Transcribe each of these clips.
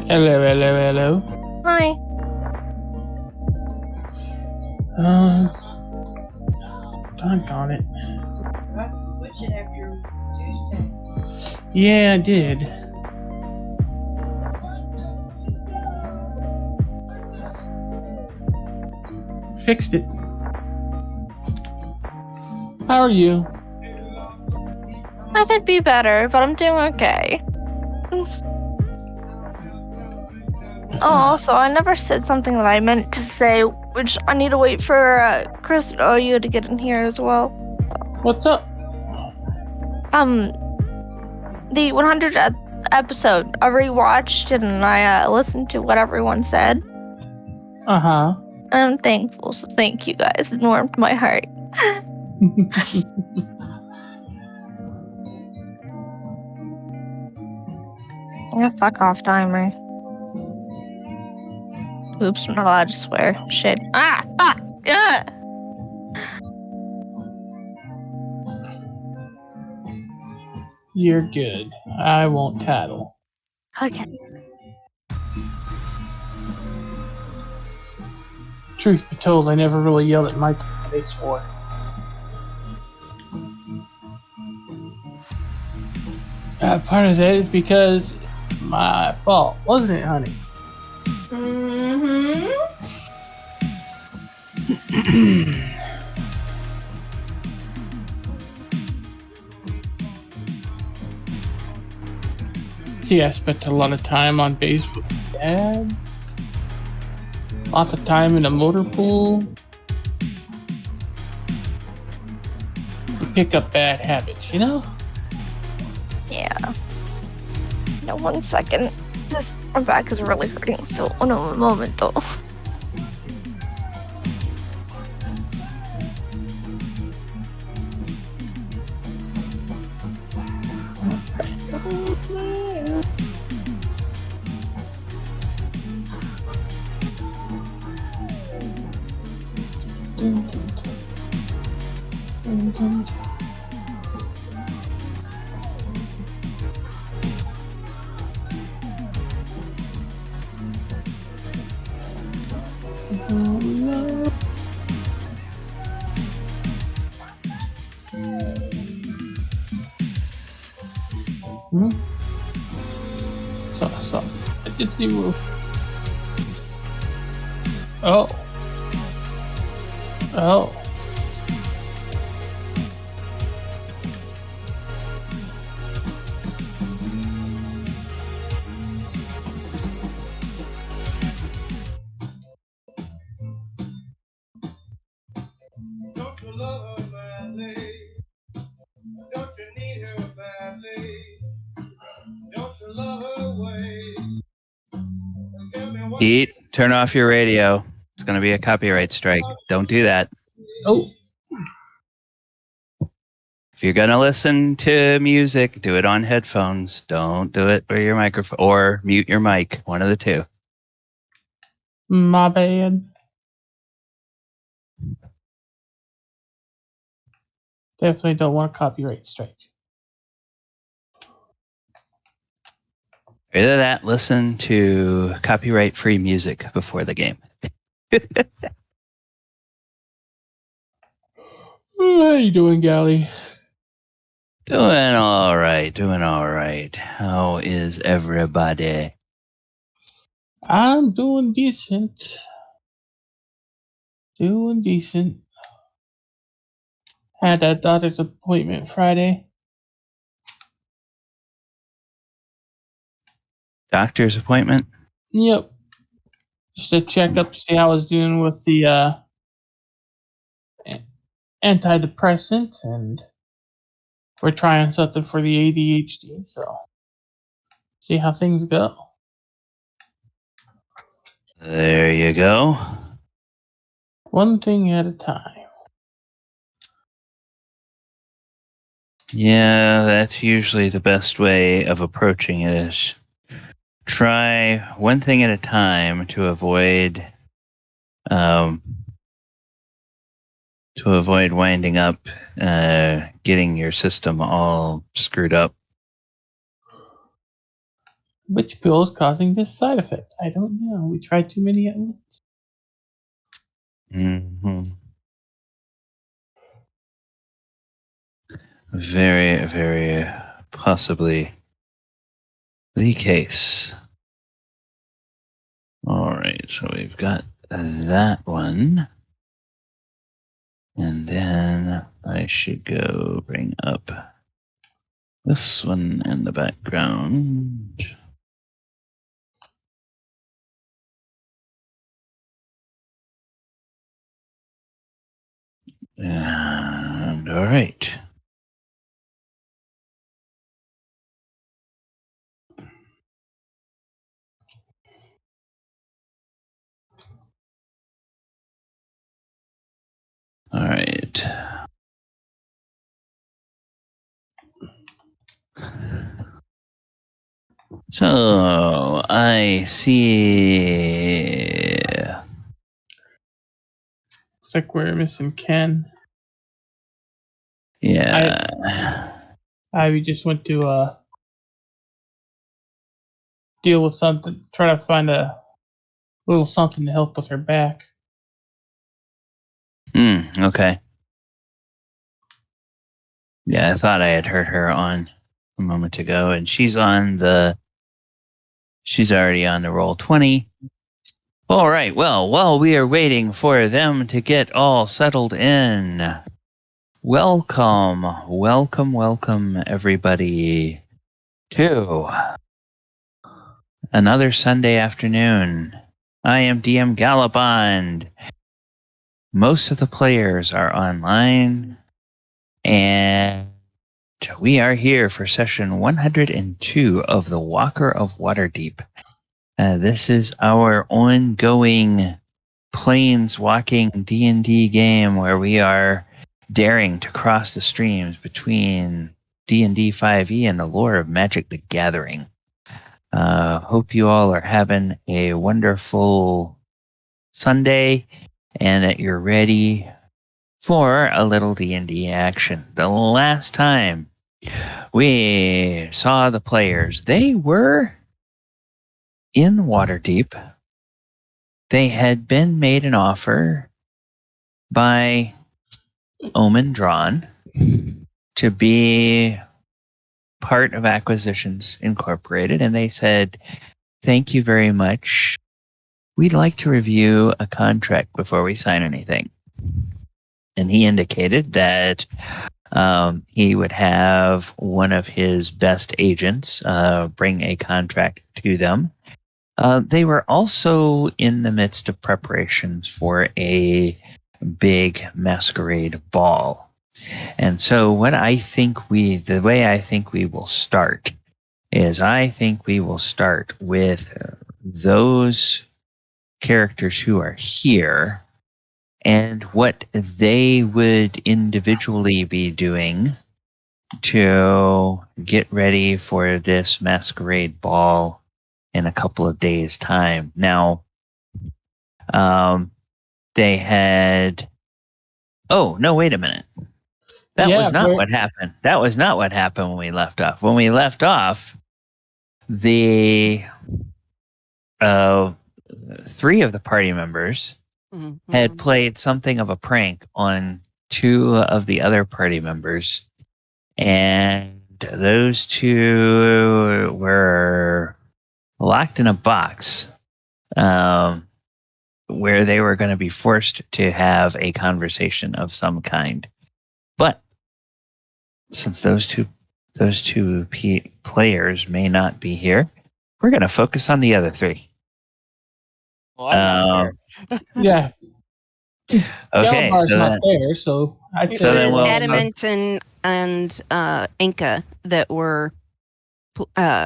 Hello, hello, hello. Hi. Doggone it. You have to switch it after Tuesday. Yeah, I did. Fixed it. How are you? I could be better, but I'm doing okay. Oh, so I never said something that I meant to say, which I need to wait for Chris or you to get in here as well. What's up? The 100th episode, I rewatched it and I listened to what everyone said. Uh-huh. I'm thankful, so thank you guys. It warmed my heart. Yeah, fuck off, timer. Oops, I'm not allowed to swear. Shit. Ah! Fuck! Yeah! You're good. I won't tattle. Okay. Truth be told, I never really yelled at Mike Base 4. Part of that is because my fault, wasn't it, honey? Mm-hmm. See, I spent a lot of time on base with Dad. Lots of time in a motor pool. You pick up bad habits, you know? Yeah. No, 1 second. My back is really hurting, so un momento. So, I did see move. Oh. Oh. Don't you love her badly? Don't you need her badly? Don't you love her way? Pete, turn off your radio. It's going to be a copyright strike. Don't do that. Oh. If you're going to listen to music, do it on headphones. Don't do it with your microphone or mute your mic. One of the two. My bad. Definitely don't want a copyright strike. Either that, listen to copyright-free music before the game. How you doing, Gally? Doing all right. Doing all right. How is everybody? I'm doing decent. Doing decent. Had a doctor's appointment Friday. Doctor's appointment? Yep. Just a checkup to see how I was doing with the antidepressant, and we're trying something for the ADHD, so see how things go. There you go. One thing at a time. Yeah, that's usually the best way of approaching it is try one thing at a time to avoid winding up getting your system all screwed up. Which pill is causing this side effect? I don't know. We tried too many at once. Mm-hmm. Very, very possibly the case. All right, so we've got that one. And then I should go bring up this one in the background. And all right. All right. So I see. Looks like we're missing Ken. Yeah. We just went to deal with something, try to find a little something to help with her back. Okay. Yeah, I thought I had heard her on a moment ago, and she's already on the roll 20. All right. Well, while we are waiting for them to get all settled in, welcome, everybody, to another Sunday afternoon. I am DM Galabond. Most of the players are online, and we are here for session 102 of the Walker of Waterdeep. This is our ongoing planeswalking D&D game where we are daring to cross the streams between D&D 5e and the lore of Magic the Gathering. Hope you all are having a wonderful Sunday and that you're ready for a little D&D action. The last time we saw the players, they were in Waterdeep. They had been made an offer by Omen Drawn to be part of Acquisitions Incorporated, and they said, "Thank you very much. We'd like to review a contract before we sign anything." And he indicated that he would have one of his best agents bring a contract to them. They were also in the midst of preparations for a big Masquerade ball. And so the way I think we will start is I think we will start with those characters who are here and what they would individually be doing to get ready for this Masquerade ball in a couple of days' time. Now, they had... Oh, no, wait a minute. That was not what happened. That was not what happened when we left off. When we left off, the 3 of the party members had played something of a prank on 2 of the other party members, and those 2 were locked in a box where they were going to be forced to have a conversation of some kind. But since those two players may not be here, we're going to focus on the other 3. Well, I'm not here. Yeah. Okay, Galbar's so not there, so I'd It say was we'll- Adamant and Enka that were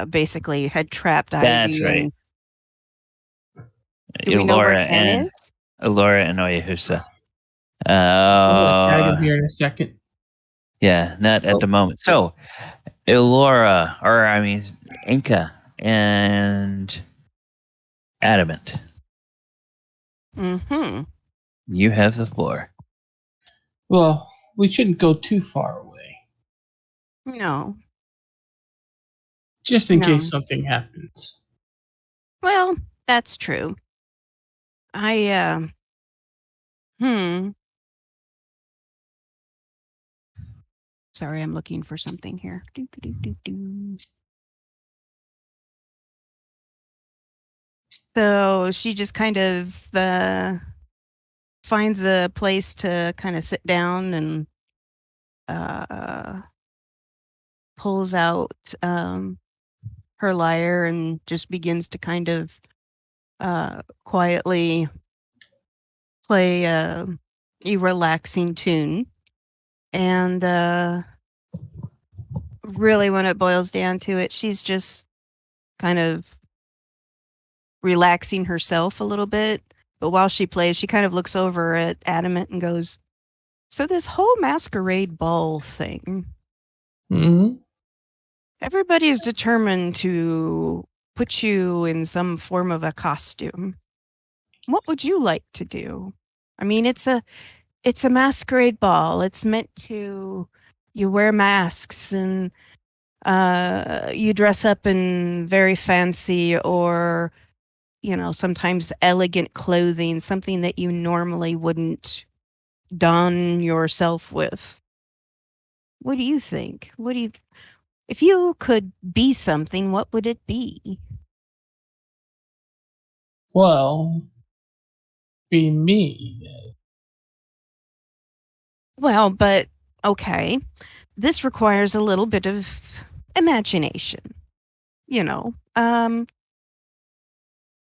basically had trapped Ivy. That's right. Do we know where Ken and is? Elora and Oyahusa. I'll tag him here in a second. Yeah, not at the moment. So, Enka and Adamant, Mm-hmm. you have the floor. Well, we shouldn't go too far away. No. Just in No. case something happens. Well, that's true. I Sorry, I'm looking for something here. So she just kind of finds a place to kind of sit down and pulls out her lyre and just begins to kind of quietly play a relaxing tune. And really, when it boils down to it, she's just kind of relaxing herself a little bit. But while she plays, she kind of looks over at Adamant and goes, "So this whole masquerade ball thing, Hmm. everybody's determined to put you in some form of a costume. What would you like to do? I mean, it's a masquerade ball. It's meant to, you wear masks and you dress up in very fancy or, sometimes elegant clothing, something that you normally wouldn't don yourself with. What do you think? If you could be something, what would it be?" Well, be me. Well, but okay. This requires a little bit of imagination.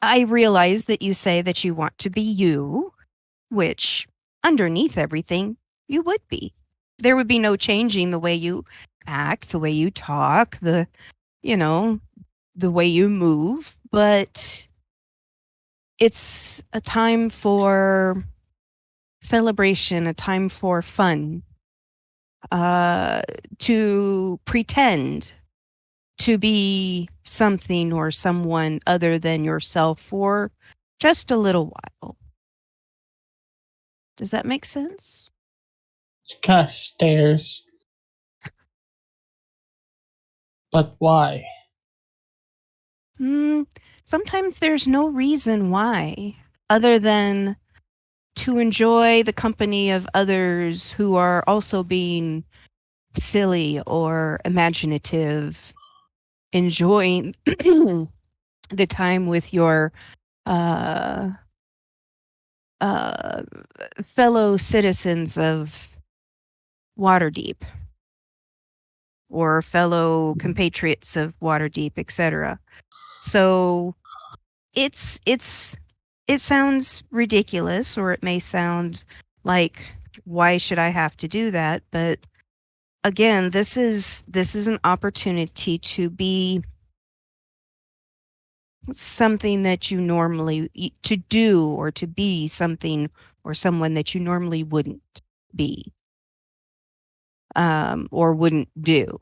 I realize that you say that you want to be you, which underneath everything, you would be. There would be no changing the way you act, the way you talk, the way you move, but it's a time for celebration, a time for fun, to pretend to be something or someone other than yourself for just a little while. Does that make sense? She kind of stares. But why? Sometimes there's no reason why, other than to enjoy the company of others who are also being silly or imaginative, enjoying the time with your uh, uh, fellow citizens of Waterdeep or fellow compatriots of Waterdeep, etc. So it sounds ridiculous, or it may sound like, why should I have to do that? But again, this is an opportunity to be something that you normally to do, or to be something or someone that you normally wouldn't be, or wouldn't do.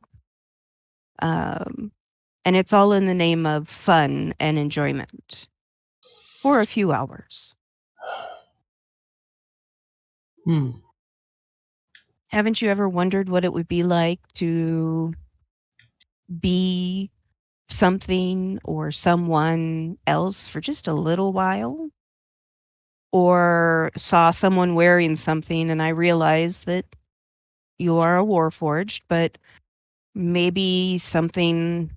And it's all in the name of fun and enjoyment for a few hours. Haven't you ever wondered what it would be like to be something or someone else for just a little while? Or saw someone wearing something and I realized that you are a Warforged, but maybe something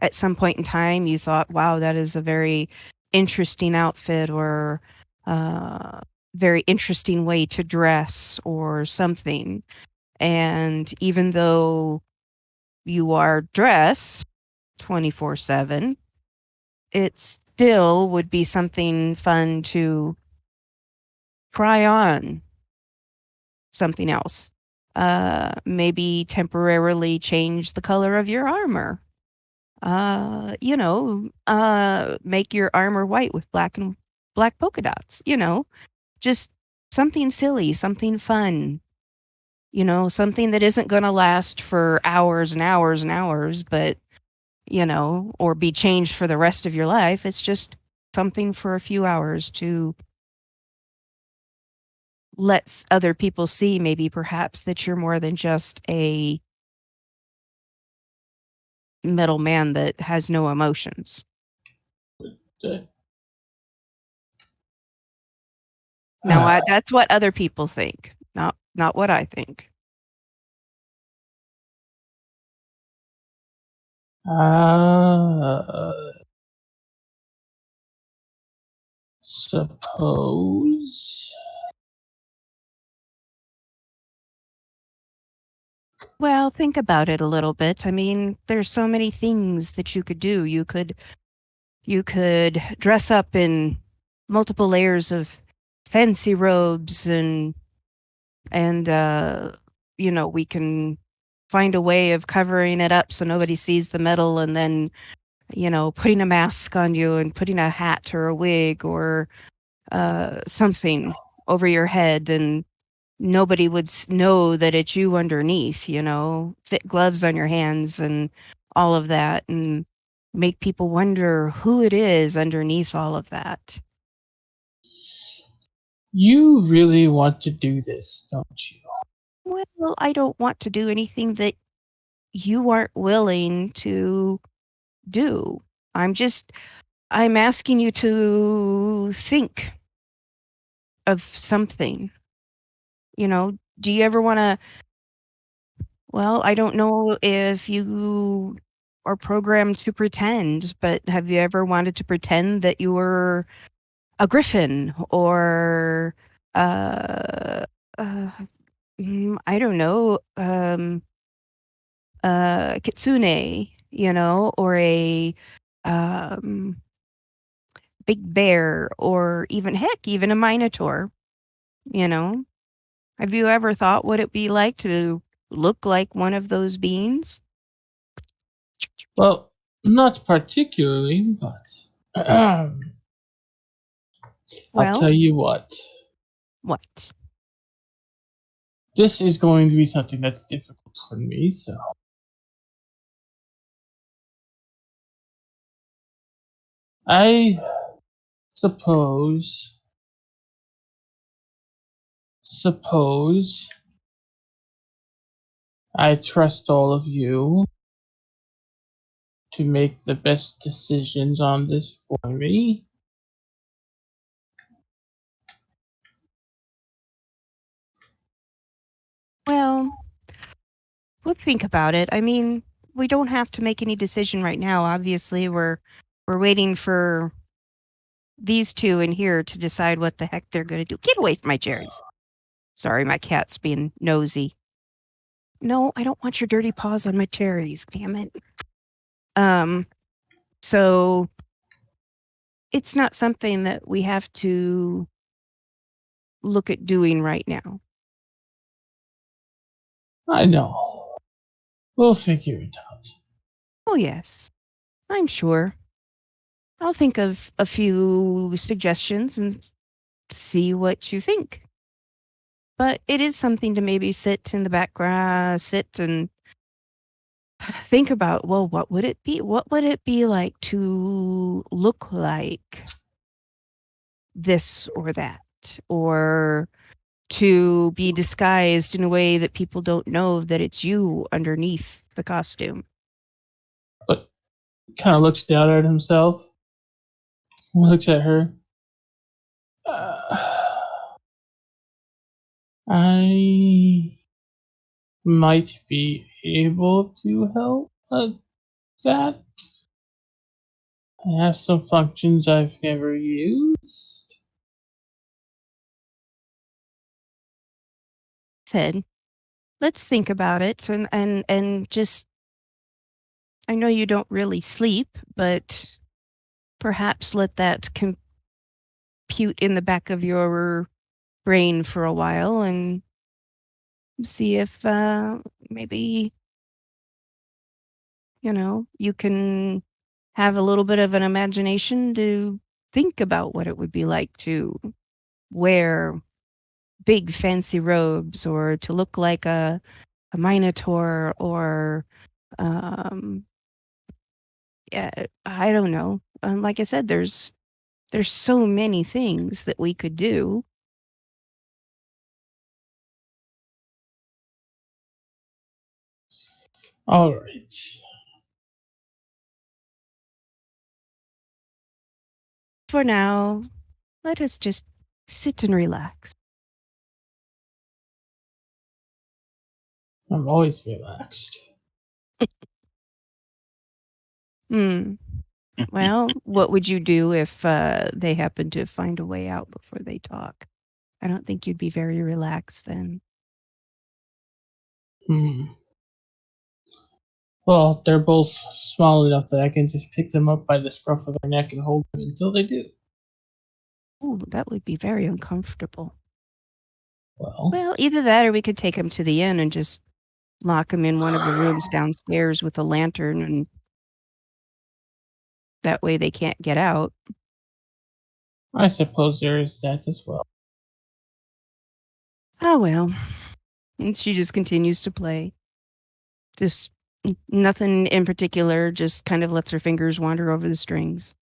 at some point in time you thought, wow, that is a very interesting outfit, or very interesting way to dress or something. And even though you are dressed 24/7, it still would be something fun to try on something else. Maybe temporarily change the color of your armor. Make your armor white with black polka dots. Just something silly, something fun. Something that isn't going to last for hours and hours and hours, but or be changed for the rest of your life. It's just something for a few hours to let other people see, maybe perhaps, that you're more than just a metal man that has no emotions. Now, that's what other people think, not what I think. Suppose. Well, think about it a little bit. I mean, there's so many things that you could do. You could dress up in multiple layers of fancy robes and we can find a way of covering it up so nobody sees the metal, and then putting a mask on you and putting a hat or a wig or something over your head, and nobody would know that it's you underneath. Fit gloves on your hands and all of that, and make people wonder who it is underneath all of that. You really want to do this, don't you? Well, I don't want to do anything that you aren't willing to do. I'm asking you to think of something. Do you ever want to? Well, I don't know if you are programmed to pretend, but have you ever wanted to pretend that you were a griffin or uh, uh I don't know, kitsune, or a um big bear, or even a minotaur, you know? Have you ever thought what it'd be like to look like one of those beings? Well, not particularly, but I'll Well, tell you what. what? This is going to be something that's difficult for me, so I suppose I trust all of you to make the best decisions on this for me. Well, we'll think about it. I mean, we don't have to make any decision right now. Obviously, we're waiting for these two in here to decide what the heck they're going to do. Get away from my cherries. Sorry, my cat's being nosy. No, I don't want your dirty paws on my cherries. Damn it. So it's not something that we have to look at doing right now. I know. We'll figure it out. Oh, yes, I'm sure. I'll think of a few suggestions and see what you think. But it is something to maybe sit in the background, sit and think about, well, what would it be? What would it be like to look like this or that? Or to be disguised in a way that people don't know that it's you underneath the costume. But kind of looks down at himself, looks at her. I might be able to help that. I have some functions I've never used. Said, let's think about it and just, I know you don't really sleep, but perhaps let that compute in the back of your brain for a while and see if maybe you can have a little bit of an imagination to think about what it would be like to wear big fancy robes, or to look like a minotaur, or um yeah, I don't know. Like I said, there's so many things that we could do. All right. For now, let us just sit and relax. I'm always relaxed. Well, what would you do if they happen to find a way out before they talk? I don't think you'd be very relaxed then. Well, they're both small enough that I can just pick them up by the scruff of their neck and hold them until they do. Oh, that would be very uncomfortable. Well, Well, either that or we could take them to the inn and just lock them in one of the rooms downstairs with a lantern, and that way they can't get out. I suppose there is that as well. Oh, well. And she just continues to play. Just nothing in particular, just kind of lets her fingers wander over the strings.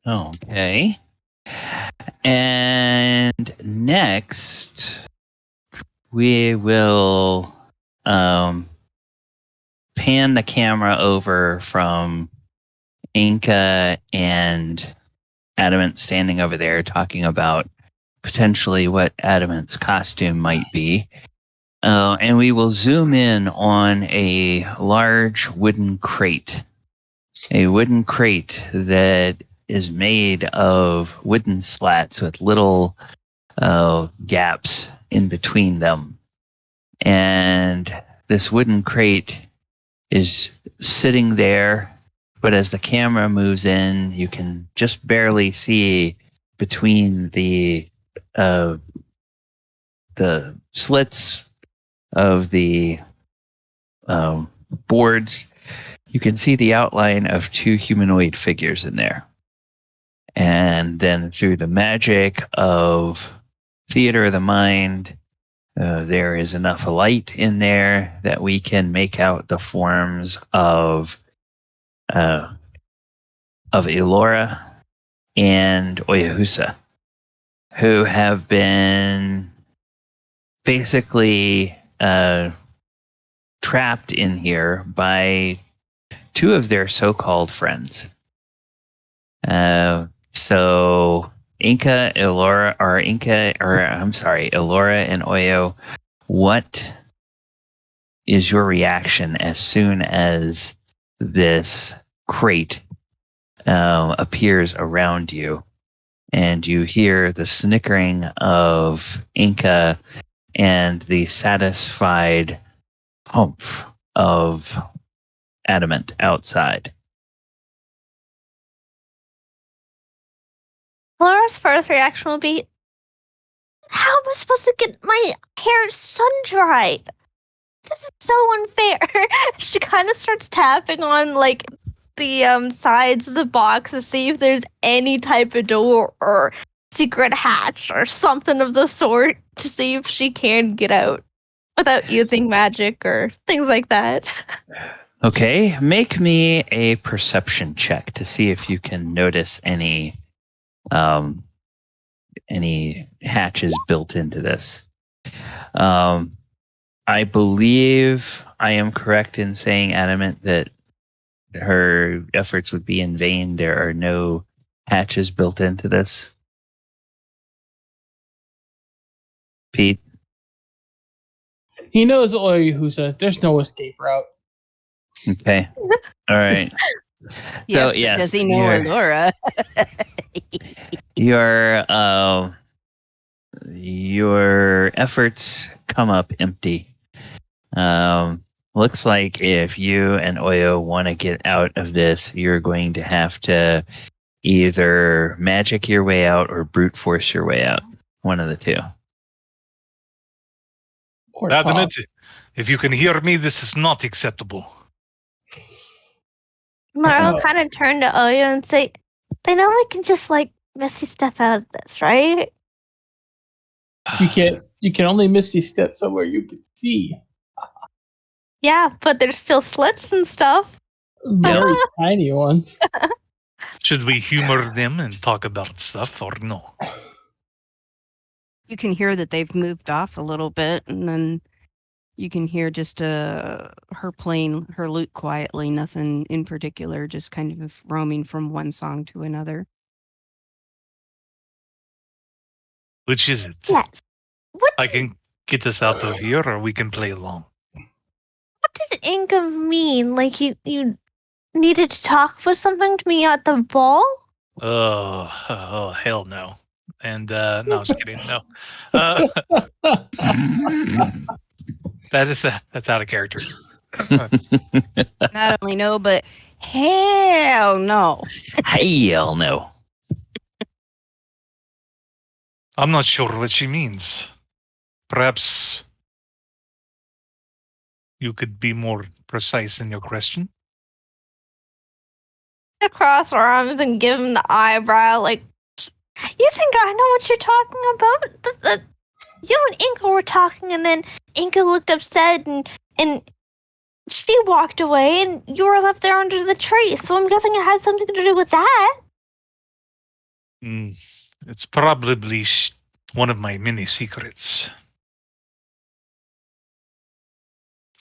Okay. And next, we will pan the camera over from Enka and Adamant standing over there talking about potentially what Adamant's costume might be. And we will zoom in on a large wooden crate. A wooden crate that is made of wooden slats with little gaps in between them. And this wooden crate is sitting there, but as the camera moves in, you can just barely see between the slits of the boards. You can see the outline of two humanoid figures in there. And then through the magic of theater of the mind, there is enough light in there that we can make out the forms of Elora and Oyahusa, who have been basically trapped in here by two of their so-called friends. So Elora and Oyo, what is your reaction as soon as this crate appears around you and you hear the snickering of Enka and the satisfied humph of Adamant outside? Laura's first reaction will be, how am I supposed to get my hair sun-dried? This is so unfair. She kind of starts tapping on, like, the sides of the box to see if there's any type of door or secret hatch or something of the sort to see if she can get out without using magic or things like that. Okay, make me a perception check to see if you can notice any hatches built into this. I believe I am correct in saying, Adamant, that her efforts would be in vain. There are no hatches built into this. Pete? He knows Oyahusa. There's no escape route. Okay. All right. Yes, So, but yes, does he know Elora? Your efforts come up empty. Looks like if you and Oyo want to get out of this, you're going to have to either magic your way out or brute force your way out. One of the two. Or Adamant, talk. if you can hear me, this is not acceptable. Marl kind of turn to Oyo and say, they know we can just, like, Misty step out of this, right? You can only Misty step somewhere you can see. Yeah, but there's still slits and stuff. Very tiny ones. Should we humor them and talk about stuff or no? You can hear that they've moved off a little bit, and then You can hear just her playing her lute quietly, nothing in particular, just kind of roaming from one song to another. Which is it? Yes. What I can get us out of here, or we can play along. did Enka mean? Like you needed to talk for something to me at the ball? Oh, hell no. And no, I'm just kidding. No, uh, that's out of character. Not only no, but hell no. Hell no. I'm not sure what she means. Perhaps you could be more precise in your question. Across her arms and give him the eyebrow, like, you think I know what you're talking about? You and Enka were talking, and then Enka looked upset, and she walked away, and you were left there under the tree. So I'm guessing it had something to do with that. It's probably one of my many secrets.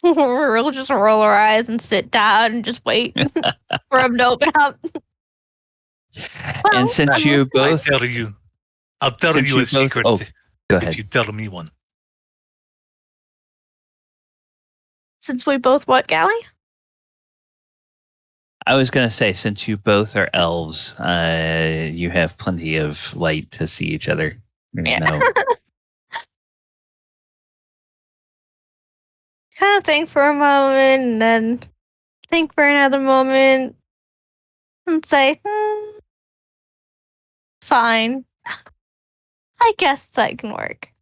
We'll just roll our eyes and sit down and just wait for him to open up. And since I'm you listening. both, I'll tell Since you you a both- secret oh, go if ahead. you tell me one. Since we both what, Gally? I was going to say, since you both are elves, you have plenty of light to see each other. There's Yeah. no. Kind of think for a moment, and then think for another moment, and say, fine. I guess that can work.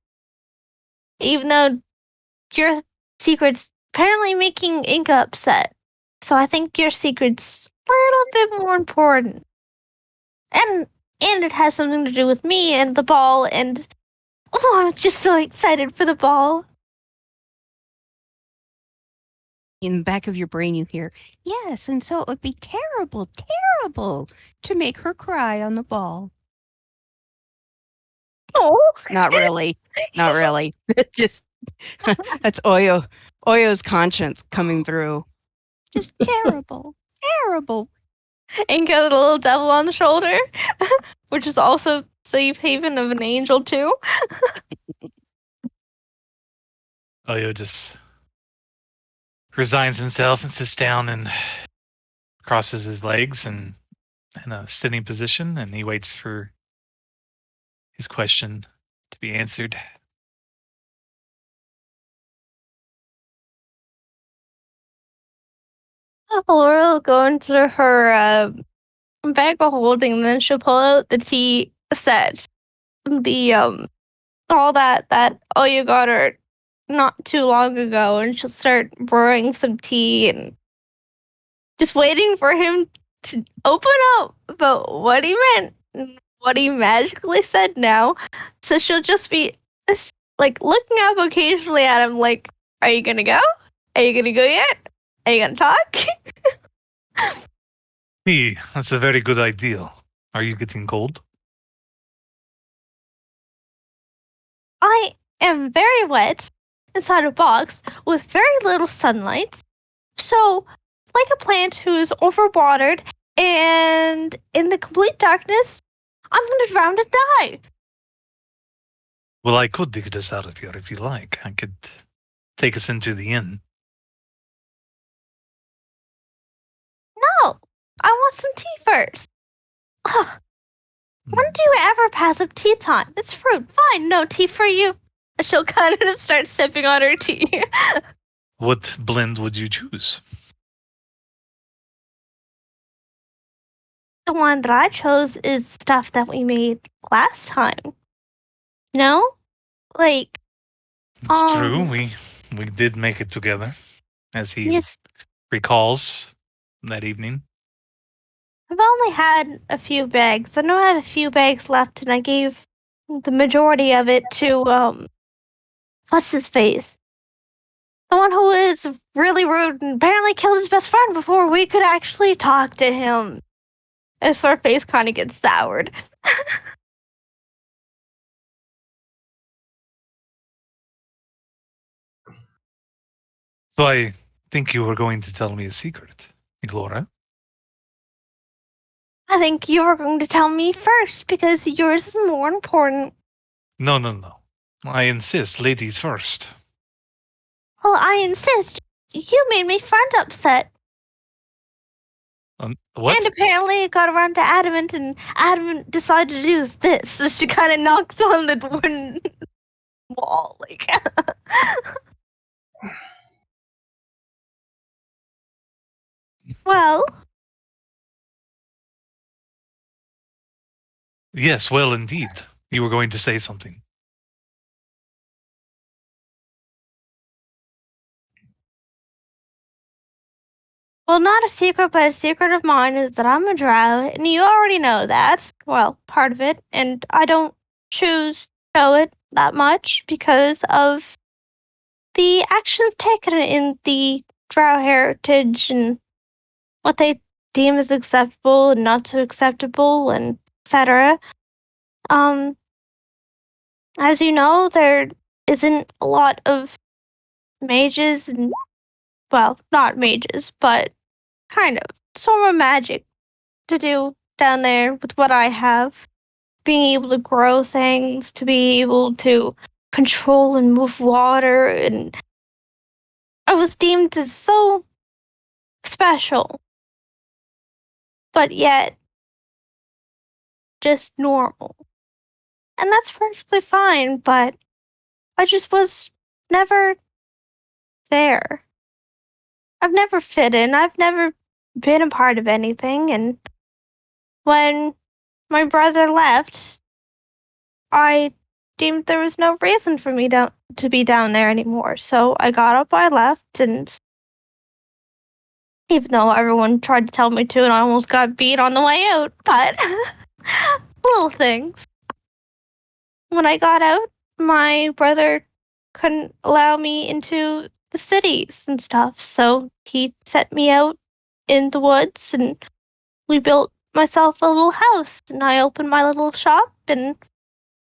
Even though your secret's apparently making Inka upset. So I think your secret's a little bit more important. And it has something to do with me and the ball, and I'm just so excited for the ball. In the back of your brain, you hear, yes, and so it would be terrible, terrible to make her cry on the ball. Oh, Not really. Not really. Just, that's Oyo's conscience coming through. Just terrible, terrible. and got a little devil on the shoulder, which is also safe haven of an angel too. Oyo just resigns himself and sits down and crosses his legs and in a sitting position, and he waits for his question to be answered. Laura will go into her bag of holding, and then she'll pull out the tea set, the all that Oya got her not too long ago, and she'll start brewing some tea and just waiting for him to open up about what he meant and what he magically said now. So she'll just be like looking up occasionally at him like, are you gonna go? Are you gonna go yet? Are you gonna talk? Hey, that's a very good idea. Are you getting cold? I am very wet inside a box with very little sunlight. So, like a plant who is overwatered and in the complete darkness, I'm gonna drown and die. Well, I could dig this out of here if you like. I could take us into the inn. No, I want some tea first. Ugh, when do you ever pass up tea time? It's fruit. Fine, no tea for you. She'll kind of start sipping on her tea. What blend would you choose? The one that I chose is stuff that we made last time. No? Like, It's true. We did make it together, as he yes, recalls that evening. I've only had a few bags. I know I have a few bags left, and I gave the majority of it to, what's his face? The one who is really rude and apparently killed his best friend before we could actually talk to him. As her face kind of gets soured. So I think you were going to tell me a secret, Iglora. I think you were going to tell me first because yours is more important. No, no, no. I insist, ladies first. Well, I insist. You made my friend upset. What? And apparently it got around to Adamant, and Adamant decided to do this. So she kind of knocks on the wooden wall, like. Well, Yes, well, indeed. You were going to say something. well, not a secret, but a secret of mine is that I'm a drow, and you already know that. Well, part of it, and I don't choose to show it that much because of the actions taken in the drow heritage and what they deem as acceptable and not so acceptable, and etc. As you know, there isn't a lot of mages and, well, not mages, but kind of sort of magic to do down there with what I have. Being able to grow things, to be able to control and move water, and I was deemed as so special, but yet just normal. And that's perfectly fine, but I just was never there. I've never fit in. I've never been a part of anything, and when my brother left, I deemed there was no reason for me to be down there anymore. So I got up, I left, and even though everyone tried to tell me to, and I almost got beat on the way out, but little things. When I got out, my brother couldn't allow me into the cities and stuff, so he set me out in the woods, and we built myself a little house, and I opened my little shop, and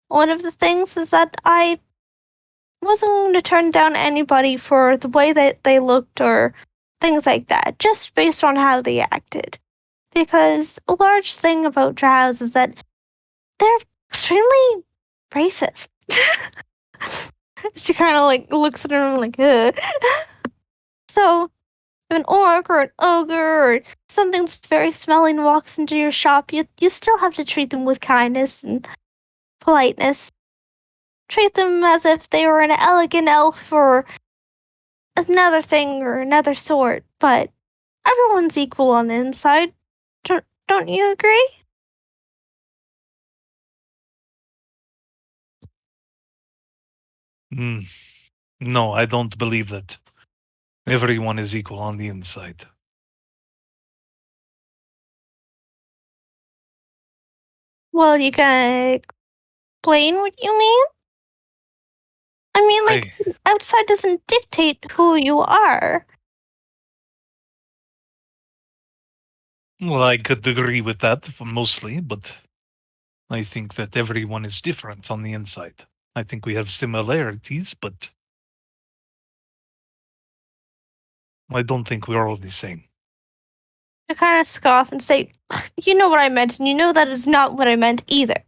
one of the things is that I wasn't going to turn down anybody for the way that they looked or things like that, just based on how they acted. Because a large thing about drows is that they're extremely racist. She kind of like looks at him like, ugh. So, if an orc or an ogre or something's very smelly and walks into your shop, you still have to treat them with kindness and politeness. Treat them as if they were an elegant elf or another thing or another sort, but everyone's equal on the inside. Don't you agree? No, I don't believe that. Everyone is equal on the inside. Well, you gonna explain what you mean? I mean, like, outside doesn't dictate who you are. Well, I could agree with that mostly, but I think that everyone is different on the inside. I think we have similarities, but I don't think we're all the same. I kind of scoff and say, you know what I meant, and you know that is not what I meant either.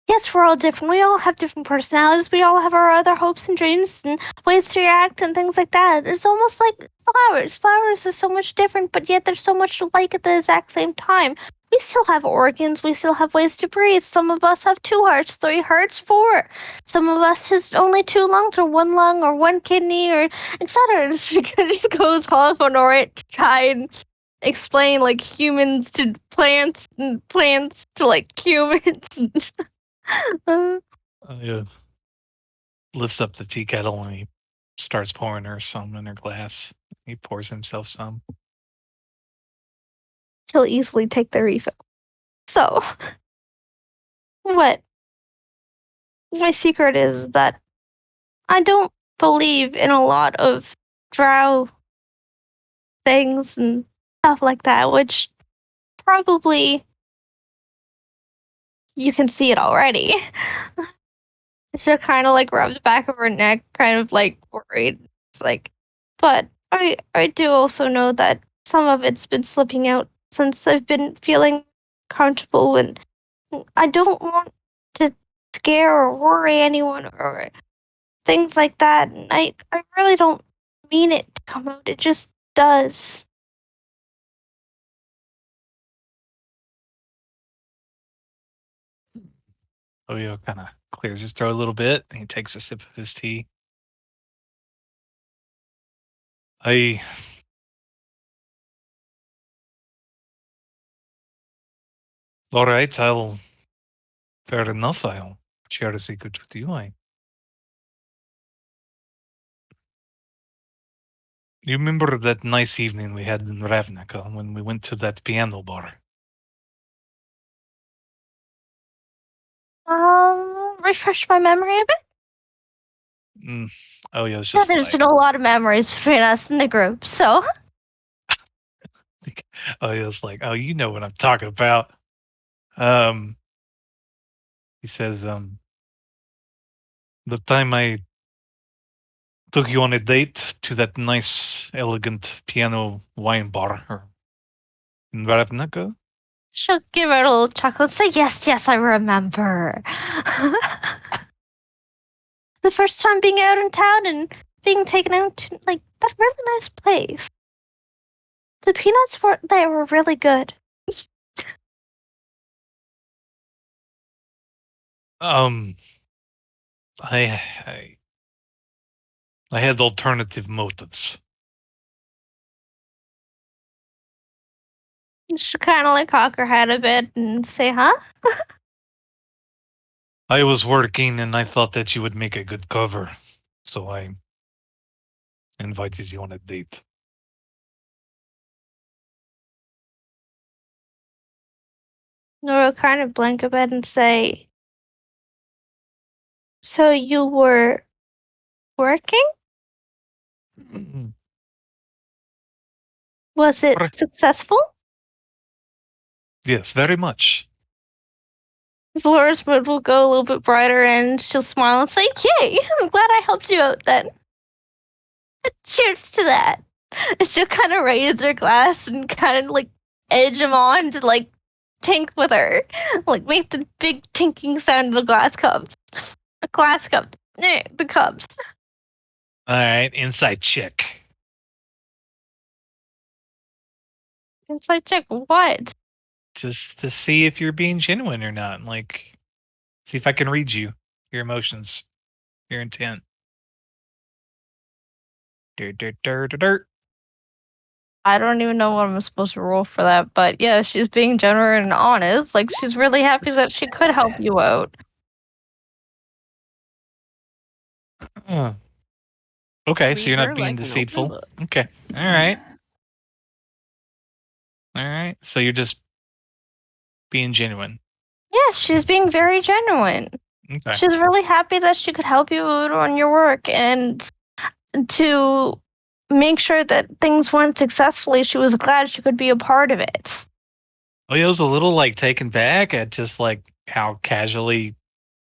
Yes, we're all different. We all have different personalities. We all have our other hopes and dreams and ways to react and things like that. It's almost like flowers. Flowers are so much different, but yet they're so much alike at the exact same time. We still have organs. We still have ways to breathe. Some of us have 2 hearts, 3 hearts, 4. Some of us has only 2 lungs or 1 lung or 1 kidney or etc. She just goes off on it to try and explain like humans to plants and plants to like humans. Lifts up the tea kettle and he starts pouring her some in her glass. He pours himself some. He'll easily take the refill. So, what my secret is that I don't believe in a lot of drow things and stuff like that, which probably you can see it already. She kind of like rubs the back of her neck, kind of like worried. Like, but I do also know that some of it's been slipping out since I've been feeling comfortable, and I don't want to scare or worry anyone or things like that. And I really don't mean it to come out. It just does. Oyo kind of clears his throat a little bit, and he takes a sip of his tea. All right, fair enough, I'll share a secret with you. You remember that nice evening we had in Ravnica when we went to that piano bar? Refresh my memory a bit. Oyo's Yeah, just there's like, been a lot of memories between us in the group, so. Oyo's like, oh, you know what I'm talking about. He says, the time I took you on a date to that nice, elegant piano wine bar in Ravnica. She'll give her a little chuckle and say, yes, I remember. The first time being out in town and being taken out to, like, that really nice place. The peanuts were really good. I had alternative motives. She'll kind of like cock her head a bit and say, huh? I was working and I thought that you would make a good cover, so I invited you on a date. Nora will kind of blink a bit and say, so you were working? Was it successful? Yes, very much. Laura's mood will go a little bit brighter and she'll smile and say, yay, I'm glad I helped you out then. Cheers to that. And she'll kind of raise her glass and kind of like edge him on to like tink with her. Like make the big tinking sound of the glass cups. The glass cup. The cups. Alright, inside check. Inside check what? Just to see if you're being genuine or not. Like, see if I can read you, your emotions, your intent. Dirt, dirt, dirt, dirt, dirt. I don't even know what I'm supposed to roll for that, but yeah, she's being genuine and honest. Like she's really happy that she could help you out. Okay, so Read you're her not being like an open deceitful. book. Okay, alright. Alright, so you're just being genuine. Yeah, she's being very genuine. Okay. She's really happy that she could help you out on your work and to make sure that things went successfully. She was glad she could be a part of it. Oyo's a little like taken back at just like how casually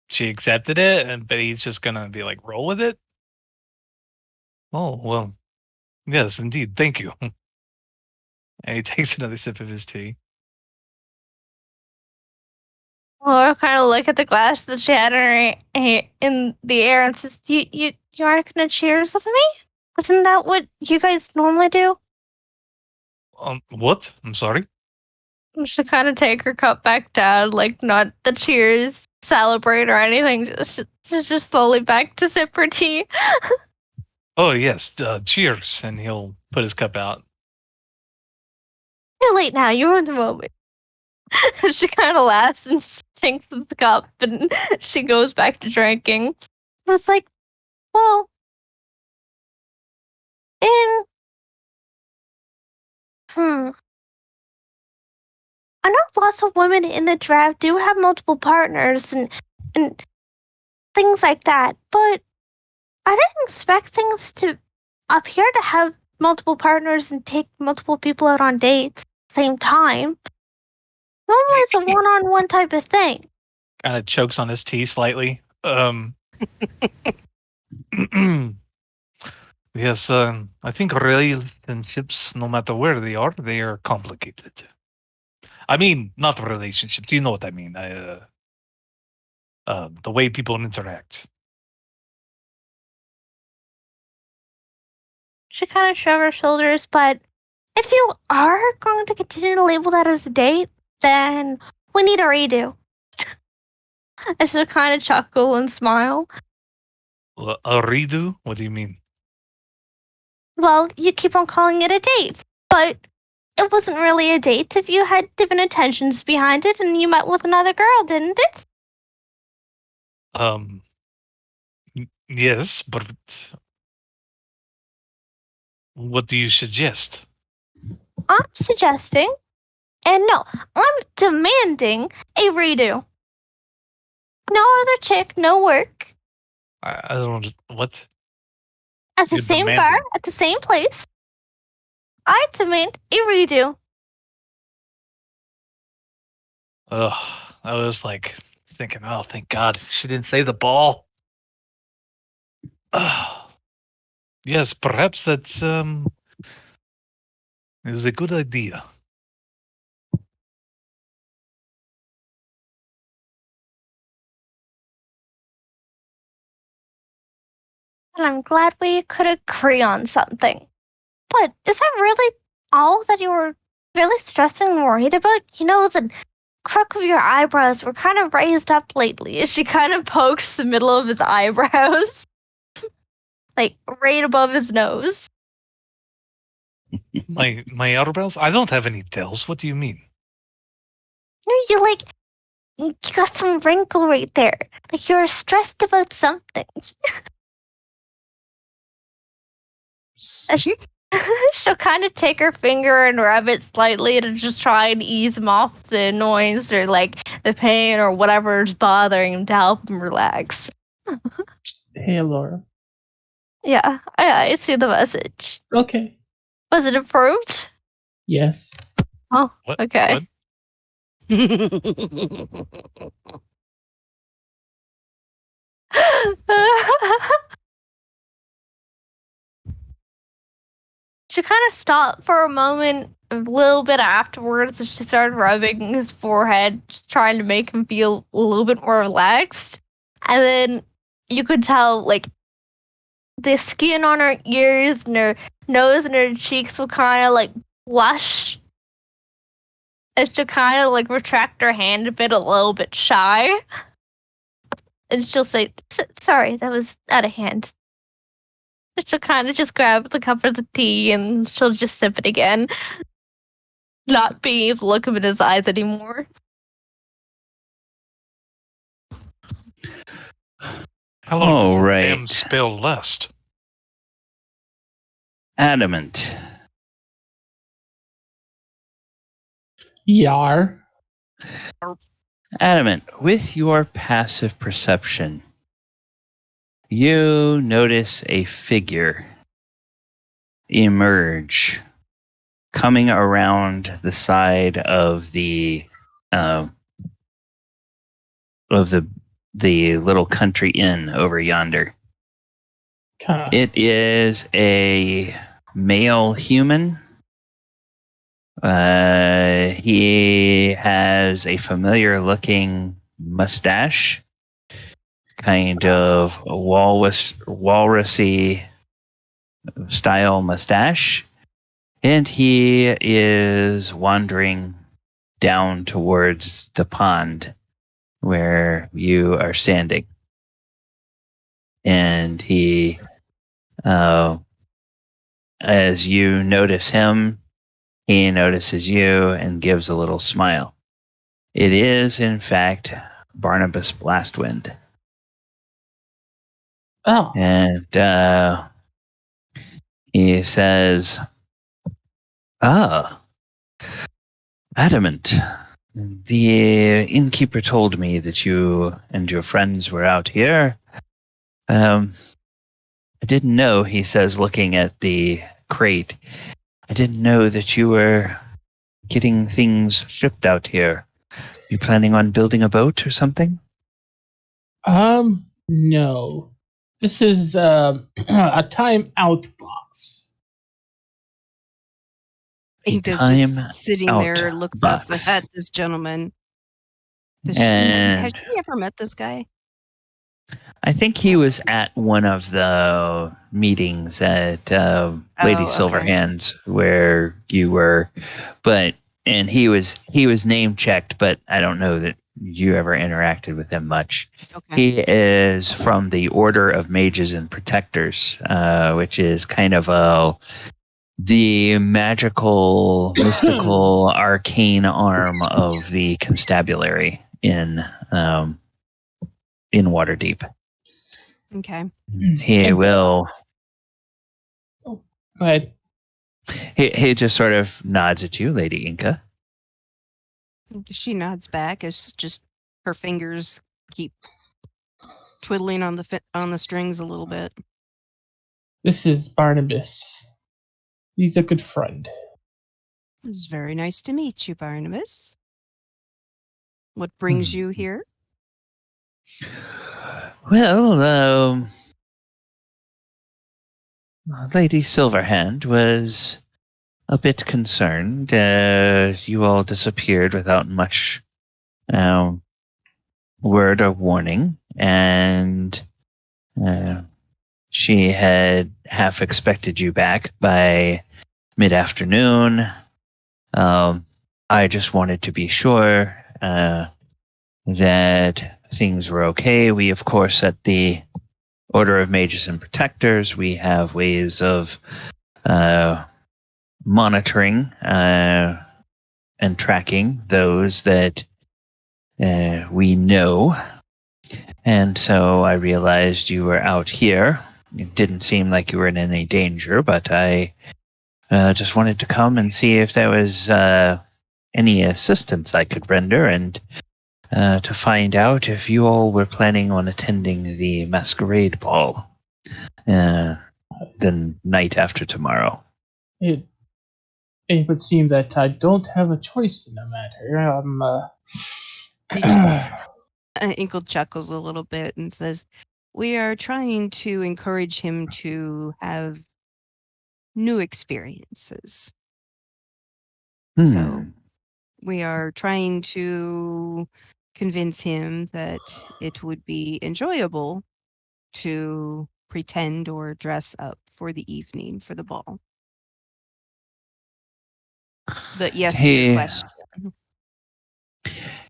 she accepted it, but he's just gonna be like roll with it. Oh well, yes, indeed, thank you. And he takes another sip of his tea. Laura kind of look at the glass that she had in the air and says, "You aren't gonna cheers with me? Isn't that what you guys normally do?" What? I'm sorry. She kind of take her cup back down, like not the cheers, celebrate or anything. Just slowly back to sip her tea. Oh yes, cheers, and he'll put his cup out. You're late now. You're in the moment. She kind of laughs and sinks the cup, and she goes back to drinking. I was like, well, in I know lots of women in the draft do have multiple partners and things like that, but I didn't expect things to appear to have multiple partners and take multiple people out on dates at the same time. Normally it's a one-on-one type of thing. Kind of chokes on his tea slightly. Yes, I think relationships, no matter where they are complicated. I mean, not relationships. You know what I mean. The way people interact. She kind of shrugged her shoulders, but if you are going to continue to label that as a date, then we need a redo. And she'll kind of chuckle and smile. A redo? What do you mean? Well, you keep on calling it a date, but it wasn't really a date if you had different intentions behind it and you met with another girl, didn't it? Yes, but what do you suggest? I'm suggesting, and no, I'm demanding a redo. No other chick, no work. I don't. What? At the You're same bar, demanding. at the same place. I demand a redo. Ugh. I was like thinking, oh, thank God she didn't say the ball. Yes, perhaps that's is a good idea. And I'm glad we could agree on something. But is that really all that you were really stressing and worried about? You know, the crook of your eyebrows were kind of raised up lately as she kind of pokes the middle of his eyebrows. Like, right above his nose. My eyebrows? I don't have any tails. What do you mean? You got some wrinkle right there. Like you're stressed about something. She'll kind of take her finger and rub it slightly to just try and ease him off the annoyance or like the pain or whatever's bothering him to help him relax. Hey, Laura. Yeah, I see the message. Okay. Was it approved? Yes. Oh, What? okay. What? She kind of stopped for a moment, a little bit afterwards, and she started rubbing his forehead, just trying to make him feel a little bit more relaxed. And then you could tell, like, the skin on her ears and her nose and her cheeks will kind of, like, blush. And she'll kind of, like, retract her hand a bit, a little bit shy. And she'll say, sorry, that was out of hand. She'll kind of just grab the cup of the tea and she'll just sip it again. Not being able to look him in his eyes anymore. How long does All the right. damn spell last? Adamant. Yar. Adamant, with your passive perception, you notice a figure emerge coming around the side of the little country inn over yonder. It is a male human. He has a familiar looking mustache, kind of a walrusy style mustache, and he is wandering down towards the pond where you are standing. And he, as you notice him, he notices you and gives a little smile. It is, in fact, Barnabas Blastwind. Oh. And he says, Adamant, the innkeeper told me that you and your friends were out here. I didn't know, he says, looking at the crate. I didn't know that you were getting things shipped out here. You planning on building a boat or something? No. This is a time-out box. Inka's time just sitting out there, looks box. up at this gentleman. Has And she ever met this guy? I think he was at one of the meetings at Lady Oh, okay. Silverhands where you were, and he was name checked, but I don't know that you ever interacted with him much. Okay. He is from the Order of Mages and Protectors, which is kind of the magical, mystical, arcane arm of the constabulary in Waterdeep. Okay. He And- will. Go ahead. He just sort of nods at you, Lady Enka. She nods back as just her fingers keep twiddling on the strings a little bit. This is Barnabas. He's a good friend. It's very nice to meet you, Barnabas. What brings you here? Well, Lady Silverhand was a bit concerned. You all disappeared without much word or warning, and she had half expected you back by mid-afternoon. I just wanted to be sure that things were okay. We, of course, at the Order of Mages and Protectors, we have ways of monitoring and tracking those that we know. And so I realized you were out here. It didn't seem like you were in any danger, but I just wanted to come and see if there was any assistance I could render, and to find out if you all were planning on attending the Masquerade ball the night after tomorrow. It would seem that I don't have a choice in the matter. Inkle chuckles a little bit and says, "We are trying to encourage him to have new experiences. So we are trying to convince him that it would be enjoyable to pretend or dress up for the evening for the ball." But yes, to your question.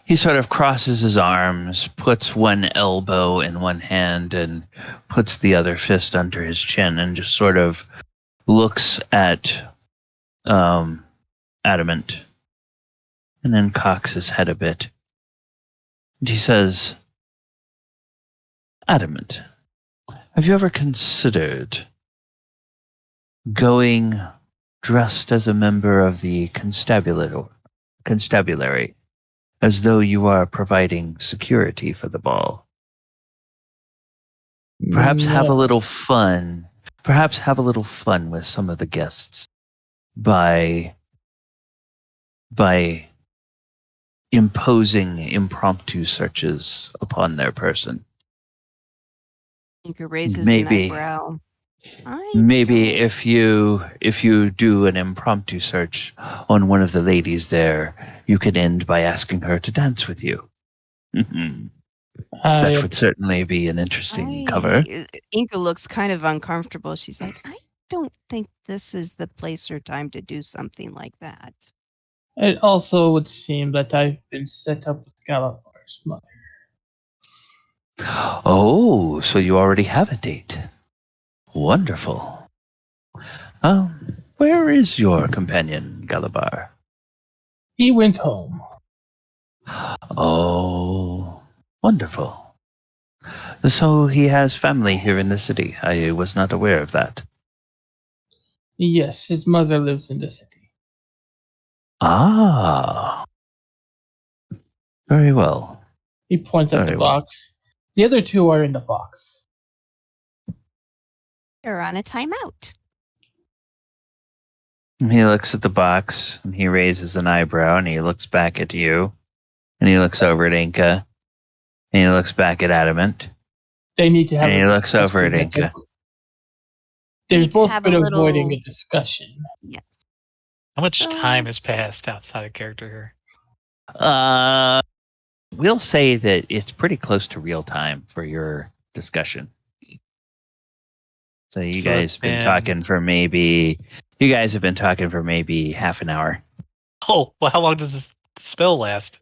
He sort of crosses his arms, puts one elbow in one hand, and puts the other fist under his chin, and just sort of looks at Adamant, and then cocks his head a bit. And he says, "Adamant, have you ever considered going dressed as a member of the constabulary, as though you are providing security for the ball? Perhaps have a little fun. Perhaps have a little fun with some of the guests by imposing impromptu searches upon their person. Inka raises Maybe- an eyebrow. Maybe if you do an impromptu search on one of the ladies there, you could end by asking her to dance with you. That would certainly be an interesting cover." Inka looks kind of uncomfortable. She's like, "I don't think this is the place or time to do something like that." It also would seem that I've been set up with Galabar's mother. Oh, so you already have a date. Wonderful. Where is your companion, Galabar? He went home. Oh, wonderful. So he has family here in the city. I was not aware of that. Yes, his mother lives in the city. Ah. Very well. He points at the Very well. box. The other two are in the box. They're on a timeout. He looks at the box, and he raises an eyebrow, and he looks back at you, and he looks over at Enka, and he looks back at Adamant, They need to have And a he looks over at discussion, but Enka. they've Need to both have been a avoiding little- a discussion. Yes. How much So- time has passed outside of character here? We'll say that it's pretty close to real time for your discussion. So you So guys it's have been been- talking for maybe half an hour. Oh, well, how long does this spell last?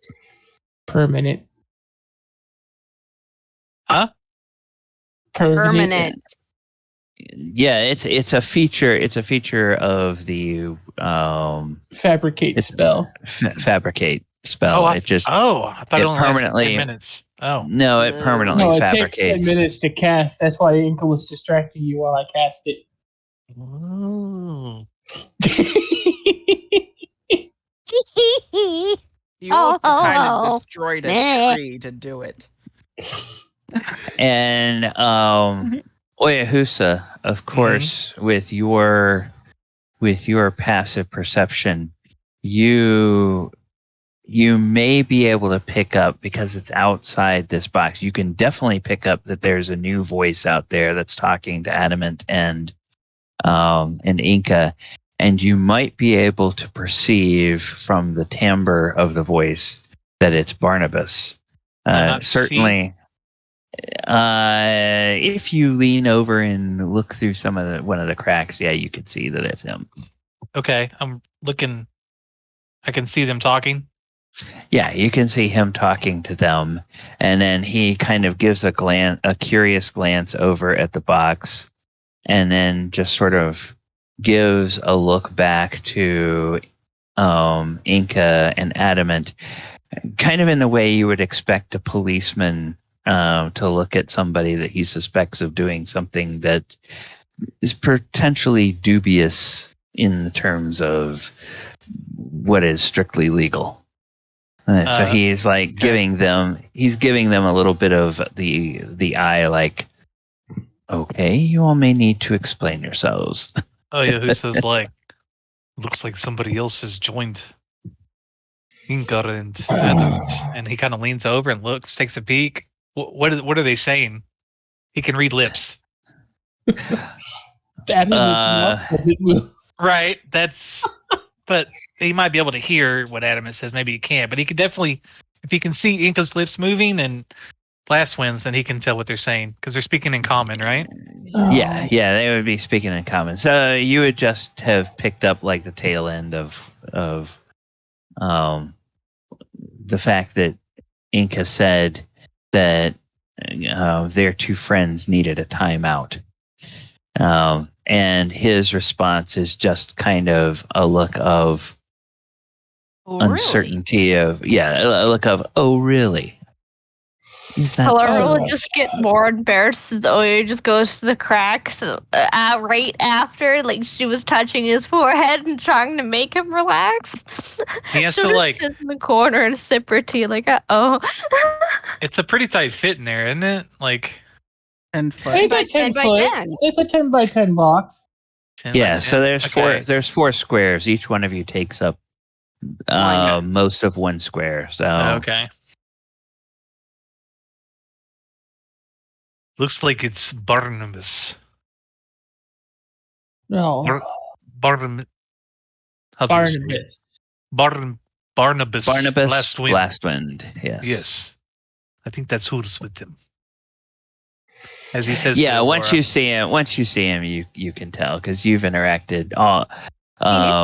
Per minute. Huh? Permanent. Yeah, it's a feature. It's a feature of the Fabricate It's- spell. fabricate spell. I It just thought it it only lasted permanently- 10 minutes. Oh, no, it No. permanently No, it takes 10 fabricates. minutes to cast. That's why Inka was distracting you while I cast it. Ooh. You also kind Oh, of destroyed a meh. tree to do it. And Oyahusa, of course, with your passive perception, you may be able to pick up, because it's outside this box. You can definitely pick up that there's a new voice out there that's talking to Adamant and Enka, and you might be able to perceive from the timbre of the voice that it's Barnabas. Not Certainly, if you lean over and look through one of the cracks, yeah, you can see that it's him. Okay, I'm looking. I can see them talking. Yeah, you can see him talking to them, and then he kind of gives a curious glance over at the box, and then just sort of gives a look back to Enka and Adamant, kind of in the way you would expect a policeman to look at somebody that he suspects of doing something that is potentially dubious in terms of what is strictly legal. So he's like okay. giving them a little bit of the eye, like, okay, you all may need to explain yourselves. Oh yeah, who says like, looks like somebody else has joined Enka and Adamant, and he kind of leans over and looks, takes a peek. What are they saying? He can read lips, That image does it move? right? But he might be able to hear what Adamant says. Maybe he can't, but he can definitely, if he can see Enka's lips moving and Blast wins, then he can tell what they're saying because they're speaking in common, right? Yeah, they would be speaking in common. So you would just have picked up like the tail end of the fact that Enka said that their two friends needed a timeout. And his response is just kind of a look of uncertainty a look of, oh, really? Is that Laura so? will just get more embarrassed as Oya just goes to the cracks right after, like she was touching his forehead and trying to make him relax. He has She'll to, just like- sit in the corner and sip her tea, like, oh. It's a pretty tight fit in there, isn't it? Like And Hey, foot. by that's 10 10 by foot. 10. It's a 10 by 10 box. 10 by Yeah, 10. so there's Okay. there's four squares. Each one of you takes up most of one square. So Okay. Looks like it's Barnabas. No. Barnabas. How do you say it? Barnabas. Barnabas. Barnabas Blastwind. Blastwind. Yes. Yes. I think that's who's with him. As he says. Yeah. to Once Laura. you see him, you can tell because you've interacted. I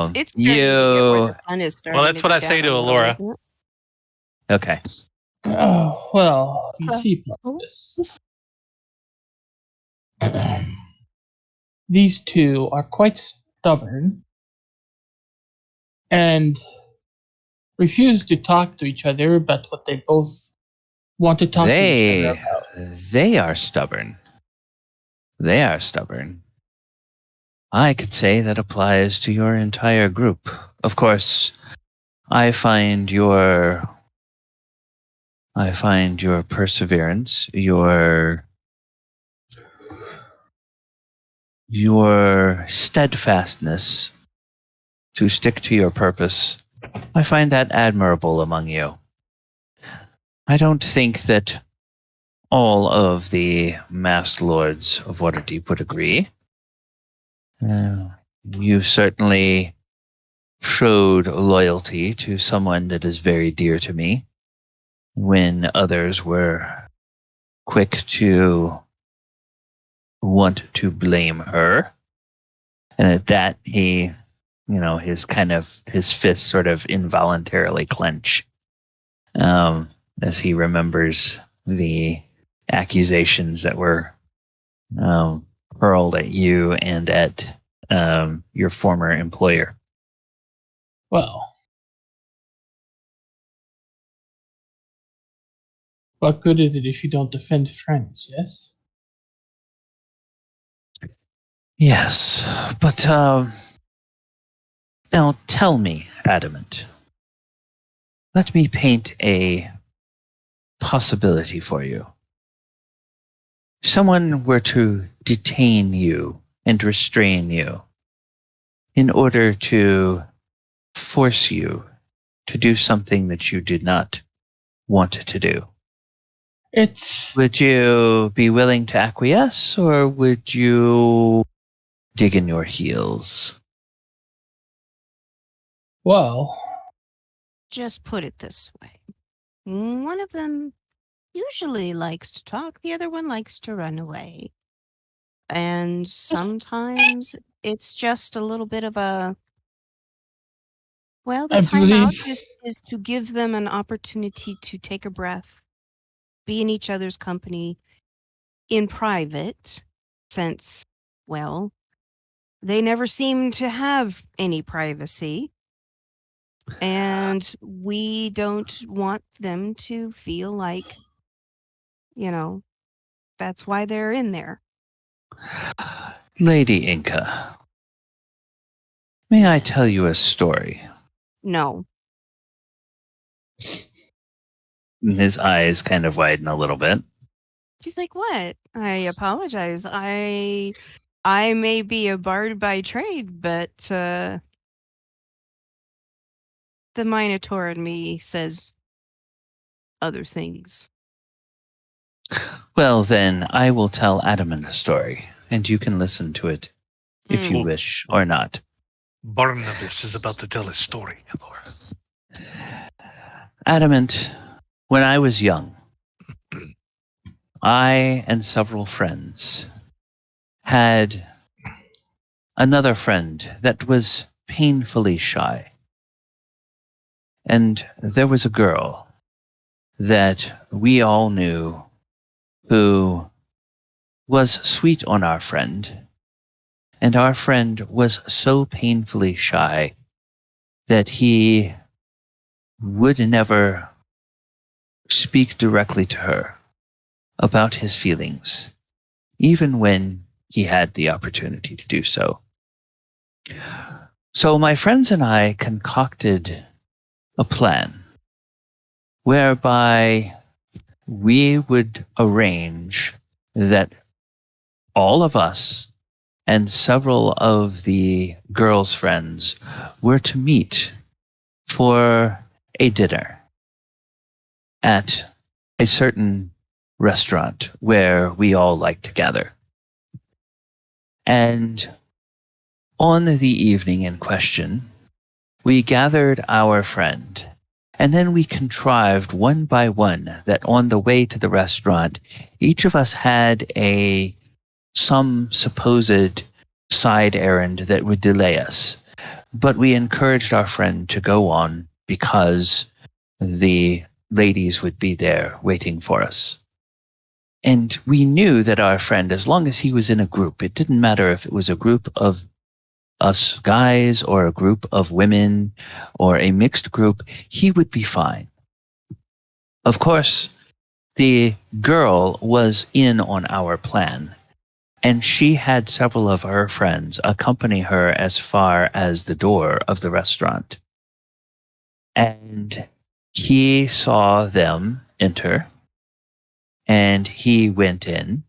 mean, it's starting to get where the sun is starting. Well, that's to what go I say down to a little, Alora. isn't it? Okay. Oh, well, you see, Barnabas. These two are quite stubborn and refuse to talk to each other about what they both want to talk to each other about. They are stubborn. They are stubborn. I could say that applies to your entire group. Of course, I find your perseverance, your steadfastness to stick to your purpose. I find that admirable among you. I don't think that all of the masked lords of Waterdeep would agree. You certainly showed loyalty to someone that is very dear to me when others were quick to want to blame her. And at that, he, his fists sort of involuntarily clench as he remembers the accusations that were hurled at you and at your former employer. Well, what good is it if you don't defend friends, yes? Yes, but now tell me, Adamant. Let me paint a possibility for you. If someone were to detain you and restrain you in order to force you to do something that you did not want to do, would you be willing to acquiesce, or would you dig in your heels? Well, Just put it this way. One of them usually likes to talk, the other one likes to run away. And sometimes it's just a little bit of a, well, the I timeout believe is to give them an opportunity to take a breath, be in each other's company in private, since, well, they never seem to have any privacy. And we don't want them to feel like, that's why they're in there. Lady Enka, may I tell you a story? No. And his eyes kind of widen a little bit. She's like, what? I apologize. I may be a bard by trade, but the Minotaur in me says other things. Well, then, I will tell Adamant a story, and you can listen to it if you Mm. wish or not. Barnabas is about to tell a story, Laura. Adamant, when I was young, I and several friends had another friend that was painfully shy. And there was a girl that we all knew who was sweet on our friend. And our friend was so painfully shy that he would never speak directly to her about his feelings, even when he had the opportunity to do so. So my friends and I concocted a plan whereby we would arrange that all of us and several of the girls' friends were to meet for a dinner at a certain restaurant where we all like to gather. And on the evening in question, we gathered our friend, and then we contrived one by one that on the way to the restaurant, each of us had some supposed side errand that would delay us. But we encouraged our friend to go on because the ladies would be there waiting for us. And we knew that our friend, as long as he was in a group, it didn't matter if it was a group of us guys or a group of women or a mixed group, he would be fine. Of course, the girl was in on our plan, and she had several of her friends accompany her as far as the door of the restaurant. And he saw them enter, and he went in.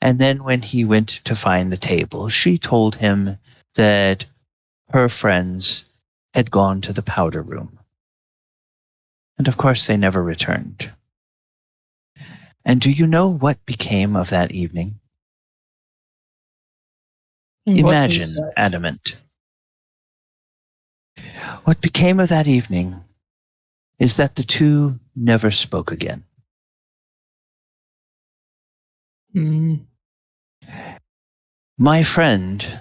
And then when he went to find the table, she told him that her friends had gone to the powder room. And of course, they never returned. And do you know what became of that evening? What is Imagine, that? Adamant. What became of that evening is that the two never spoke again. Hmm. My friend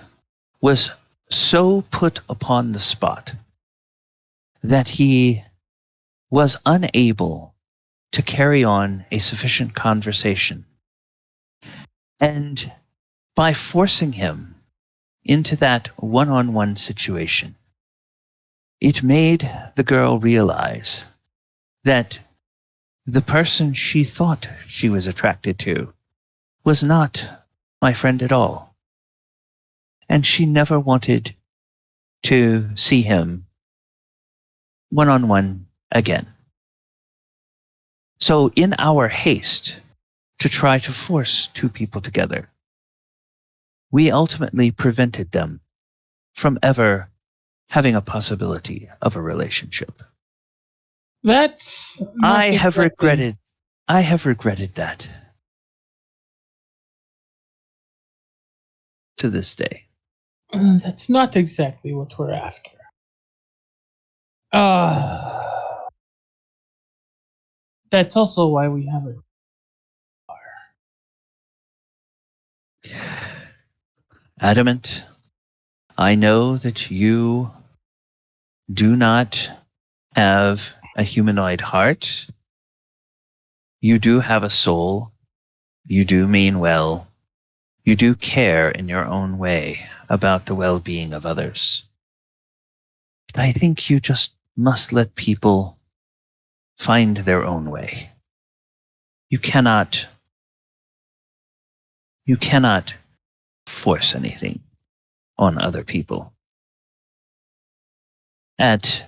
was so put upon the spot that he was unable to carry on a sufficient conversation. And by forcing him into that one-on-one situation, it made the girl realize that the person she thought she was attracted to was not my friend at all. And she never wanted to see him one-on-one again. So in our haste to try to force two people together, we ultimately prevented them from ever having a possibility of a relationship. That's not I have exactly- regretted that to this day. That's not exactly what we're after. That's also why we have it. Adamant, I know that you do not have a humanoid heart. You do have a soul. You do mean well. You do care in your own way about the well-being of others. But I think you just must let people find their own way. You cannot force anything on other people. At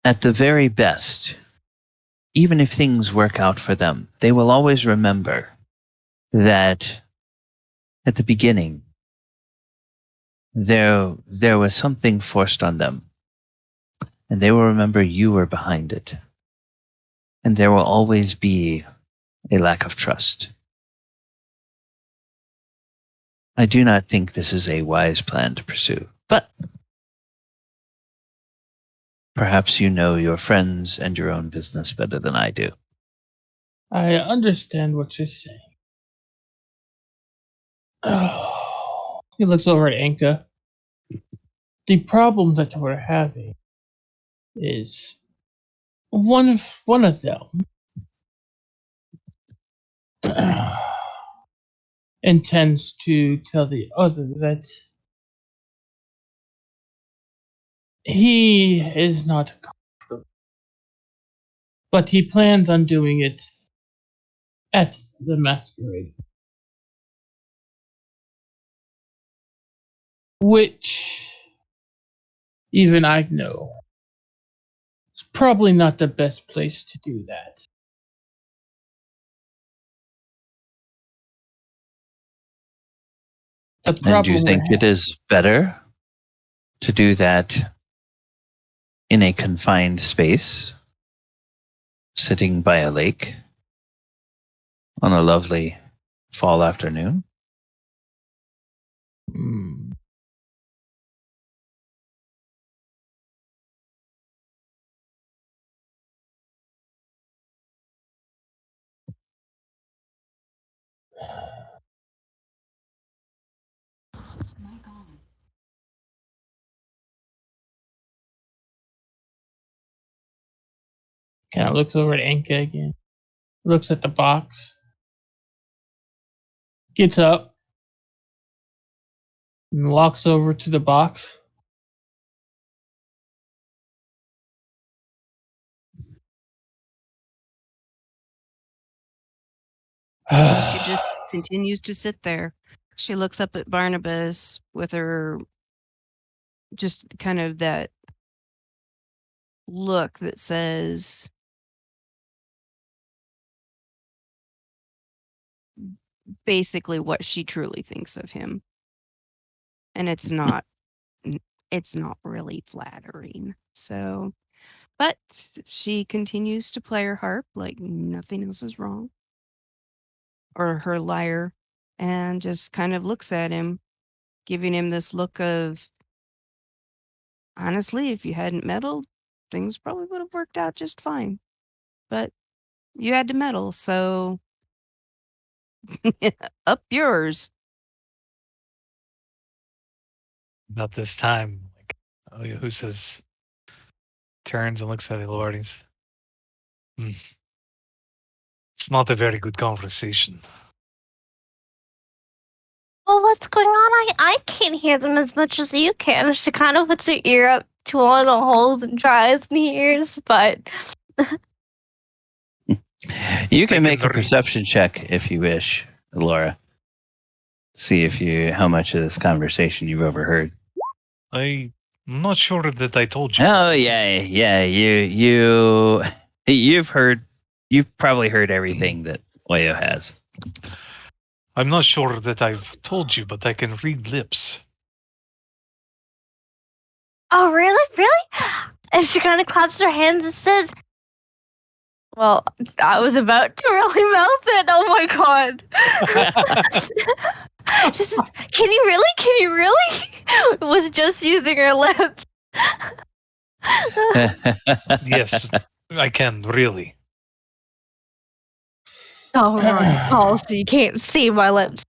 the very best, even if things work out for them, they will always remember that at the beginning there was something forced on them, and they will remember you were behind it. And there will always be a lack of trust. I do not think this is a wise plan to pursue, but perhaps you know your friends and your own business better than I do. I understand what you're saying. He looks over at Enka. The problem that we're having is one of them intends to tell the other that he is not comfortable, but he plans on doing it at the Masquerade, which even I know is probably not the best place to do that. The And do problem you think it is better to do that in a confined space, sitting by a lake on a lovely fall afternoon? Hmm. Kind of looks over at Enka again. Looks at the box. Gets up and walks over to the box. Enka just continues to sit there. She looks up at Barnabas with her just kind of that look that says, basically what she truly thinks of him. And it's not really flattering. So But she continues to play her harp like nothing else is wrong. Or her lyre, and just kind of looks at him, giving him this look of, honestly, if you hadn't meddled, things probably would have worked out just fine. But you had to meddle, so up yours. About this time, like, oh, yeah, who says, turns and looks at Elord and says, it's not a very good conversation. Well, what's going on? I can't hear them as much as you can. She kind of puts her ear up to one of the holes and tries and hears, but You can I make can a perception check if you wish, Laura. See if you how much of this conversation you've overheard. I'm not sure that I told you. Oh yeah. You've probably heard everything that Oyo has. I'm not sure that I've told you, but I can read lips. oh, really? Really? And she kind of claps her hands and says, well, I was about to really mouth it. Oh my god. Just, can you really? Can you really? Was just using her lips. Yes, I can, really. Oh, right. Oh, so you can't see my lips.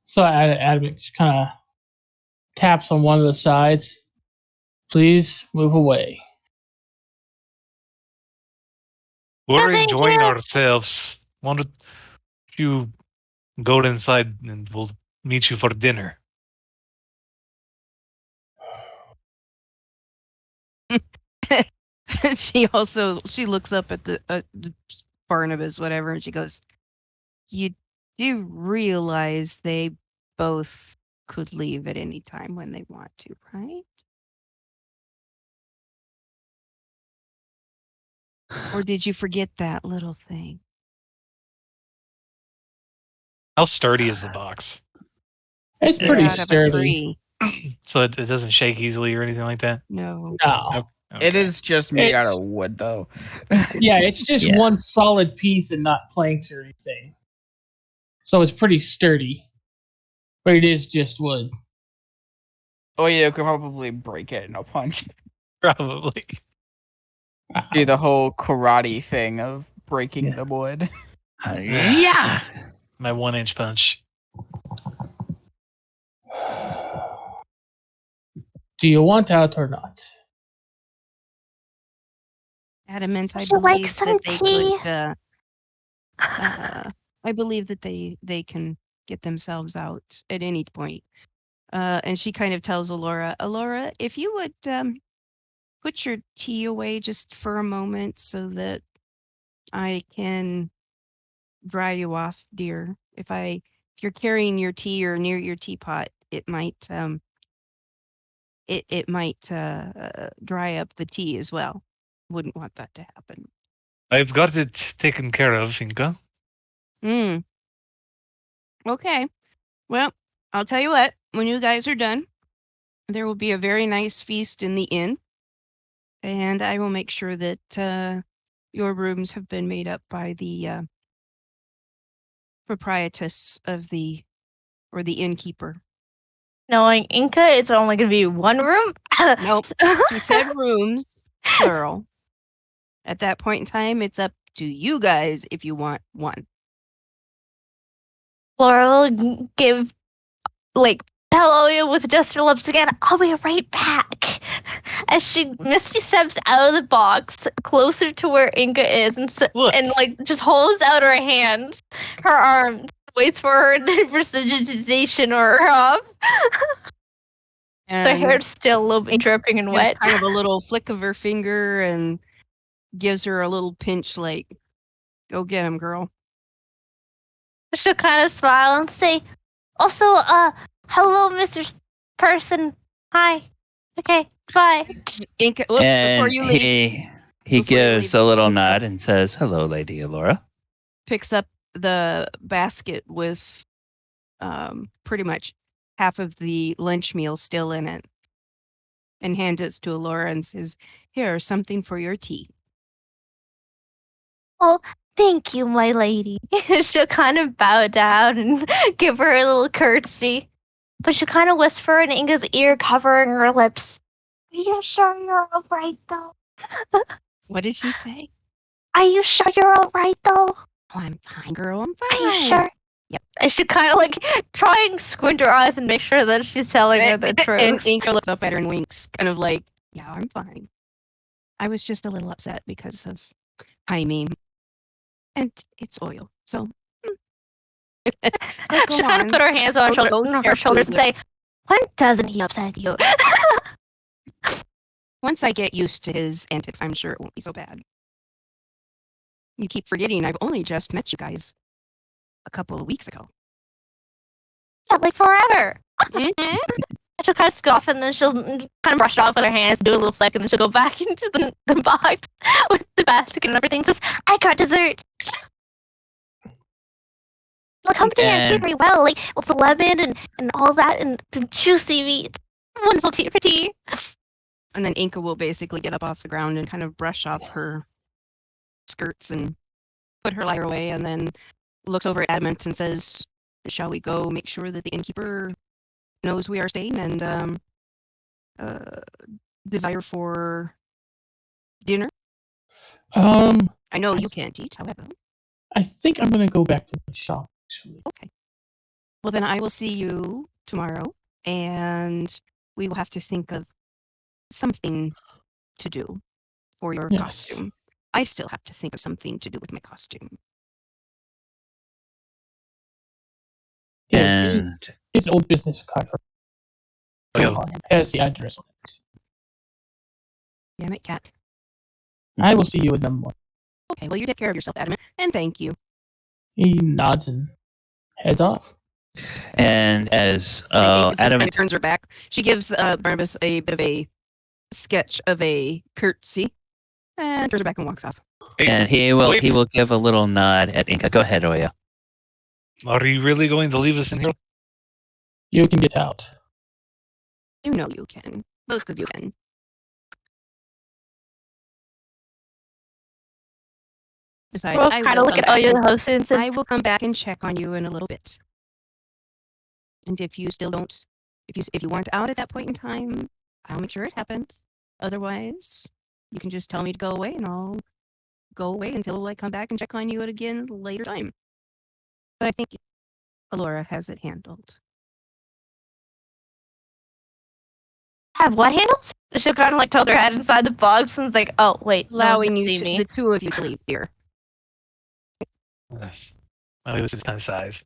So Adamant just kind of taps on one of the sides. Please move away. We're thank enjoying you. ourselves. Why don't you go inside and we'll meet you for dinner? She looks up at the Barnabas, whatever, and she goes, "You do realize they both could leave at any time when they want to, right? Or did you forget that little thing?" How sturdy is the box? It's Made pretty out of a sturdy. tree. So it doesn't shake easily or anything like that? No. No. Okay. It is just made out It's- of wood, though. Yeah, it's just Yeah. one solid piece and not planks or anything. So it's pretty sturdy. But it is just wood. Oh yeah, you could probably break it in a punch. Probably. Do the whole karate thing of breaking Yeah. the wood. Yeah. My 1-inch punch. Do you want out or not? Adamant, I Would you like believe some that they tea? could. I believe that they can get themselves out at any point. And she kind of tells Alora, if you would put your tea away just for a moment so that I can dry you off, dear. If you're carrying your tea or near your teapot, it might dry up the tea as well. Wouldn't want that to happen. I've got it taken care of, Enka. Okay. Well, I'll tell you what, when you guys are done, there will be a very nice feast in the inn. And I will make sure that your rooms have been made up by the proprietress of the innkeeper. Knowing Enka, it's only going to be one room? Nope. She said rooms, plural. At that point in time, it's up to you guys if you want one. Laura will give, tell Oya with just her lips again, I'll be right back. As she Misty steps out of the box closer to where Enka is and just holds out her hands, her arms, waits for her precipitation or her off. Her hair's still a little bit dripping and gives wet. kind of a little flick of her finger and gives her a little pinch like, go get him, girl. She'll kind of smile and say, also, hello, Mr. Person. Hi. Okay, bye. Inca, before And you leave, he before you gives leave, a little Inca nod and says, "Hello, Lady Alora." picks up the basket with pretty much half of the lunch meal still in it. and hands it to Alora and says, "Here, something for your tea." Well, thank you, my lady. She'll kind of bow down and give her a little curtsy. But she'll kind of whisper in Inga's ear, covering her lips. Are you sure you're alright, though? What did she say? Are you sure you're alright, though? "Oh, I'm fine, girl. I'm Are you fine." sure? Yep. And she kind of like try and squint her eyes and make sure that she's telling her the And truth. Inka looks up at her and winks, kind of like, "Yeah, I'm fine. I was just a little upset because of timing, and it's oil, so." But go She'll kind of on. put her hands on her, Go on her share shoulders and food say, "When doesn't he upset you?" Once I get used to his antics, I'm sure it won't be so bad. You keep forgetting I've only just met you guys a couple of weeks ago. Yeah, like forever. Mhm. She'll kind of scoff and then she'll kind of brush it off with her hands, do a little flick, and then she'll go back into the box with the basket and everything. Says, "I got dessert." Well, come to your tea And- very well, like with the lemon and all that and the juicy meat. Wonderful tea for tea. And then Inka will basically get up off the ground and kind of brush off her skirts and put her lighter away, and then looks over at Adamant and says, "Shall we go make sure that the innkeeper knows we are staying and desire for dinner?" I know you can't eat, however. I think I'm gonna go back to the shop. Actually, Okay. Well, then I will see you tomorrow, and we will have to think of something to do for your Yes. costume. I still have to think of something to do with my costume. Yeah, And it's an old business card for Okay. it has the address on it. Damn it, cat. I will see you in the morning. Okay, well, you take care of yourself, Adamant, and thank you. He nods and heads off. and as And Inka just kind of Adamant turns her back. She gives Barnabas a bit of a sketch of a curtsy and turns her back and walks off. Hey, and he will wait. give a little nod at Inka. Go ahead, Oya. Are you really going to leave us in here? You can get out. You know you can. Both of you can. Besides, We'll I kind will of look come at back Oya and- the host and says, I will come back and check on you in a little bit. And if you still don't, if you weren't out at that point in time, I'll make sure it happens. Otherwise, you can just tell me to go away, and I'll go away until I come back and check on you at again later time. But I think Alora has it handled. "Have what handles?" She'll kind of like tilt her head inside the box and it's like, "Oh wait, no one Allowing can you see to, me." the two of you to leave here. Well, it was his kind of size.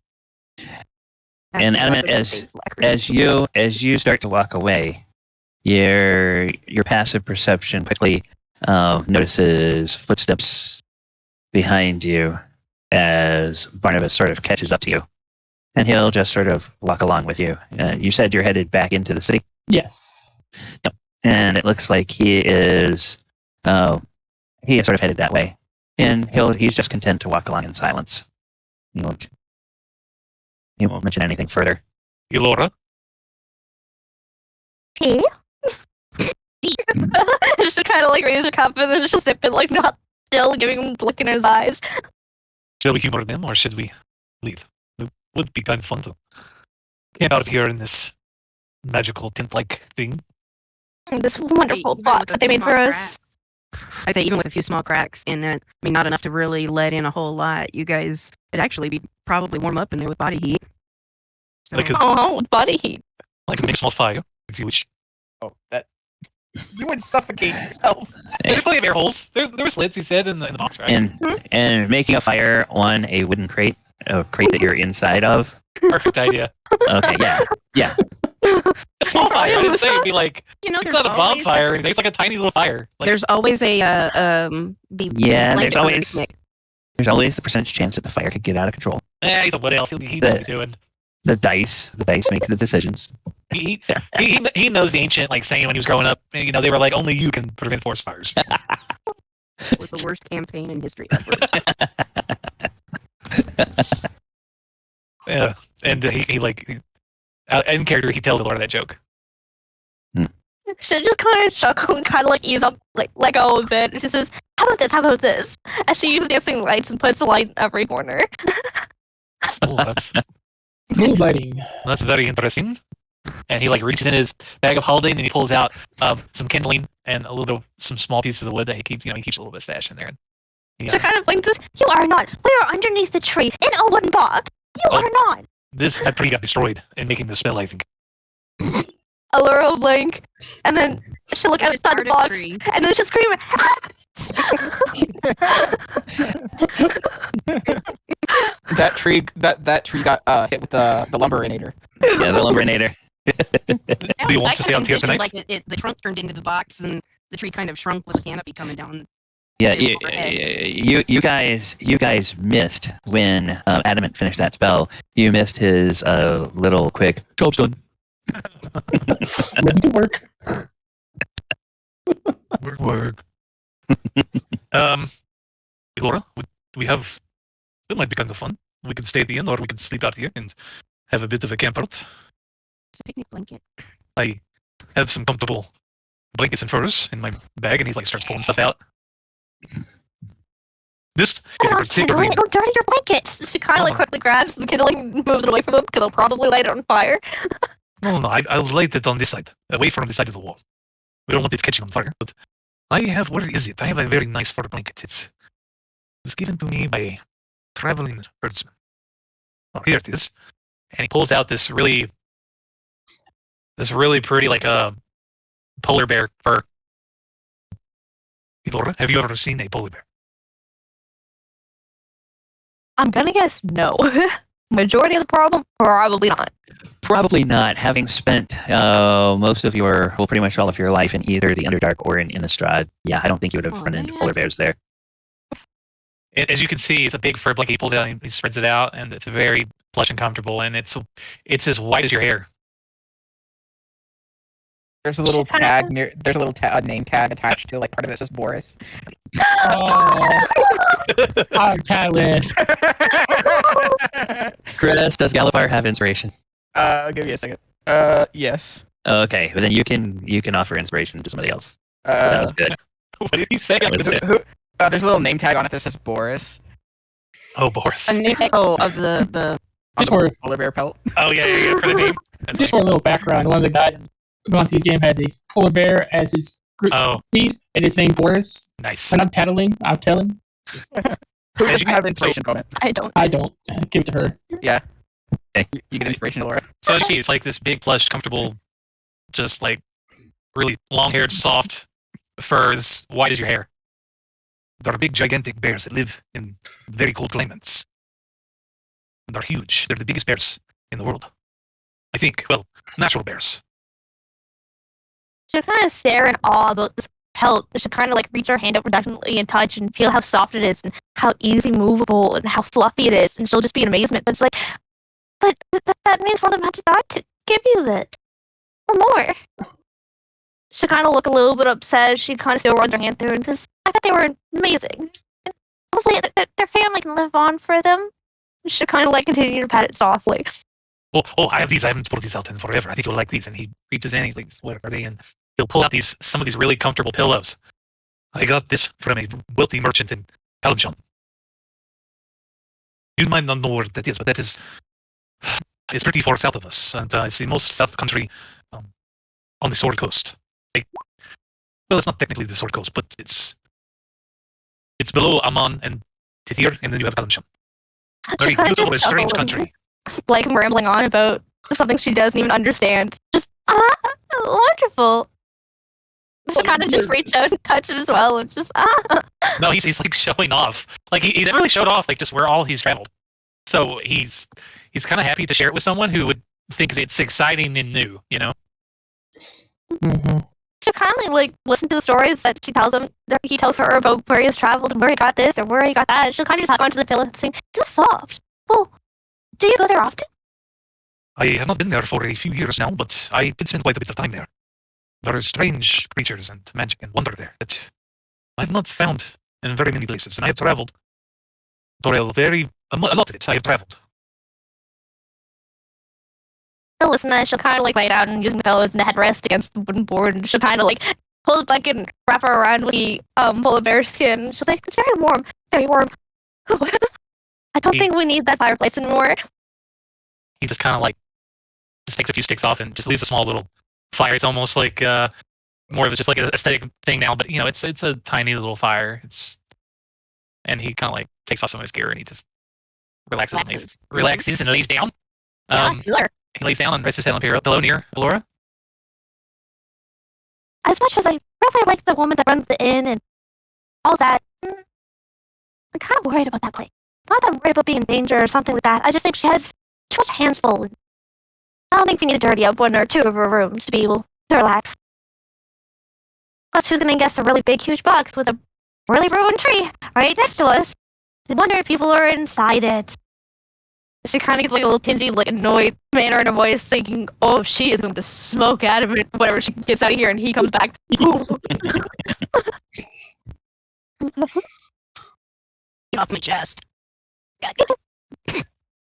And After Adamant, that, as black person. you start to walk away, your passive perception quickly notices footsteps behind you as Barnabas sort of catches up to you, and he'll just sort of walk along with you. You said you're headed back into the city, Yes. and it looks like he is sort of headed that way, and he's just content to walk along in silence. He won't mention anything further. Elora? Tea? She'll kind of like raise her cup and then she'll sip it, like not still giving him the look in his eyes. Shall we humor them or should we leave? It would be kind of fun to camp out here in this magical tent-like thing. This wonderful Even box with a that they few made small for us. cracks. I'd say even with a few small cracks in it, I mean, not enough to really let in a whole lot. You guys, it'd actually be probably warm up in there with body heat. So, Like a- Oh, with body heat. Like make a small fire, if you wish. Oh, that you would suffocate yourself. There's plenty of air holes. There were slits, he said, in the box, right? And making a fire on a wooden crate, a crate that you're inside of. Perfect idea. Okay, yeah. A small fire. I didn't say it'd be like, you know, it's there's not a always bonfire or anything. It's like a tiny little fire. Like, there's always a the Yeah, blanket there's on a always- picnic. There's always the percentage chance that the fire could get out of control. he's a wood elf. He knows what he's doing. The dice make the decisions. He knows the ancient like saying when he was growing up. You know, they were like, only you can prevent forest fires. It was the worst campaign in history ever. Yeah, and he like in character he tells Laura that joke. She just kind of chuckle and kind of like ease up, like let go a bit. And she says, "How about this? How about this?" As she uses dancing lights and puts a light in every corner. Oh, Mood lighting. that's very interesting. And he like reaches in his bag of holiday and he pulls out some kindling and some small pieces of wood that he keeps a little bit stashed in there. And She kind of blinks. "You are not. We are underneath the tree in a wooden box. You Oh. are not." That tree got destroyed in making the spell, I think. Allura will blink, and then she'll look outside the Part of box, tree. and then she'll scream. That tree got hit with the lumberinator. Yeah, the lumberinator. Do you want to stay out here tonight? Like the trunk turned into the box, and the tree kind of shrunk with the canopy coming down. Yeah, Sit overhead. you guys missed when Adamant finished that spell. You missed his little quick job's done. Ready to work. Work. Laura, it might be kind of fun. We could stay at the inn, or we could sleep out here and have a bit of a camp out. It's a picnic blanket. I have some comfortable blankets and furs in my bag, and he's like starts pulling stuff out. This is a particularly Don't dirty your blankets. She kind of like quickly grabs the kindling and moves it away from him because he'll probably light it on fire. no. I'll light it on this side, away from the side of the wall. We don't want it catching on fire. But where is it? I have a very nice fur blanket. It was given to me by a traveling herdsman. Oh, here it is. And he pulls out this really pretty like polar bear fur. Laura, have you ever seen a polar bear? I'm gonna guess no. Majority of the problem, probably not. Probably not. Having spent pretty much all of your life in either the Underdark or in Innistrad, yeah, I don't think you would have run into polar bears there. As you can see, it's a big fur blanket. He pulls it out and he spreads it out, and it's very plush and comfortable, and it's as white as your hair. There's a little tag near. There's a little name tag attached to like part of it says Boris. Oh, our talent. Chris, does Galapar have inspiration? Give me a second. Yes. Okay, well then you can offer inspiration to somebody else. That was good. What did he say? That was it. There's a little name tag on it that says Boris. Oh, Boris. A name of the Just for polar bear pelt. Oh yeah, for the name. just for a little background, one of the guys going to the game has a polar bear as his feet, and his name Boris. Nice. When I'm paddling, I'll tell him. Who doesn't have inspiration from it? I don't. I don't. Give it to her. Yeah. Okay. You get inspiration, Laura. So as you see, it's like this big, plush, comfortable, just like really long-haired, soft furs, white as your hair. They're big, gigantic bears that live in very cold climates. They're huge. They're the biggest bears in the world. I think. Well, natural bears. She'll kind of stare in awe about this pelt. She'll kind of like reach her hand over gently and touch and feel how soft it is and how easy movable and how fluffy it is. And she'll just be in amazement. But it's like, that means we're about to die to give you this. Or more. She'll kind of look a little bit upset. She kind of still runs her hand through and says, I thought they were amazing. And hopefully their family can live on for them. She'll kind of like continue to pat it softly. Oh, I have these. I haven't pulled these out in forever. I think you'll like these. And he reaches in. He's like, what are they? And he'll pull out some of these really comfortable pillows. I got this from a wealthy merchant in Kalimshan. You might not know where that is, but that is it's pretty far south of us, and it's the most south country on the Sword Coast. Well, it's not technically the Sword Coast, but it's below Amman and Tithir, and then you have Kalimshan. Very beautiful and strange country. Like rambling on about something she doesn't even understand. Just wonderful. She kind of just reached out and touched it as well, and just No, he's like showing off. Like he never really showed off like just where all he's traveled. So he's kind of happy to share it with someone who would think it's exciting and new, you know. Mm-hmm. She kind of like listen to the stories that she tells him. That he tells her about where he's traveled and where he got this or where he got that. She'll kind of just hop onto the pillow and think, "It's soft." Well, do you go there often? I have not been there for a few years now, but I did spend quite a bit of time there. There are strange creatures and magic and wonder there that I have not found in very many places, and I have traveled. Toril, a lot of it I have traveled. she'll listen and she'll kind of like lay down and using the pillows and the headrest against the wooden board, and she'll kind of like pull the blanket and wrap her around with the polar bear skin. She'll say, "It's very warm, very warm." I don't think we need that fireplace anymore. He just kind of like just takes a few sticks off and just leaves a small little fire. It's almost like more of just like an aesthetic thing now, but you know, it's a tiny little fire. And he kind of like takes off some of his gear and he just relaxes and lays down. Sure. He lays down and rests his head on a pillow near Alora. As much as I really like the woman that runs the inn and all that, I'm kind of worried about that place. Not that I'm worried about being in danger or something like that. I just think she has too much hands full. I don't think we need to dirty up one or two of her rooms to be able to relax. Plus, who's gonna guess a really big, huge box with a really ruined tree right next to us? I wonder if people are inside it. She kind of gets like a little tingy, like annoyed manner in her voice, thinking, "Oh, she is going to smoke Adamant whenever she gets out of here," and he comes back. Get off my chest. I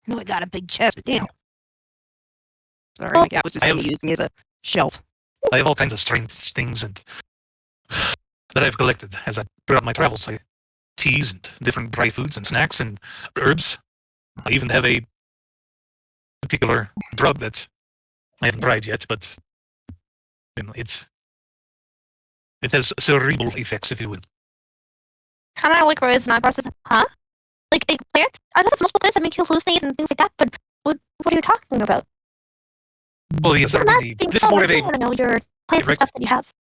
know I got a big chest, but damn. Sorry, my cat was just going to use me as a shelf. I have all kinds of strange things and that I've collected as I throughout my travels. Teas and different dry foods and snacks and herbs. I even have a particular drug that I haven't tried yet, but you know, it has cerebral effects, if you will. Kind of like Rose and eyebrows. Huh? Like a plant? I know there's multiple plants that make you hallucinate and things like that, but what are you talking about? Well, yes, this is more of I want to know your plants and stuff that you have.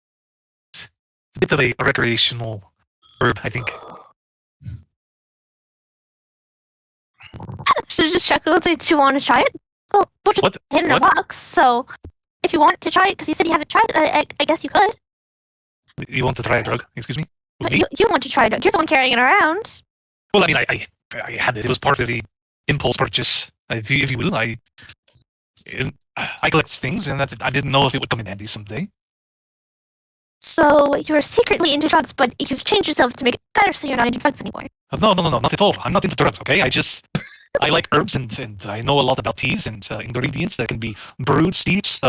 a bit of a recreational herb, I think. So just check out if you want to try it. Well, we're just hidden in a box, so if you want to try it, because you said you haven't tried it, I guess you could. You want to try a drug? Excuse me? You want to try it. You're the one carrying it around. Well, I mean, I had it. It was part of the impulse purchase, if you will. I collect things, and I didn't know if it would come in handy someday. So you're secretly into drugs, but you've changed yourself to make it better, so you're not into drugs anymore. No, not at all. I'm not into drugs, okay? I like herbs, and I know a lot about teas and ingredients that can be brewed, steeped,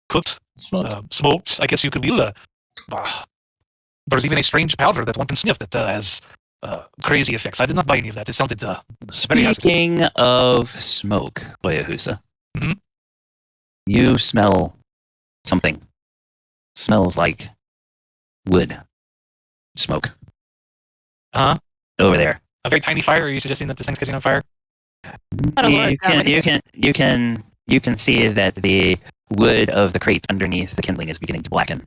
cooked, smoked. I guess you could be. There's even a strange powder that one can sniff that has crazy effects. I did not buy any of that. It sounded very hazardous. Speaking of smoke, Boyahusa, you smell something. Smells like wood smoke. Huh? Over there. A very tiny fire? Are you suggesting that this thing's catching on fire? You can see that the wood of the crate underneath the kindling is beginning to blacken.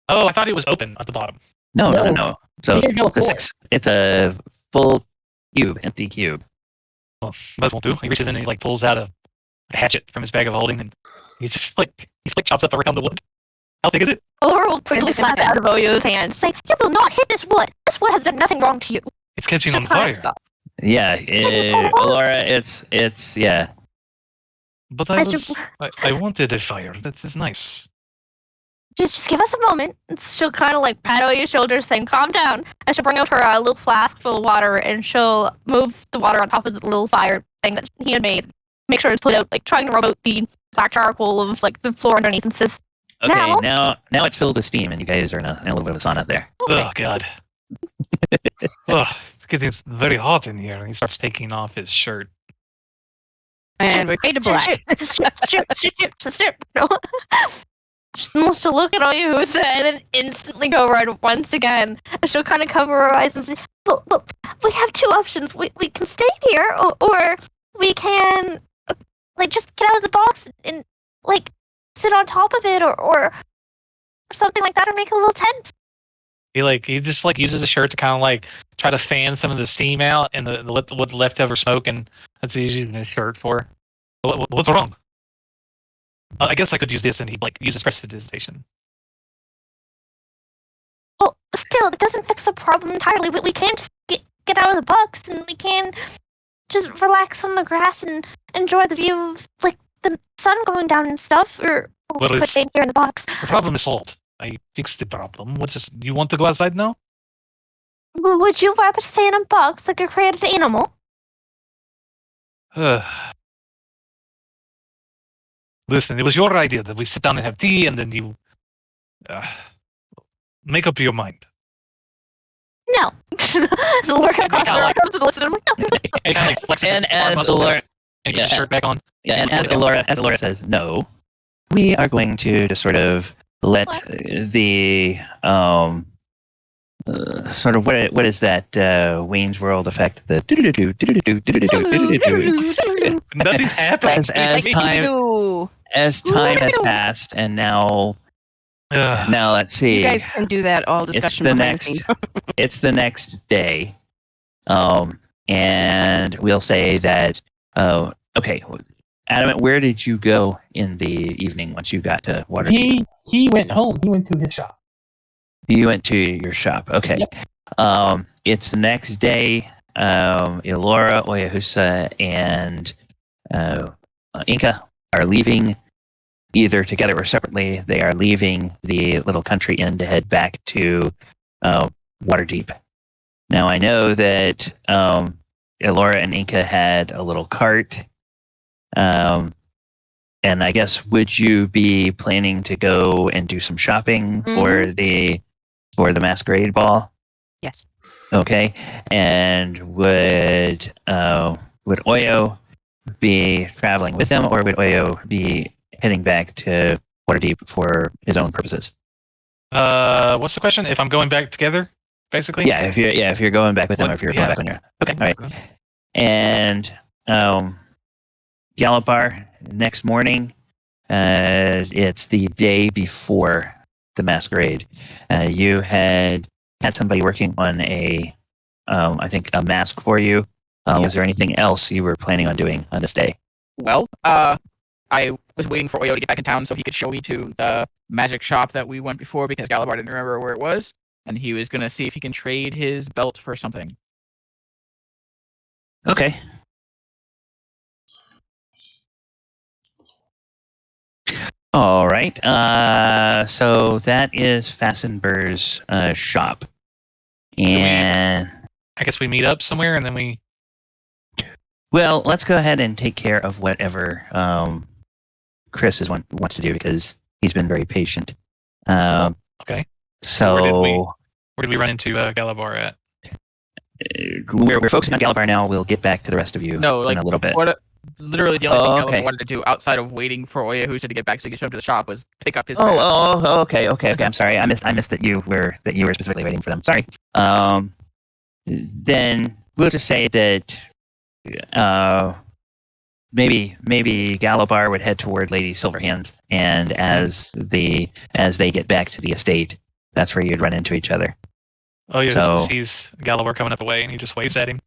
Oh, I thought it was open at the bottom. No. So it's a full cube, empty cube. Well, that won't do. He reaches in and he pulls out a hatchet from his bag of holding, and he's just he chops up around the wood. How big is it? Laura will quickly slap it out of Oyo's hand, saying, "You will not hit this wood. This wood has done nothing wrong to you." It's catching on fire. Yeah, Laura, it's yeah. But I wanted a fire. That is nice. Just give us a moment. She'll kind of pat Oyo's shoulder, saying, "Calm down." And she'll bring out her little flask full of water, and she'll move the water on top of the little fire thing that he had made. Make sure it's put out, trying to rub out the black charcoal of the floor underneath, and says, "Okay, now it's filled with steam, and you guys are in a little bit of a sauna there." Oh God. It's getting very hot in here. And he starts taking off his shirt. And we're fade to black. Strip. No. She'll look at Oyohusa and then instantly go red once again. And she'll kind of cover her eyes and say, but we have two options. We can stay here, or we can, just get out of the box and, sit on top of it, or something like that, or make a little tent. He just uses the shirt to kind of try to fan some of the steam out and the leftover smoke, and that's what he's using his shirt for. What's wrong? I guess I could use this, and he uses prestidigitation. Well, still, it doesn't fix the problem entirely. We can't just get out of the box, and we can just relax on the grass and enjoy the view of the sun going down and stuff. Or put staying here in the box. The problem is solved. I fixed the problem. What's this? You want to go outside now? Would you rather stay in a box like a created animal? Listen, it was your idea that we sit down and have tea, and then you make up your mind. No. So Laura kind of crosses her arms and looks at him like, no. And kind of like flexes And his arm as muscles Laura, and puts his shirt back on. yeah, and as Laura says, no, we are going to just sort of let the sort of what is that Wayne's World effect? The Nothing's happening. as time has passed, and now let's see. You guys can do that all discussion behind the scenes. It's the next day, and we'll say that. Okay, Adamant, where did you go in the evening once you got to Waterdeep? He went home. He went to his shop. You went to your shop. Okay. Yep. It's the next day. Elora, Oyahusa, and Enka are leaving, either together or separately. They are leaving the little country inn to head back to Waterdeep. Now, I know that Elora and Enka had a little cart. And I guess, would you be planning to go and do some shopping for the Masquerade ball? Yes. Okay. And would Oyo be traveling with them, or would Oyo be heading back to Waterdeep for his own purposes? What's the question? If I'm going back together, basically? Yeah, if you're going back with them, or if you're going back on your own. Okay, all right. And Galopar, next morning, it's the day before the Masquerade. You had somebody working on I think a mask for you. Was there anything else you were planning on doing on this day? Well, I was waiting for Oyo to get back in town so he could show me to the magic shop that we went before, because Galabar didn't remember where it was, and he was going to see if he can trade his belt for something. Okay. All right. So that is Fastinbr's shop. And I guess we meet up somewhere, and then we... Well, let's go ahead and take care of whatever Chris wants to do, because he's been very patient. Okay. So where did we run into Galabar at? We're focusing on Galabar now. We'll get back to the rest of you in a little bit. Literally, the only thing Galabar wanted to do outside of waiting for Oyahusa to get back so he could show him to the shop was pick up his. Okay. I'm sorry. I missed that you were specifically waiting for them. Sorry. Then we'll just say that maybe Galabar would head toward Lady Silverhand, and as they get back to the estate, that's where you'd run into each other. Oh yeah, so sees Galabar coming up the way, and he just waves at him.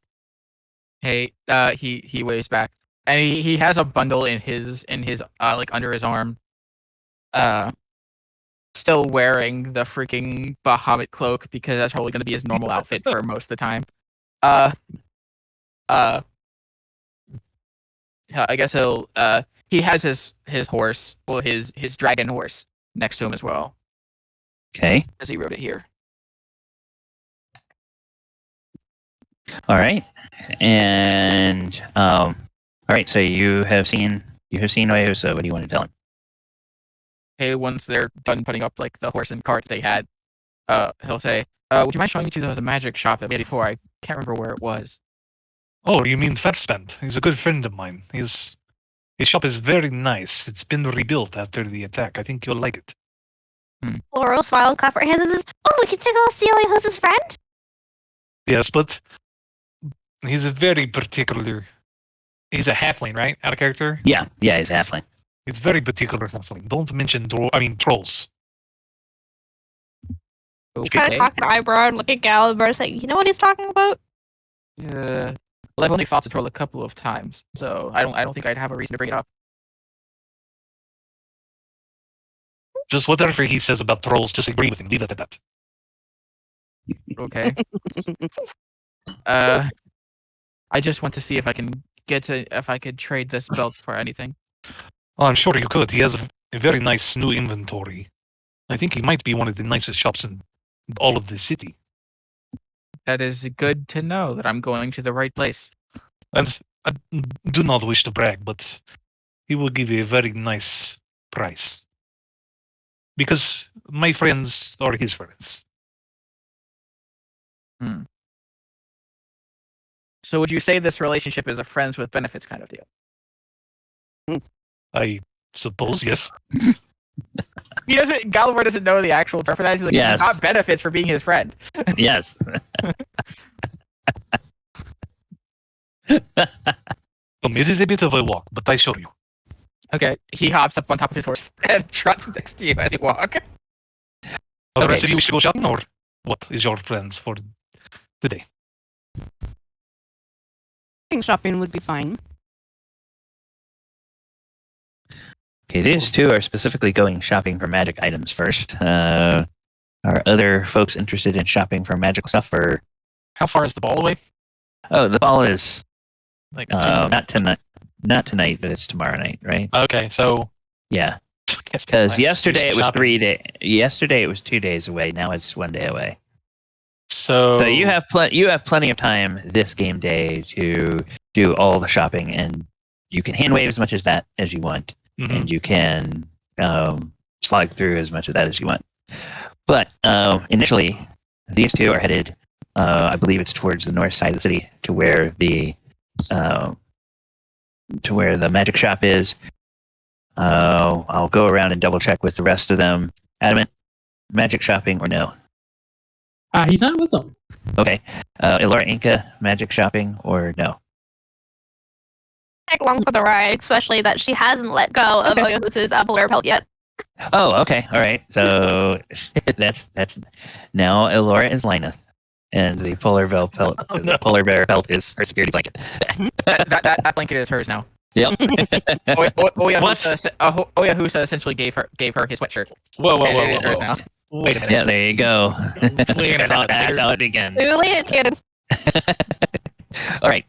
Hey, he waves back, and he has a bundle in his like under his arm. Still wearing the freaking Bahamut cloak, because that's probably going to be his normal outfit for most of the time. I guess he has his horse, well, his dragon horse next to him as well. Okay. As he wrote it here. All right. And all right, so you have seen Oyahusa. What do you want to tell him? Hey, once they're done putting up like the horse and cart they had, he'll say, would you mind showing me to the magic shop that we had before? I can't remember where it was. Oh, you mean Thirstband? He's a good friend of mine. His shop is very nice. It's been rebuilt after the attack. I think you'll like it. Laurel smiles, clap her hands, and says, "Oh, we get to go see Oyahusa's friend?" Yes, but he's a very particular. He's a halfling, right? Out of character. Yeah, he's a halfling. It's very particular halfling. Don't mention trolls. You kind of cock an eyebrow and look at Galabar and say, "You know what he's talking about?" Well, I've only fought the troll a couple of times, so I don't think I'd have a reason to bring it up. Just whatever he says about trolls, just agree with him. Leave it at that. Okay. I just want to see if I can if I could trade this belt for anything. Oh, I'm sure you could. He has a very nice new inventory. I think he might be one of the nicest shops in all of the city. That is good to know that I'm going to the right place. And I do not wish to brag, but he will give you a very nice price. Because my friends are his friends. So would you say this relationship is a friends with benefits kind of deal? I suppose, yes. Gallimore doesn't know the actual term for that. He's like, Yes. he got benefits for being his friend. Yes. It is a bit of a walk, but I show you. Okay, he hops up on top of his horse and trots next to you as you walk. The Okay. rest of you wish to go shopping, or what is your plans for today? Shopping would be fine. Okay, these two are specifically going shopping for magic items first. Are other folks interested in shopping for magic stuff? Or How far is the ball away? oh, the ball is Like not tonight, but it's tomorrow night, right? Okay, so Yeah, guess because I- yesterday it was shopping. 3 days. Yesterday it was 2 days away. Now it's 1 day away. So So you have plenty of time this game day to do all the shopping, and you can hand wave as much as that as you want, Mhm. and you can slog through as much of that as you want. But initially, these two are headed. I believe it's towards the north side of the city, to where the magic shop is. I'll go around and double check with the rest of them. Adamant, magic shopping or no? He's not with them. Okay. Ilora Enka, magic shopping or no? Tag along for the ride, especially that she hasn't let go of Okay. Oyahus's polar pelt yet. Oh, okay. All right. So that's now Ilora is Lina, and the polar bear pelt. Oh, no. The polar bear pelt is her security blanket. that blanket is hers now. Yep. Oyahusa essentially gave her his sweatshirt. whoa, and it is hers now. Wait a minute. Yeah, there you go. Wait a minute. That's how it begins. Truly is kidding. All right.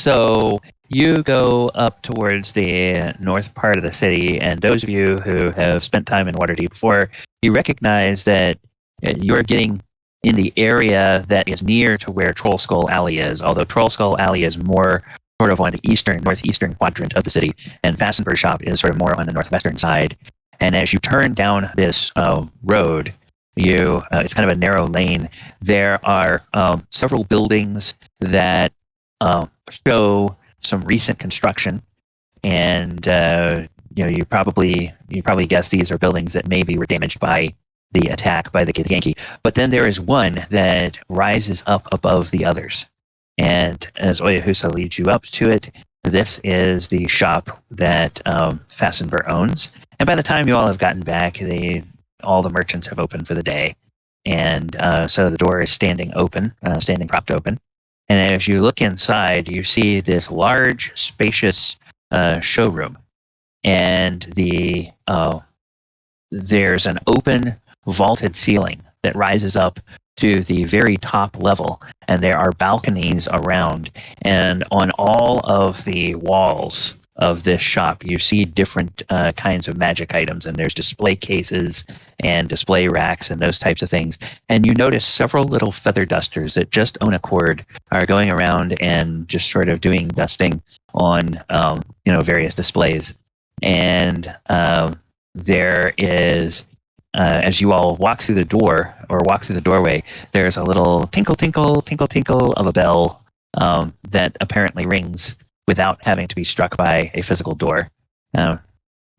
So you go up towards the north part of the city, and those of you who have spent time in Waterdeep before, you recognize that you're getting in the area that is near to where Troll Skull Alley is. Although Troll Skull Alley is more sort of on the northeastern quadrant of the city, and Fastinbr shop is sort of more on the northwestern side. And as you turn down this road, it's kind of a narrow lane. There are several buildings that show some recent construction, and you probably guess these are buildings that maybe were damaged by the attack by the Githyanki. But then there is one that rises up above the others, and as Oyahusa leads you up to it, this is the shop that Fastinbr owns. And by the time you all have gotten back, all the merchants have opened for the day, and so the door is standing propped open. And as you look inside, you see this large, spacious showroom, and there's an open, vaulted ceiling that rises up to the very top level, and there are balconies around. And on all of the walls of this shop, you see different kinds of magic items, and there's display cases and display racks and those types of things. And you notice several little feather dusters that just own accord are going around and just sort of doing dusting on various displays. And there is, as you all walk through the doorway, there's a little tinkle of a bell that apparently rings without having to be struck by a physical door.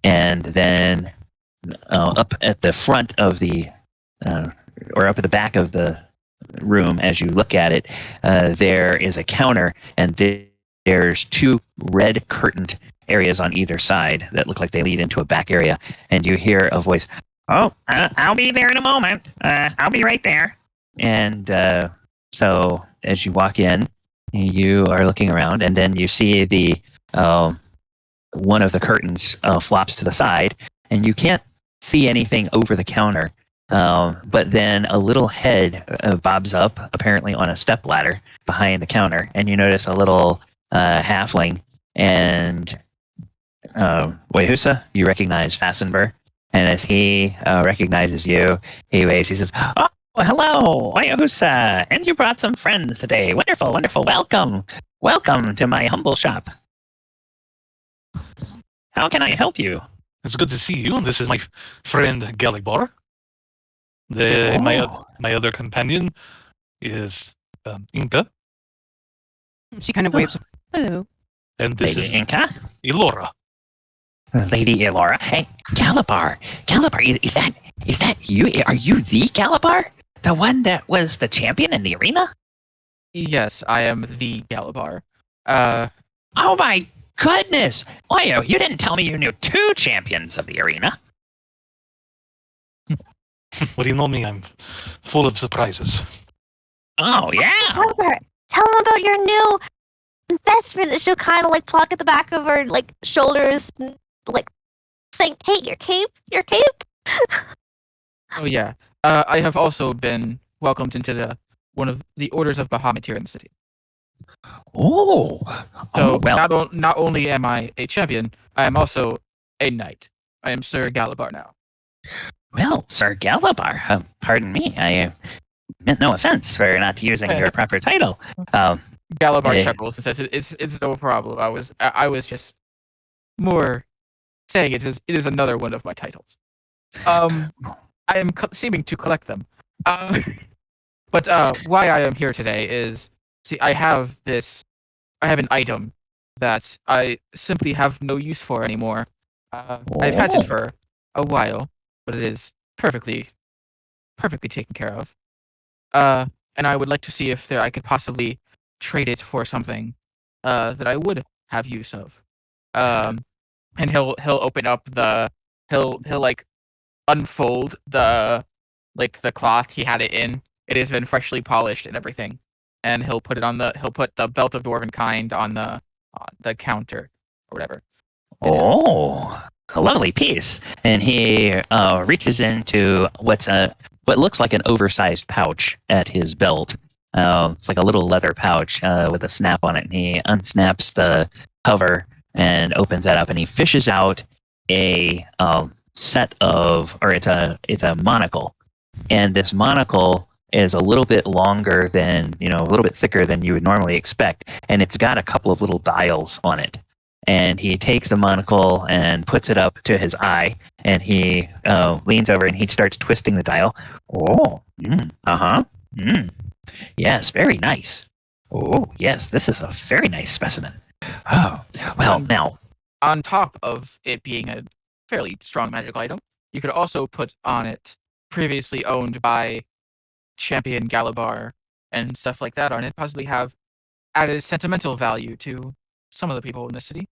And then up at the front of or up at the back of the room, as you look at it, there is a counter, and there's two red curtained areas on either side that look like they lead into a back area. And you hear a voice, "Oh, I'll be there in a moment. I'll be right there." And so as you walk in, you are looking around, and then you see one of the curtains flops to the side, and you can't see anything over the counter. But then a little head bobs up, apparently on a stepladder behind the counter, and you notice a little halfling. And Wahusa, you recognize Fastinbr, and as he recognizes you, he waves. He says, "Oh, hello, Wahusa, and you brought some friends today. Wonderful, wonderful. Welcome to my humble shop." How can I help you? It's good to see you. This is my friend Galibar. My other companion is Enka, She kind of waves. Hello. and this Lady is Enka? Elora. Lady Elora? Hey, Galabar. Galabar, is that you? Are you the Galabar? The one that was the champion in the arena? Yes, I am the Galabar. Oh my goodness! Oyo, you didn't tell me you knew 2 champions of the arena. What do you know me? I'm full of surprises. Oh yeah. Albert, tell him about your new investment. That she'll kind of like pluck at the back of her like shoulders, and, like think, "Hey, your cape." Oh yeah. I have also been welcomed into one of the orders of Bahamut here in the city. Oh. So Oh well. not only am I a champion, I am also a knight. I am Sir Galabar now. Well, Sir Galabar, pardon me. I meant no offense for not using your proper title. Galabar Eh. chuckles and says, "It's no problem. I was just more saying it is another one of my titles. I am seeming to collect them. But why I am here today is, see, I have an item that I simply have no use for anymore. I've had it for a while, but it is perfectly taken care of. And I would like to see if I could possibly trade it for something that I would have use of. And he'll open up he'll like unfold the cloth he had it in. It has been freshly polished and everything, and he'll put the belt of dwarven kind on the counter or whatever. Oh, a lovely piece. And he reaches into what looks like an oversized pouch at his belt. It's like a little leather pouch with a snap on it. And he unsnaps the cover and opens that up, and he fishes out a set of, or it's a monocle. And this monocle is a little bit longer than, a little bit thicker than you would normally expect, and it's got a couple of little dials on it. And he takes the monocle and puts it up to his eye, and he leans over and he starts twisting the dial. Oh, yes, very nice. Oh, yes, this is a very nice specimen. Oh, well, now. On top of it being a fairly strong magical item, you could also put on it previously owned by Champion Galabar and stuff like that on it, possibly have added sentimental value to some of the people in the city.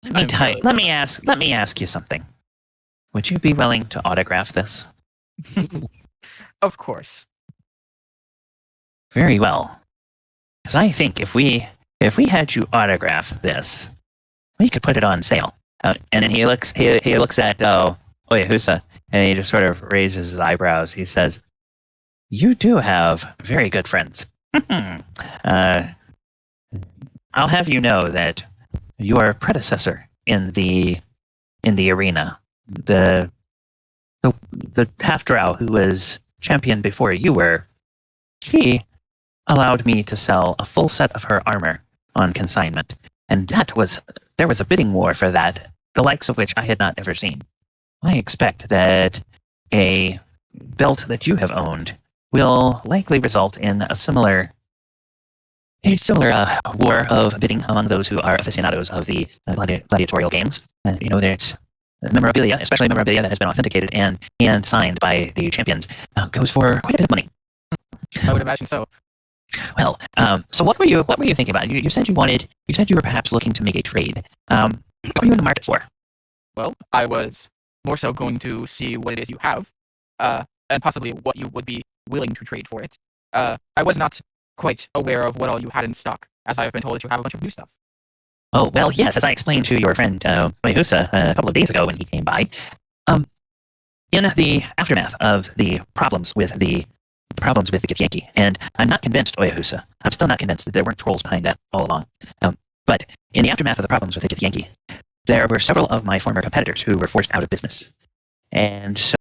Let me ask you something. Would you be willing to autograph this? Of course. Very well. Because I think if we had you autograph this, we could put it on sale. And then he looks at Oyahusa, and he just sort of raises his eyebrows. He says, "You do have very good friends. I'll have you know that your predecessor in the arena, the half drow who was champion before you were, she allowed me to sell a full set of her armor on consignment, and there was a bidding war for that, the likes of which I had not ever seen. I expect that a belt that you have owned will likely result in a similar war of bidding among those who are aficionados of the gladiatorial games. There's memorabilia, especially memorabilia that has been authenticated and signed by the champions, goes for quite a bit of money." I would imagine so. Well, so what were you thinking about? You said you were perhaps looking to make a trade. What were you in the market for? Well, I was more so going to see what it is you have, and possibly what you would be willing to trade for it. I was not quite aware of what all you had in stock, as I have been told that you have a bunch of new stuff. Oh, well, yes, as I explained to your friend Mehusa a couple of days ago when he came by, in the aftermath of the problems with the Githyanki, and I'm not convinced, Oyahusa, I'm still not convinced that there weren't trolls behind that all along. But in the aftermath of the problems with the Githyanki, there were several of my former competitors who were forced out of business. And so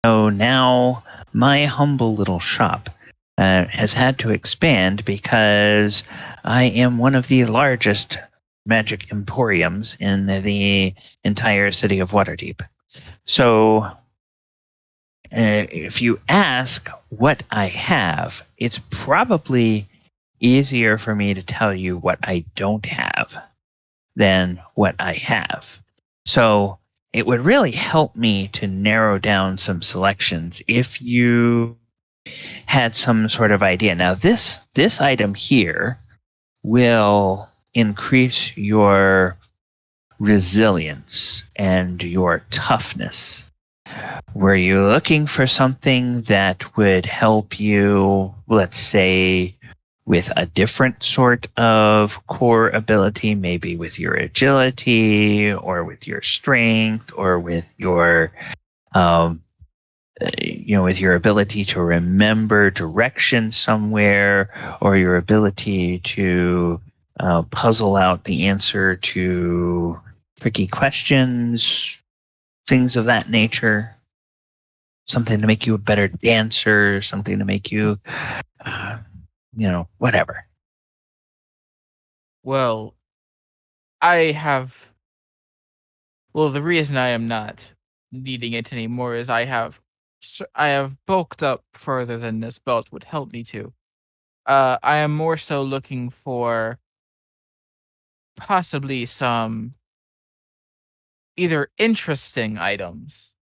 So now my humble little shop has had to expand because I am one of the largest magic emporiums in the entire city of Waterdeep. So if you ask what I have, it's probably easier for me to tell you what I don't have than what I have. So it would really help me to narrow down some selections if you had some sort of idea. Now this item here will increase your resilience and your toughness. Were you looking for something that would help you, let's say, with a different sort of core ability, maybe with your agility or with your strength or with your, with your ability to remember direction somewhere or your ability to puzzle out the answer to tricky questions, things of that nature? Something to make you a better dancer, something to make you, whatever. Well, I have. Well, the reason I am not needing it anymore is I have bulked up further than this belt would help me to. I am more so looking for possibly some either interesting items,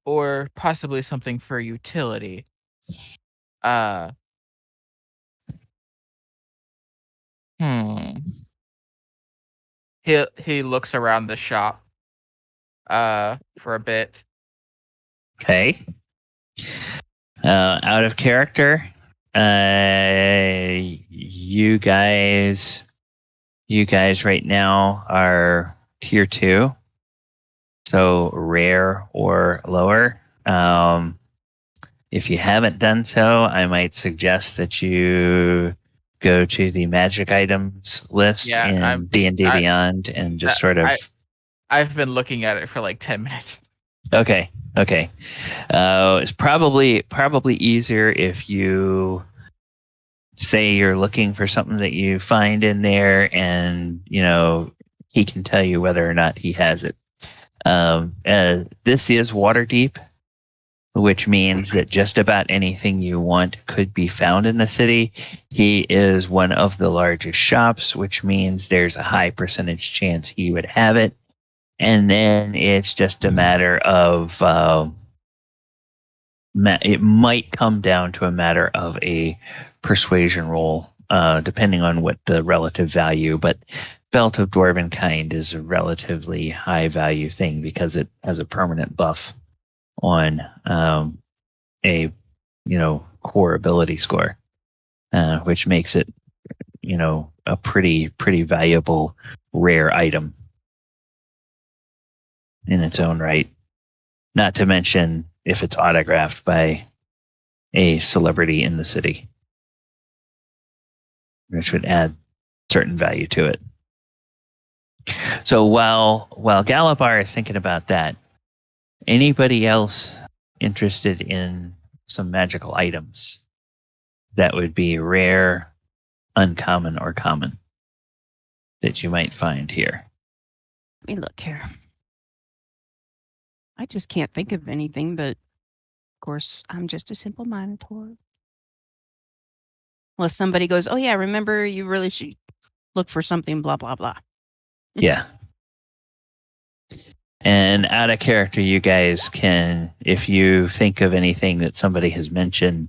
or possibly something for utility. Uh, hmm. He looks around the shop, for a bit. Okay. Out of character, you guys right now are tier 2, so rare or lower. If you haven't done so, I might suggest that you go to the magic items list Yeah, in D&D I- Beyond and just that- sort of. I've been looking at it for like 10 minutes. Okay. It's probably easier if you say you're looking for something that you find in there, and he can tell you whether or not he has it. This is Waterdeep, which means that just about anything you want could be found in the city. He is one of the largest shops, which means there's a high percentage chance he would have it. And then it's just a matter of it might come down to a matter of a persuasion roll, depending on what the relative value. But Belt of Dwarven Kind is a relatively high value thing because it has a permanent buff on a core ability score, which makes it a pretty valuable rare item in its own right. Not to mention if it's autographed by a celebrity in the city, which would add certain value to it. So while Galabar is thinking about that, anybody else interested in some magical items that would be rare, uncommon, or common that you might find here? Let me look here. I just can't think of anything, but of course, I'm just a simple minotaur. Unless somebody goes, oh yeah, remember you really should look for something, blah, blah, blah. Yeah. And out of character, you guys can, if you think of anything that somebody has mentioned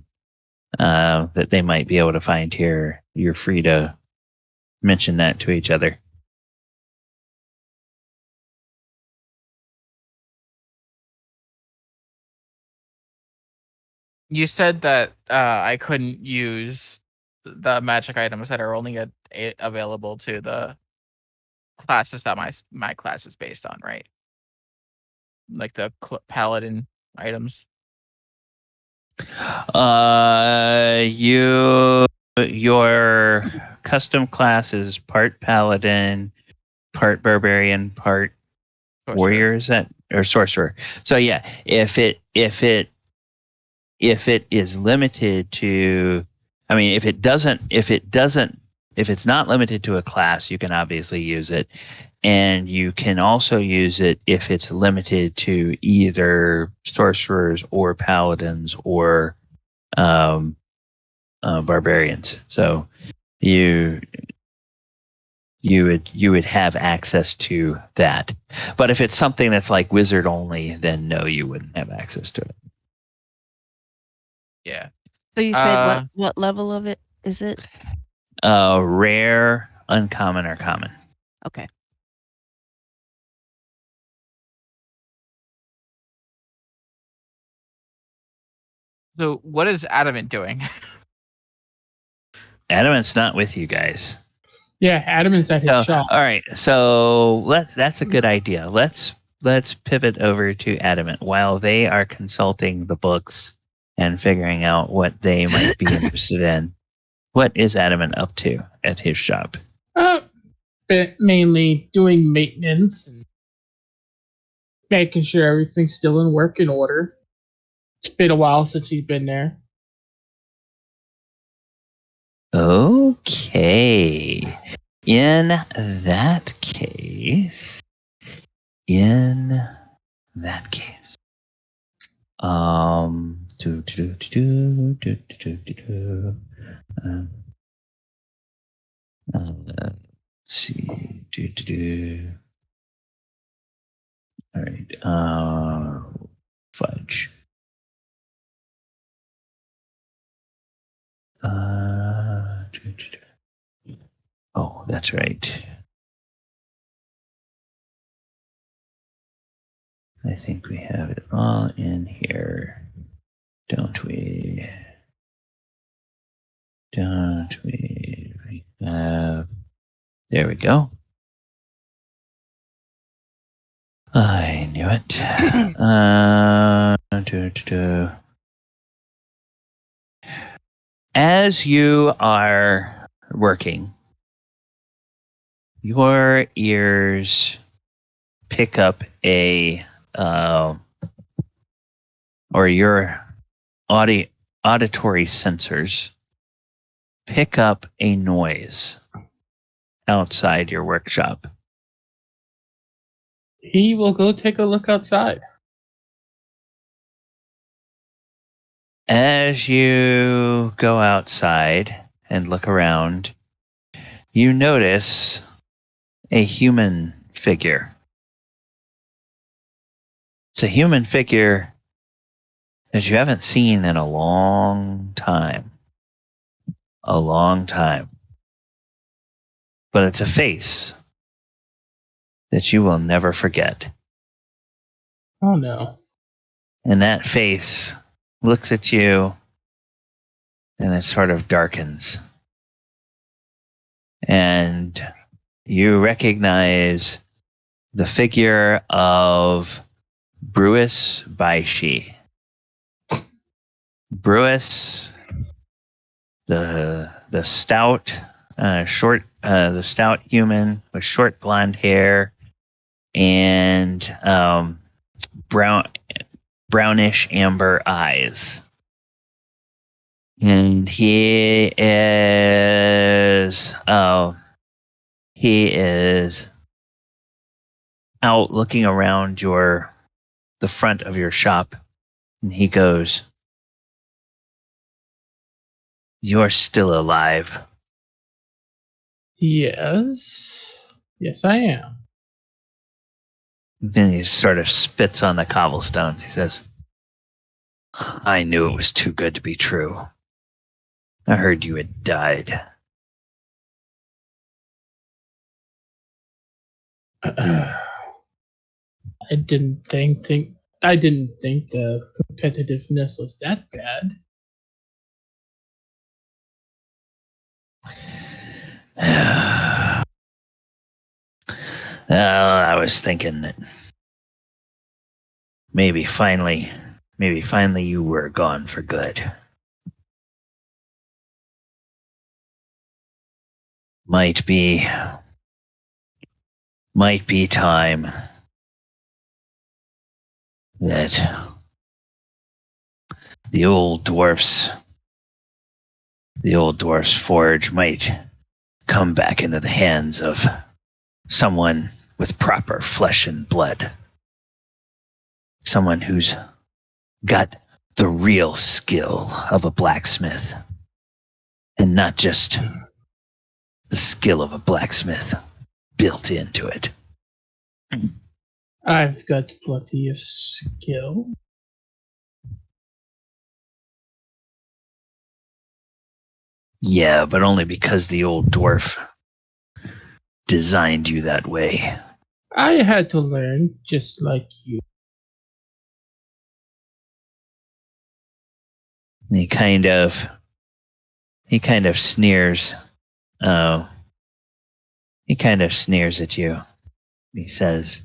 that they might be able to find here, you're free to mention that to each other. You said that I couldn't use the magic items that are only available to the classes that my class is based on, right? Like the paladin items. Your custom class is part paladin, part barbarian, part Sorcerer. warrior. Is that or sorcerer. So yeah, if it is limited to, I mean, if it's not limited to a class, you can obviously use it. And you can also use it if it's limited to either sorcerers or paladins or barbarians. So you would have access to that. But if it's something that's like wizard only, then no, you wouldn't have access to it. Yeah. So you said what level of it is it? Rare, uncommon, or common. Okay. So what is Adamant doing? Adamant's not with you guys. Yeah, Adamant's at his So, shop. all right. So that's a good idea. Let's pivot over to Adamant while they are consulting the books and figuring out what they might be interested in. What is Adamant up to at his shop? But mainly doing maintenance and making sure everything's still in working order. It's been a while since he's been there. Okay. In that case, let's see, all right, fudge. Oh, that's right. I think we have it all in here, don't we? Don't we? We have. There we go. I knew it. As you are working, your ears pick up or your auditory sensors pick up a noise outside your workshop. He will go take a look outside. As you go outside and look around, you notice a human figure. It's a human figure that you haven't seen in a long time. A long time. But it's a face that you will never forget. Oh no. And that face looks at you and it sort of darkens. And you recognize the figure of Brewis Baishi. Brewis, the stout, the stout human with short blonde hair and brownish amber eyes. And he is out looking around the front of your shop, and he goes, "You're still alive." Yes. Yes, I am. Then he sort of spits on the cobblestones. He says, "I knew it was too good to be true. I heard you had died." I didn't think the competitiveness was that bad. I was thinking that maybe finally you were gone for good. Might be time. that the old dwarf's forge might come back into the hands of someone with proper flesh and blood. Someone who's got the real skill of a blacksmith and not just the skill of a blacksmith built into it. I've got plenty of skill. Yeah, but only because the old dwarf designed you that way. I had to learn just like you. And he kind of sneers. Oh, he kind of sneers at you. He says,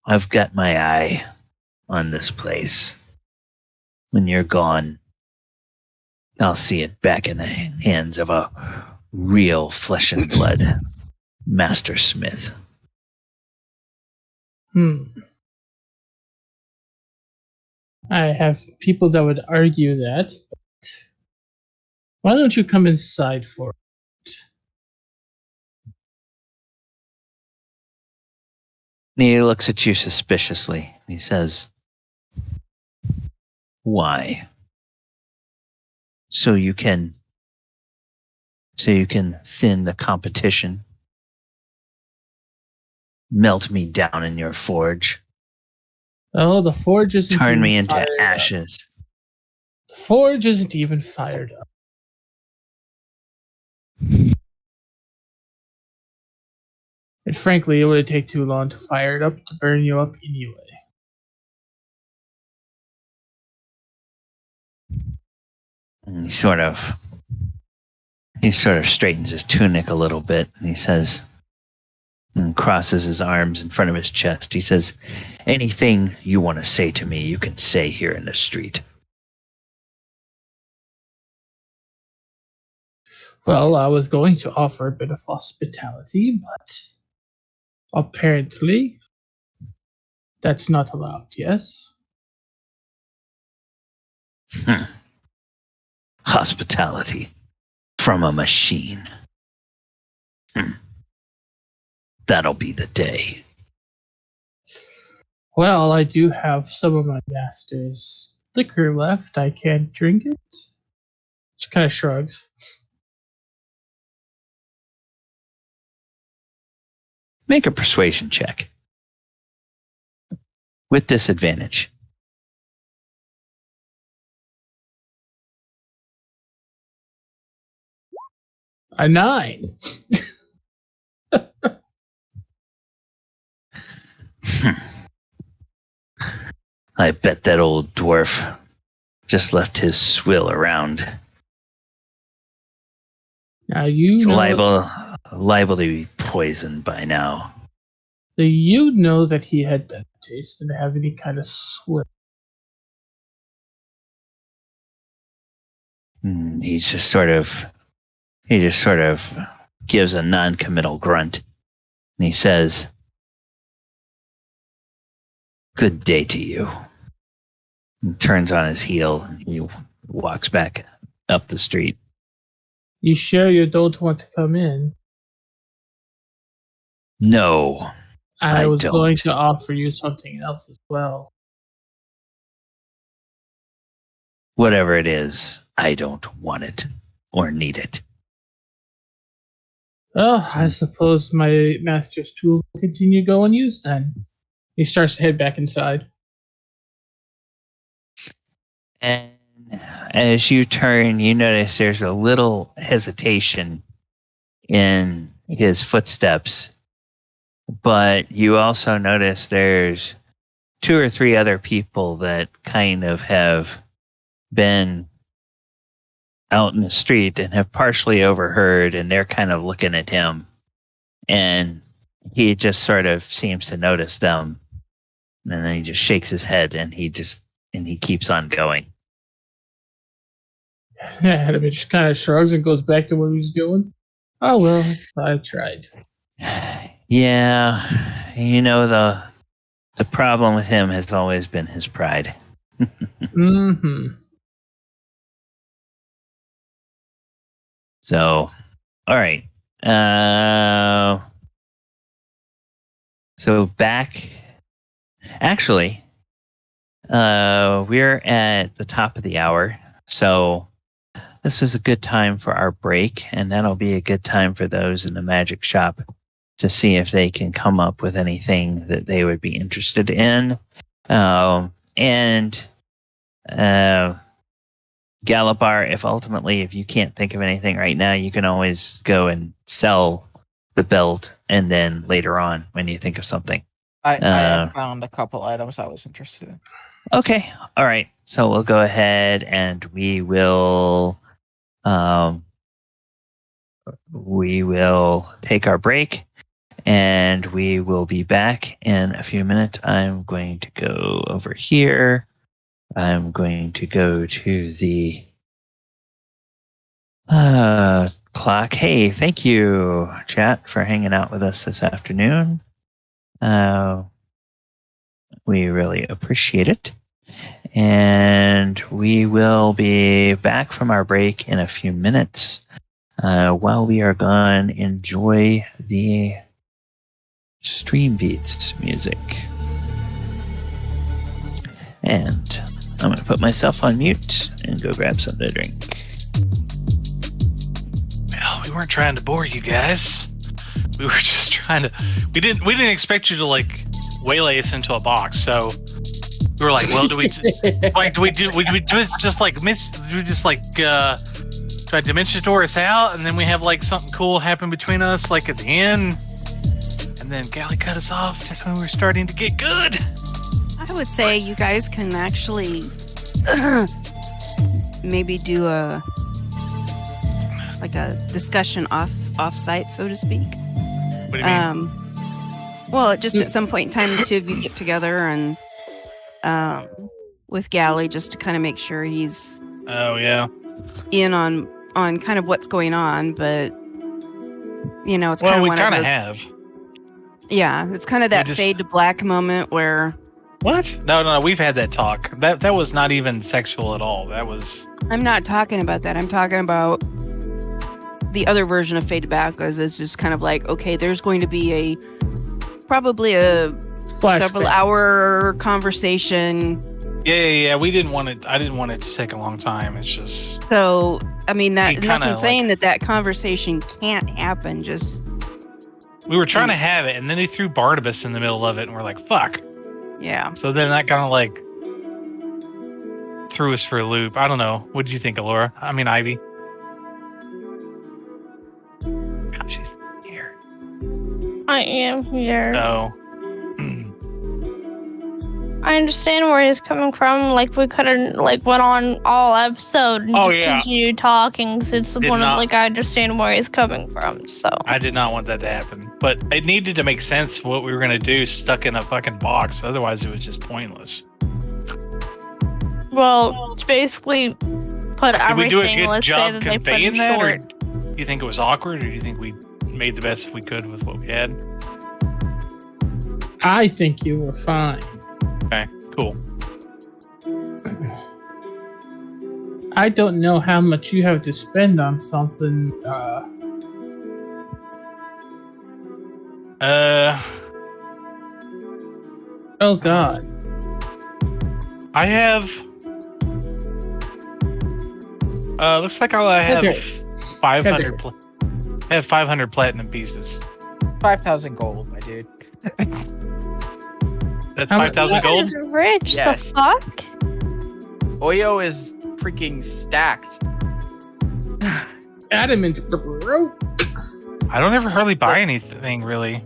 I've got my eye on this place. When you're gone, I'll see it back in the hands of a real flesh and blood master smith. I have people that would argue that. Why don't you come inside for it? And he looks at you suspiciously. He says, why? So you can thin the competition, melt me down in your forge, Oh, the forge isn't turn even me into fired up. ashes. The forge isn't even fired up. And frankly, it would take too long to fire it up to burn you up anyway. And he sort of straightens his tunic a little bit, and he says, and crosses his arms in front of his chest. He says, anything you want to say to me, you can say here in the street. Well, I was going to offer a bit of hospitality, but apparently that's not allowed, yes? Hospitality from a machine. That'll be the day. Well, I do have some of my master's liquor left. I can't drink it. She kind of shrugs. Make a persuasion check. With disadvantage. A 9. I bet that old dwarf just left his swill around. Now you It's know. liable to be poisoned by now. Do you know that he had better taste than to have any kind of swill? He just sort of gives a non-committal grunt, and he says, "Good day to you." He turns on his heel and he walks back up the street. You sure you don't want to come in? No, I was don't. going to offer you something else as well. Whatever it is, I don't want it or need it. Well, I suppose my master's tool will continue go unused then. He starts to head back inside. And as you turn, you notice there's a little hesitation in his footsteps. But you also notice there's 2 or 3 other people that kind of have been out in the street and have partially overheard, and they're kind of looking at him. And he just sort of seems to notice them. And then he just shakes his head and he keeps on going. Adamant just kind of shrugs and goes back to what he was doing. Oh well, I tried. Yeah, the problem with him has always been his pride. Mm-hmm. So, all right. So back. Actually, we're at the top of the hour, so this is a good time for our break, and that'll be a good time for those in the magic shop to see if they can come up with anything that they would be interested in. And Galapar, if you can't think of anything right now, you can always go and sell the belt, and then later on, when you think of something. I have found a couple items I was interested in. Okay, all right. So we'll go ahead and we will take our break, and we will be back in a few minutes. I'm going to go over here. I'm going to go to the clock. Hey, thank you, chat, for hanging out with us this afternoon. We really appreciate it. And we will be back from our break in a few minutes. While we are gone, enjoy the Stream Beats music. And I'm going to put myself on mute and go grab something to drink. Well, we weren't trying to bore you guys. We were just trying to. We didn't expect you to like waylay us into a box. So we were like, well, do we just try to dimension door us out, and then we have like something cool happen between us, like at the end, and then Gally cut us off just when we were starting to get good. I would say you guys can actually maybe do a discussion off-site, so to speak. What do you mean? Well, just at some point in time, the two of you get together and with Gally, just to kind of make sure he's in on kind of what's going on. But it's kind of we kind of have. Yeah, it's kind of that fade to black moment where. What? No, we've had that talk. That was not even sexual at all. That was. I'm not talking about that. I'm talking about the other version of fade to black, as it's just kind of like, okay, there's going to be probably a several hour conversation. Yeah. We didn't want it. I didn't want it to take a long time. It's just. So, I mean, nothing saying that conversation can't happen. Just. We were trying to have it, and then they threw Barnabas in the middle of it, and we're like, fuck. Yeah. So then that kind of like threw us for a loop. I don't know. What did you think, Alora? I mean, Ivy. Oh, she's here. I am here. Oh. I understand where he's coming from. Like, we could have went on all episode and continue talking. So it's I understand where he's coming from. So I did not want that to happen, but it needed to make sense what we were gonna do stuck in a fucking box. Otherwise, it was just pointless. Well, it's basically put everything. Did we do a good let's job say that conveying they that, or short. do you think it was awkward, or do you think we made the best we could with what we had? I think you were fine. Okay, cool. I don't know how much you have to spend on something. Oh God. I have. Looks like I have 500. I have 500 platinum pieces. 5,000 gold, my dude. That's 5,000 gold? That is rich. Yes. The fuck? Oyo is freaking stacked. Adamant's broke. I don't ever hardly buy anything, really.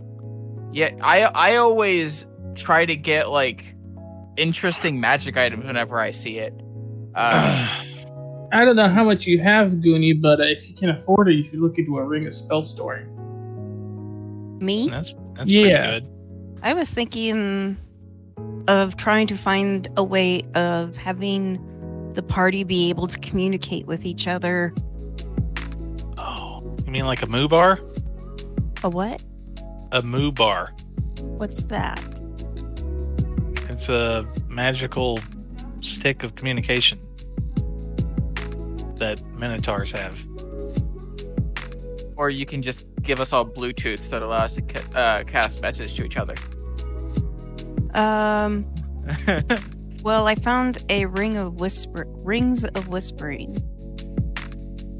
Yeah, I always try to get, like, interesting magic items whenever I see it. I don't know how much you have, Goonie, but if you can afford it, you should look into a Ring of Spell Storing. Me? That's pretty good. I was thinking of trying to find a way of having the party be able to communicate with each other. Oh, you mean like a moo bar? A what? A moo bar. What's that? It's a magical stick of communication that Minotaurs have. Or you can just give us all Bluetooth so it allows us to cast messages to each other. Well, I found a rings of whispering.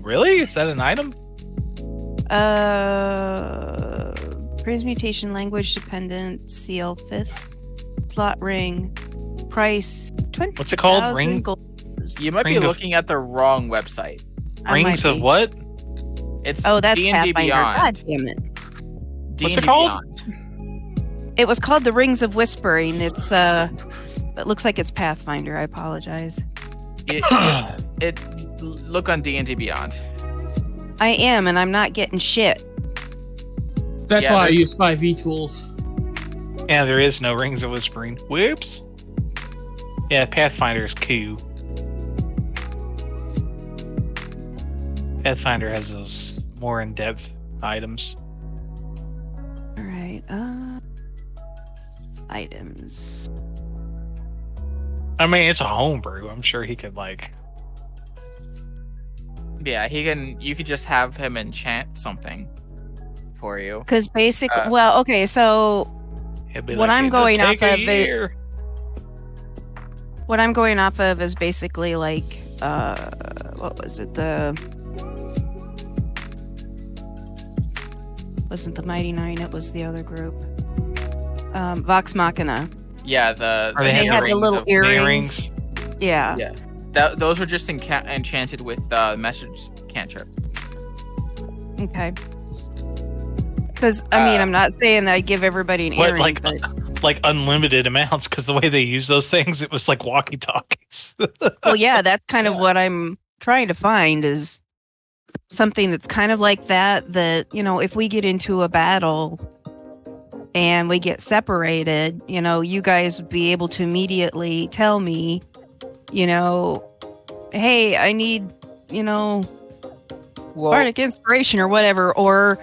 Really? Is that an item? Transmutation language dependent, CL 5th, slot ring, price 20. What's it called? Ring? You might be Ring of- looking at the wrong website. Rings of what? It's That's D&D Pathfinder. Beyond. God damn it. What's it D&D called? Beyond. It was called the Rings of Whispering. It's it looks like it's Pathfinder. I apologize. Look on D&D Beyond. I am, and I'm not getting shit. That's Yeah, why I there's- use 5e tools. Yeah, there is no Rings of Whispering. Whoops. Yeah, Pathfinder is Q. Pathfinder has those more in-depth items. All right. Items. I mean, it's a homebrew. I'm sure he could like. Yeah, you could just have him enchant something for you. Because well, okay, so He'd be What like, I'm "It'll going take off a of it- year." what I'm going off of is basically like, what was it? Wasn't the Mighty Nine? It was the other group. Vox Machina. Yeah, Or they They have had the the little earrings. Yeah. Yeah. Those were just enchanted with message cantrip. Okay. Because I mean, I'm not saying that I give everybody an What, earring, like, but like unlimited amounts? Because the way they use those things, it was like walkie-talkies. well, yeah, that's kind of what I'm trying to find is something that's kind of like that. That if we get into a battle and we get separated, you guys would be able to immediately tell me, hey, I need, bardic inspiration or whatever, or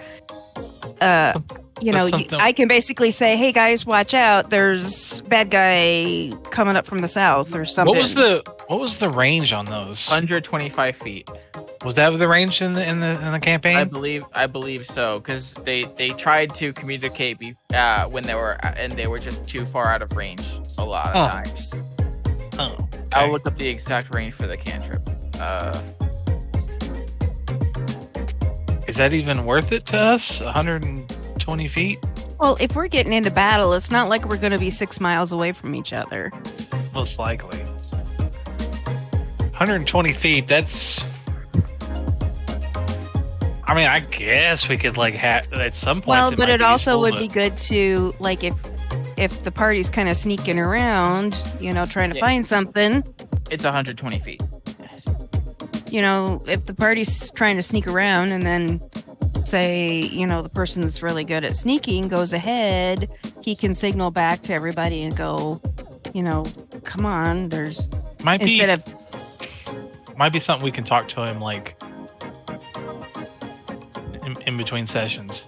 something- I can basically say, hey guys, watch out, there's bad guy coming up from the south or something. What was the range on those? 125 feet. Was that the range in the campaign? I believe so, because they tried to communicate when they were just too far out of range a lot of times. Oh, okay. I'll look up the exact range for the cantrip. Is that even worth it to us? 120 feet? Well, if we're getting into battle, it's not like we're going to be 6 miles away from each other. Most likely. 120 feet, that's... I mean, I guess we could, like, at some points... Well, but might it be also useful, would but- be good to, like, if the party's kind of sneaking around, trying to find something, It's 120 feet. if the party's trying to sneak around and then say, the person that's really good at sneaking goes ahead, he can signal back to everybody and go, come on, there's... Might be something we can talk to him, like, in between sessions.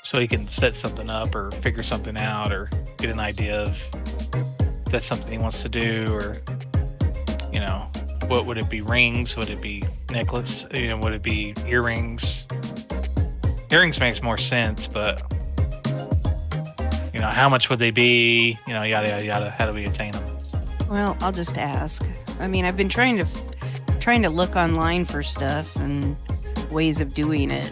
So he can set something up or figure something out or get an idea of if that's something he wants to do, or, what would it be? Rings? Would it be necklace? Would it be earrings? Earrings makes more sense, but, how much would they be? Yada, yada, yada. How do we attain them? Well, I'll just ask. I mean, I've been trying to look online for stuff and ways of doing it.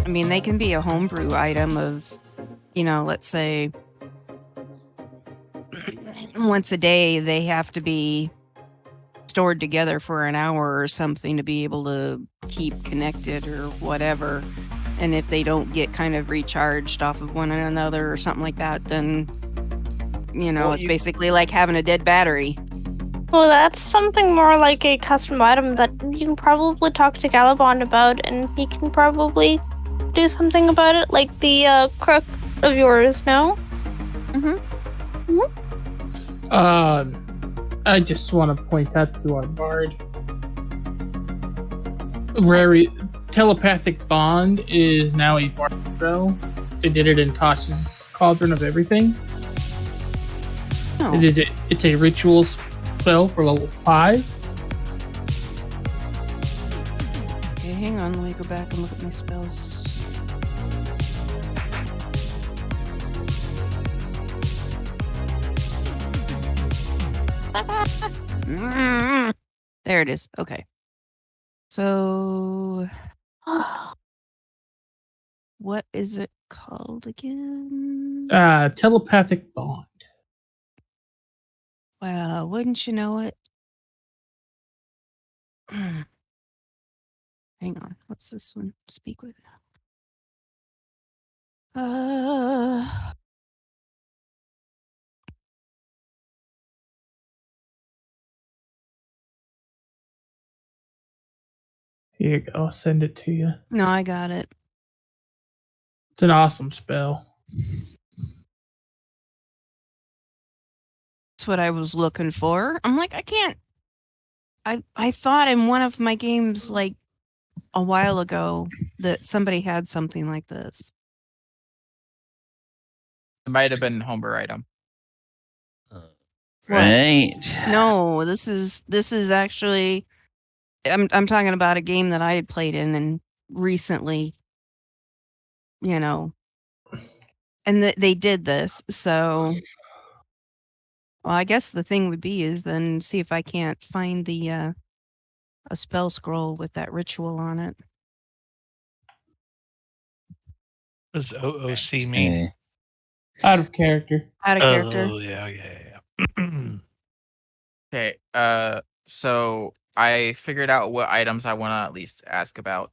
I mean, they can be a homebrew item of, let's say once a day they have to be stored together for an hour or something to be able to keep connected or whatever. And if they don't get kind of recharged off of one another or something like that, then, it's basically like having a dead battery. Well, that's something more like a custom item that you can probably talk to Galabon about, and he can probably do something about it, like the crook of yours, no? I just want to point out to our bard. Very, Telepathic Bond is now a bar spell. They did it in Tosh's Cauldron of Everything. Oh. It's a ritual spell for level 5. Okay, hang on. Let me go back and look at my spells. There it is. Okay. So, what is it called again? Telepathic Bond. Wow, wouldn't you know it? Hang on. What's this one? Speak with. Here you go. I'll send it to you. No, I got it. It's an awesome spell. That's what I was looking for. I'm like, I can't. I thought in one of my games like a while ago that somebody had something like this. It might have been a homebrew item. Right. No, this is actually I'm talking about a game that I had played in and recently, you know, and they did this. So, well, I guess the thing would be is then see if I can't find the a spell scroll with that ritual on it. What does OOC mean? Okay. Out of character. Out of character. Oh, yeah. Okay. So I figured out what items I want to at least ask about.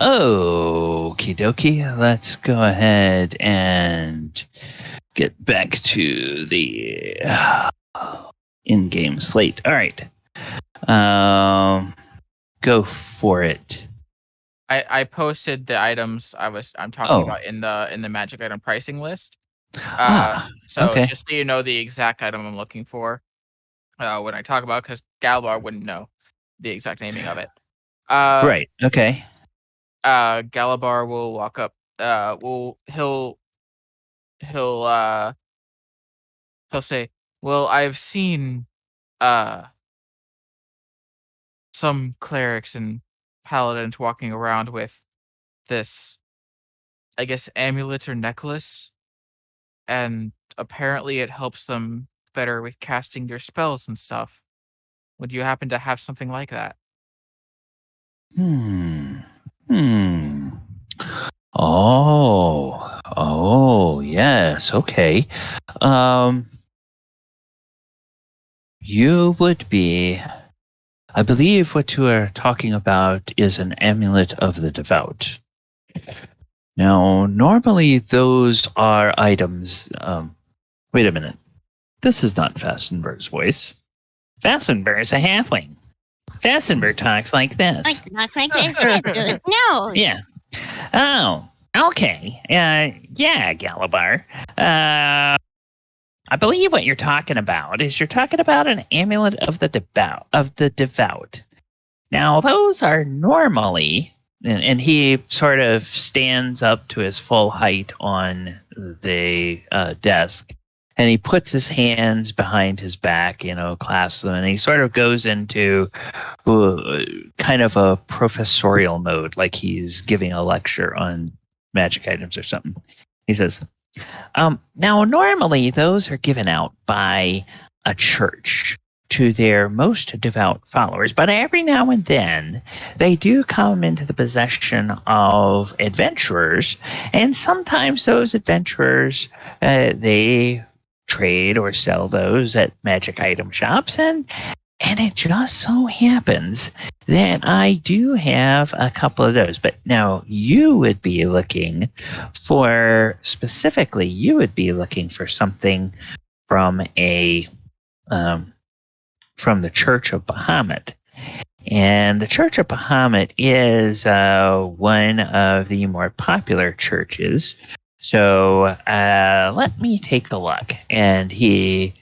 Okie dokie. Let's go ahead and get back to the in-game slate. All right. Go for it. I posted the items I'm talking about in the magic item pricing list. So okay. just so you know the exact item I'm looking for when I talk about, because Galabar wouldn't know the exact naming of it. Right. Okay. Galabar will walk up. He'll say, "Well, I've seen some clerics and paladins walking around with this, I guess, amulet or necklace, and apparently it helps them better with casting their spells and stuff. Would you happen to have something like that?" Oh, yes. Okay. You would be. I believe what you are talking about is an amulet of the devout. Now, normally those are items. Wait a minute. This is not Fastinbr's voice. Fastinbr is a halfling. Fastinbr talks like this. No. Yeah. Oh, okay. Yeah, Galabar. I believe what you're talking about is an amulet of the devout. Now, those are normally, and he sort of stands up to his full height on the desk, and he puts his hands behind his back, clasps them, and he sort of goes into kind of a professorial mode, like he's giving a lecture on magic items or something. He says, now, normally those are given out by a church to their most devout followers, but every now and then they do come into the possession of adventurers, and sometimes those adventurers, they trade or sell those at magic item shops, and it just so happens that I do have a couple of those. But now you would be looking for something from from the Church of Bahamut. And the Church of Bahamut is one of the more popular churches. So let me take a look. And he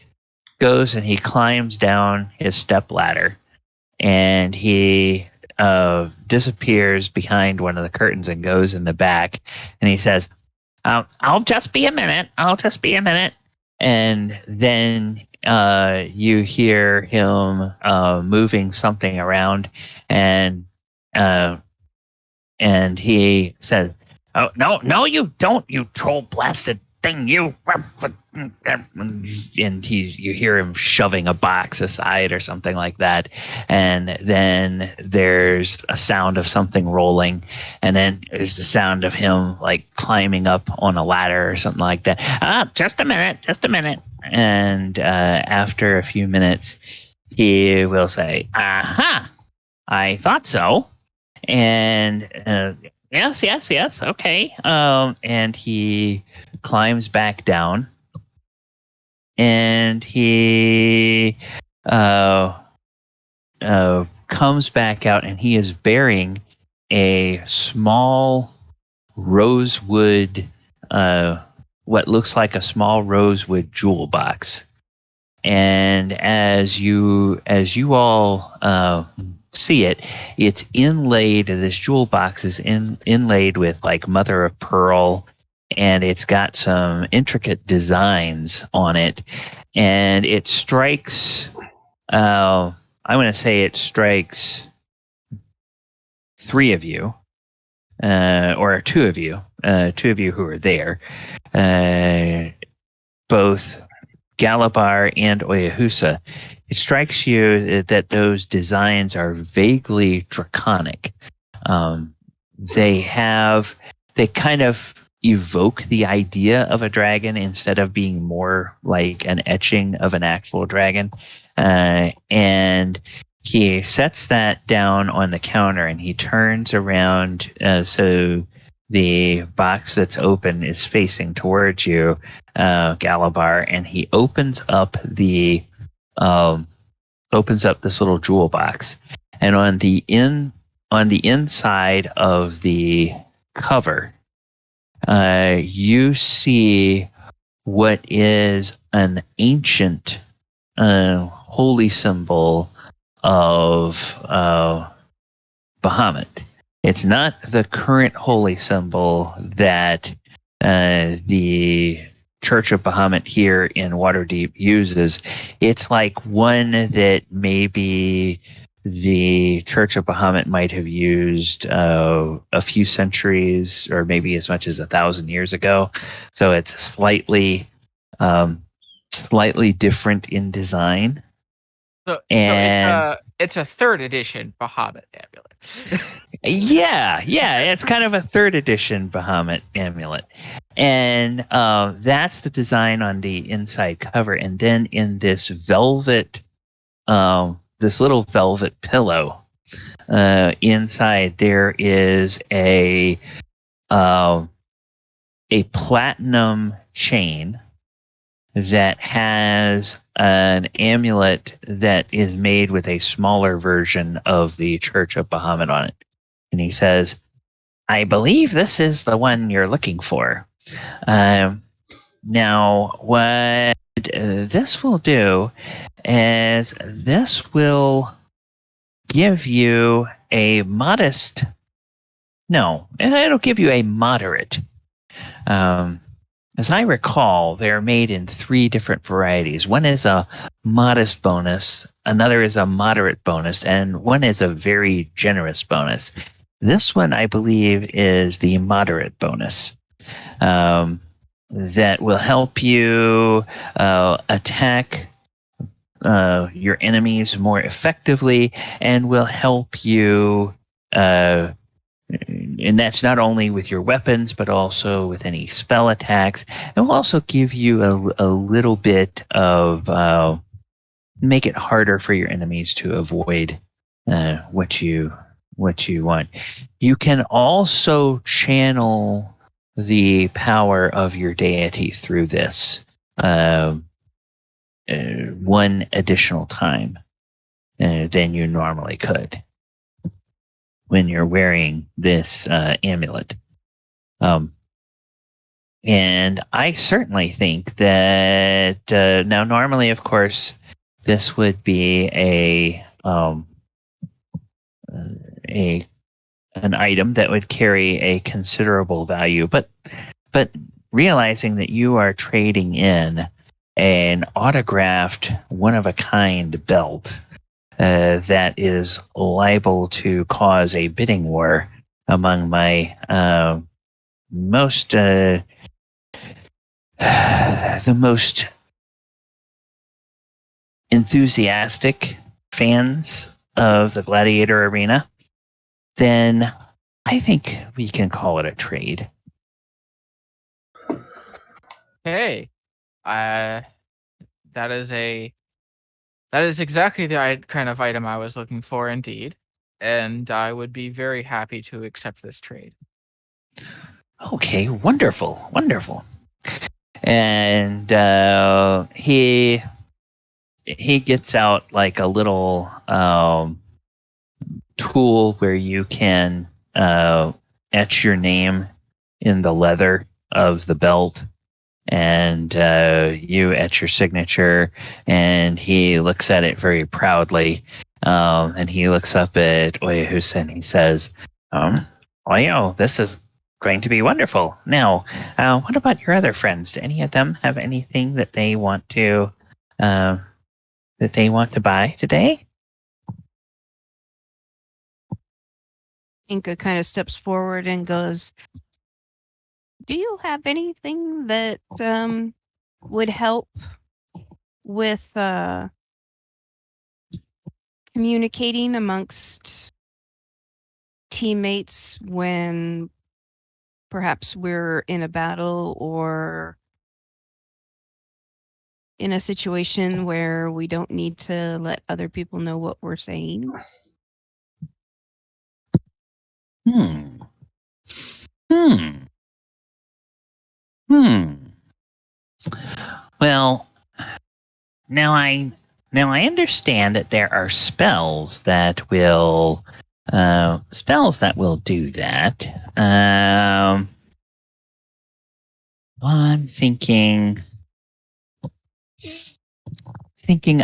goes and he climbs down his step ladder, and he disappears behind one of the curtains and goes in the back, and he says, I'll just be a minute. I'll just be a minute. And then you hear him moving something around, and he says, "Oh no, you don't, you troll blasted thing, you!" And you hear him shoving a box aside or something like that, and then there's a sound of something rolling, and then there's the sound of him like climbing up on a ladder or something like that. Just a minute. And after a few minutes, he will say, "Aha! I thought so." And yes, okay. And he climbs back down, and he comes back out, and he is bearing a small rosewood, what looks like a small rosewood jewel box. And as you all see it, it's inlaid. This jewel box is inlaid with like mother of pearl, and it's got some intricate designs on it. And it strikes. I'm going to say it strikes three of you, or two of you who are there, both Galabar and Oyahusa. It strikes you that those designs are vaguely draconic. They kind of evoke the idea of a dragon instead of being more like an etching of an actual dragon. And he sets that down on the counter, and he turns around so the box that's open is facing towards you, Galabar, and he opens up this little jewel box, and on the inside of the cover, you see what is an ancient holy symbol of Bahamut. It's not the current holy symbol that the Church of Bahamut here in Waterdeep uses. It's like one that maybe the Church of Bahamut might have used a few centuries or maybe as much as 1,000 years ago. So it's slightly different in design. So And it's a third edition Bahamut amulet. yeah, it's kind of a third edition Bahamut amulet. And that's the design on the inside cover. And then in this velvet, this little velvet pillow, inside there is a platinum chain that has an amulet that is made with a smaller version of the Church of Bahamut on it. And he says, "I believe this is the one you're looking for. Now, what this will do is this will give you a modest... No, it'll give you a moderate. As I recall, they're made in 3 different varieties. One is a modest bonus, another is a moderate bonus, and one is a very generous bonus. This one, I believe, is the moderate bonus. That will help you attack your enemies more effectively, and will help you... and that's not only with your weapons, but also with any spell attacks. It will also give you a little bit of... make it harder for your enemies to avoid what you want. You can also channel the power of your deity through this one additional time than you normally could when you're wearing this amulet. And I certainly think that now normally, of course, this would be an item that would carry a considerable value, but realizing that you are trading in an autographed one of a kind belt that is liable to cause a bidding war among my most the most enthusiastic fans of the Gladiator Arena, then I think we can call it a trade. Hey, that is exactly the kind of item I was looking for, indeed, and I would be very happy to accept this trade. Okay, wonderful. And he gets out like a little tool where you can etch your name in the leather of the belt, and you etch your signature, and he looks at it very proudly, and he looks up at Oya Hussein. He says, Oyo, this is going to be wonderful. Now, what about your other friends? Do any of them have anything that they want to buy today? Enka kind of steps forward and goes, "Do you have anything that would help with communicating amongst teammates when perhaps we're in a battle or in a situation where we don't need to let other people know what we're saying?" Well, now I understand that there are spells that will do that. I'm thinking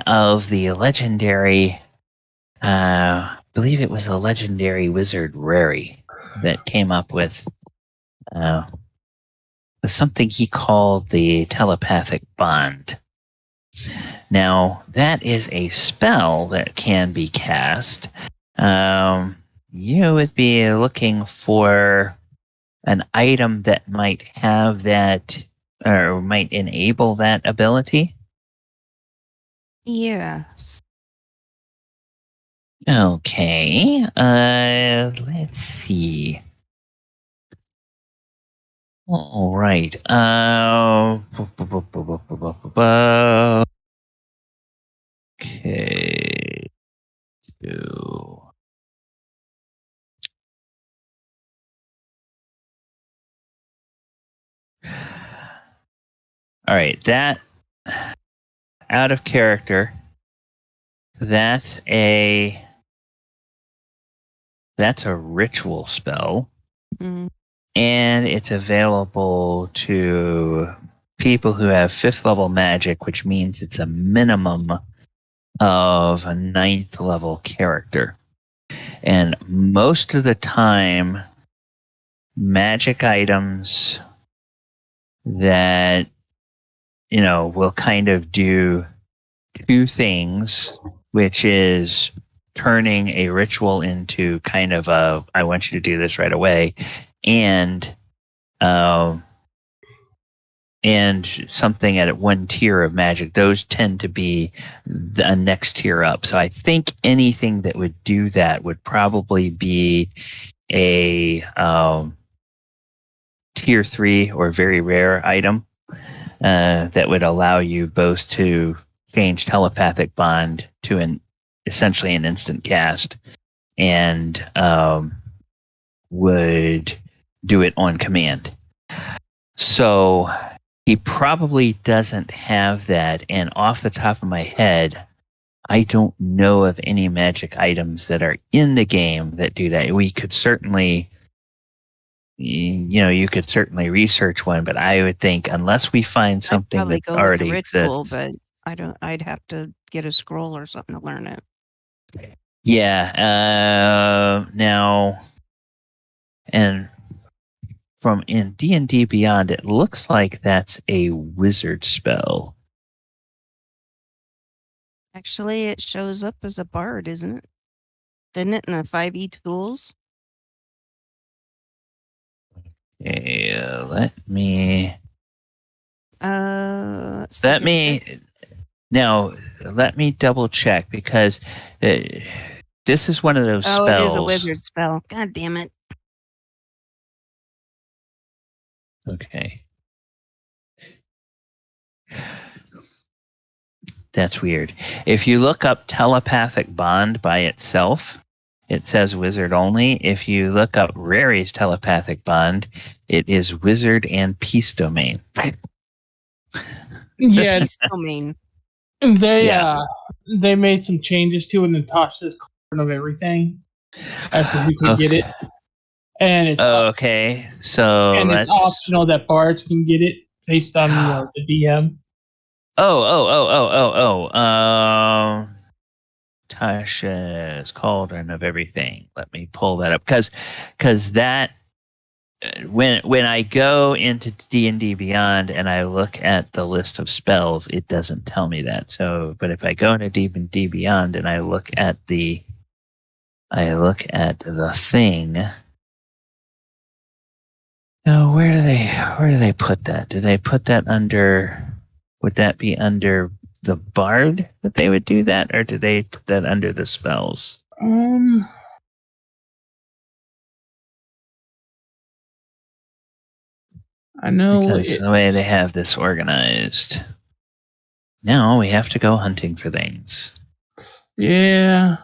of the legendary. I believe it was a legendary wizard Rary that came up with something he called the telepathic bond. Now, that is a spell that can be cast. You would be looking for an item that might have that, or might enable that ability. Yes. Okay. Let's see. All right. Okay. All right. That out of character. That's a ritual spell. Mm. And it's available to people who have 5th level magic, which means it's a minimum of a 9th level character. And most of the time, magic items that, will kind of do two things, which is turning a ritual into kind of a, I want you to do this right away, and something at one tier of magic. Those tend to be the next tier up. So I think anything that would do that would probably be a tier 3 or very rare item that would allow you both to change telepathic bond to essentially an instant cast, and would do it on command. So he probably doesn't have that, and off the top of my head, I don't know of any magic items that are in the game that do that. We could certainly, you could certainly research one, but I would think unless we find something I'd that probably go already with a ritual, exists. but I'd have to get a scroll or something to learn it. Yeah. Now, and from in D&D Beyond, it looks like that's a wizard spell. Actually, it shows up as a bard, isn't it? Didn't it in the 5e tools? Okay, let me double check because this is one of those Oh, spells. it is a wizard spell. God damn it. Okay. That's weird. If you look up telepathic bond by itself, it says wizard only. If you look up Rary's telepathic bond, it is wizard and peace domain. Yeah, Peace domain. they made some changes to it, and Natasha's of everything as to who can get it, and it's okay. So it's optional that bards can get it based on the DM. Tasha's cauldron of everything. Let me pull that up because that when I go into D&D Beyond and I look at the list of spells, it doesn't tell me that. So, but if I go into D&D Beyond and I look at the thing. Oh, where do they put that? Do they put that under? Would that be under the bard that they would do that, or do they put that under the spells? I know because the way they have this organized. Now we have to go hunting for things. Yeah.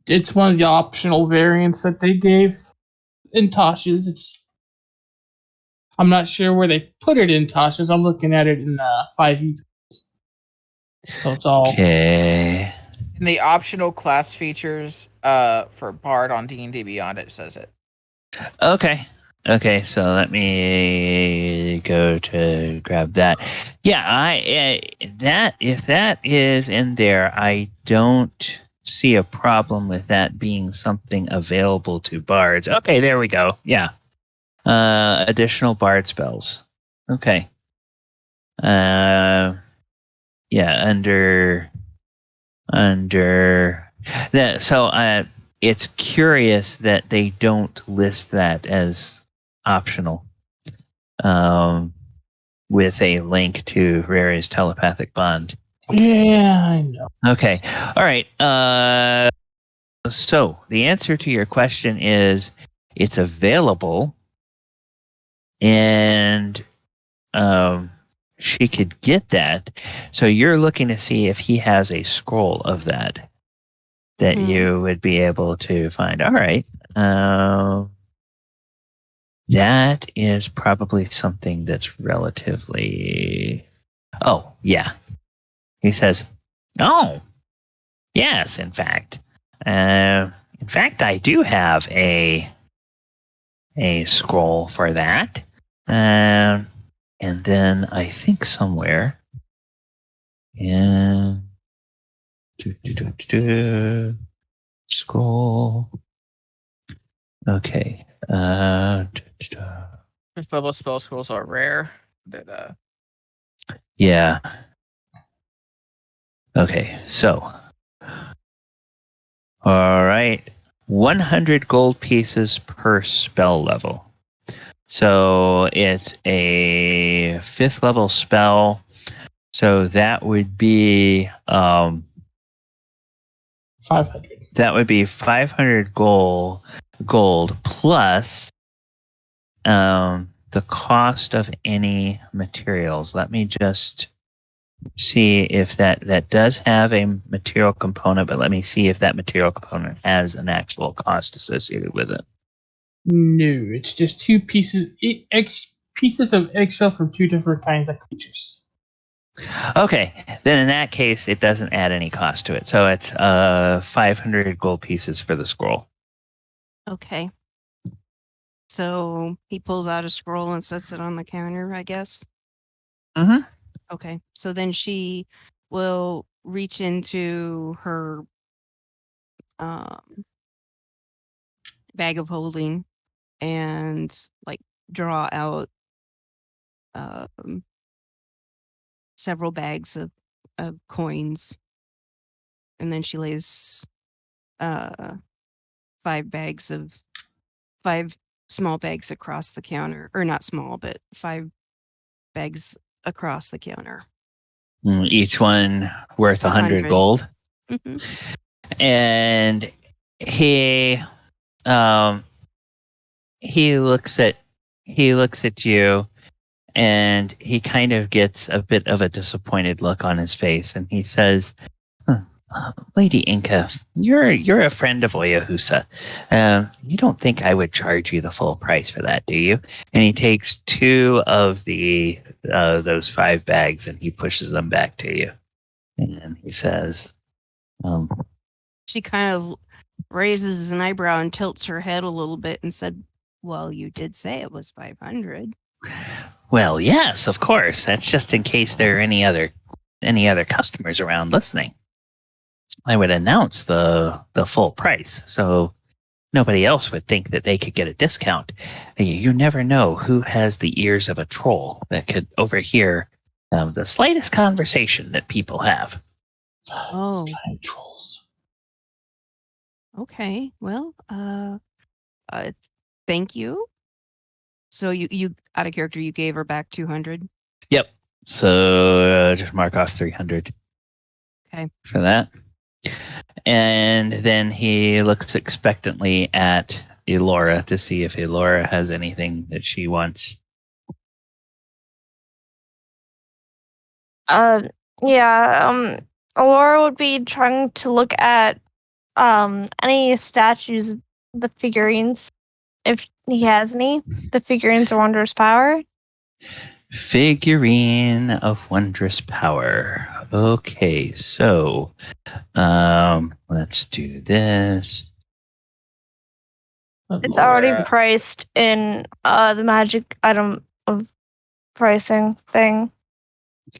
It's one of the optional variants that they gave in Tasha's. I'm not sure where they put it in Tasha's. I'm looking at it in 5e. So it's all okay. In the optional class features for Bard on D&D Beyond, it says it. Okay, so let me go to grab that. Yeah, if that is in there, I don't see a problem with that being something available to bards. Okay, there we go. Yeah. Additional bard spells. Okay. Yeah, under that. So it's curious that they don't list that as optional. With a link to Rary's telepathic bond. Yeah, I know. Okay. All right. So the answer to your question is it's available, and she could get that. So you're looking to see if he has a scroll of that you would be able to find. All right. That is probably something that's relatively. Oh, yeah. He says, "Oh, yes, in fact. I do have a scroll for that. And then I think somewhere in scroll. Okay. First level spell scrolls are rare. Yeah. Okay, so. All right. 100 gold pieces per spell level. So it's a 5th level spell. So that would be 500. That would be 500 gold plus the cost of any materials. Let me just see if that does have a material component, but let me see if that material component has an actual cost associated with it. No, it's just 2 pieces of eggshell from 2 different kinds of creatures. Okay, then in that case, it doesn't add any cost to it. So it's 500 gold pieces for the scroll. Okay. So he pulls out a scroll and sets it on the counter, I guess. Mm-hmm. Okay. So then she will reach into her bag of holding and like draw out several bags of coins, and then she lays 5 small bags across the counter, or not small, but 5 bags across the counter. Each one worth 100 100. gold. hmm And he looks at you, and he kind of gets a bit of a disappointed look on his face, and he says, Lady Enka, you're a friend of Oyahusa. You don't think I would charge you the full price for that, do you? And he takes 2 of those 5 bags and he pushes them back to you, and he says, She kind of raises an eyebrow and tilts her head a little bit and said, "Well, you did say it was 500." "Well, yes, of course. That's just in case there are any other customers around listening. I would announce the full price, so nobody else would think that they could get a discount. You never know who has the ears of a troll that could overhear the slightest conversation that people have." Oh. Giant trolls. Okay. Well, thank you. So you out of character, you gave her back 200. Yep. So just mark off 300. Okay. For that. And then he looks expectantly at Elora to see if Elora has anything that she wants. Alora would be trying to look at any statues, the figurines, if he has any. The figurines of wondrous power. Figurine of wondrous power. Okay, so let's do this. It's already Elora. priced in the magic item of pricing thing.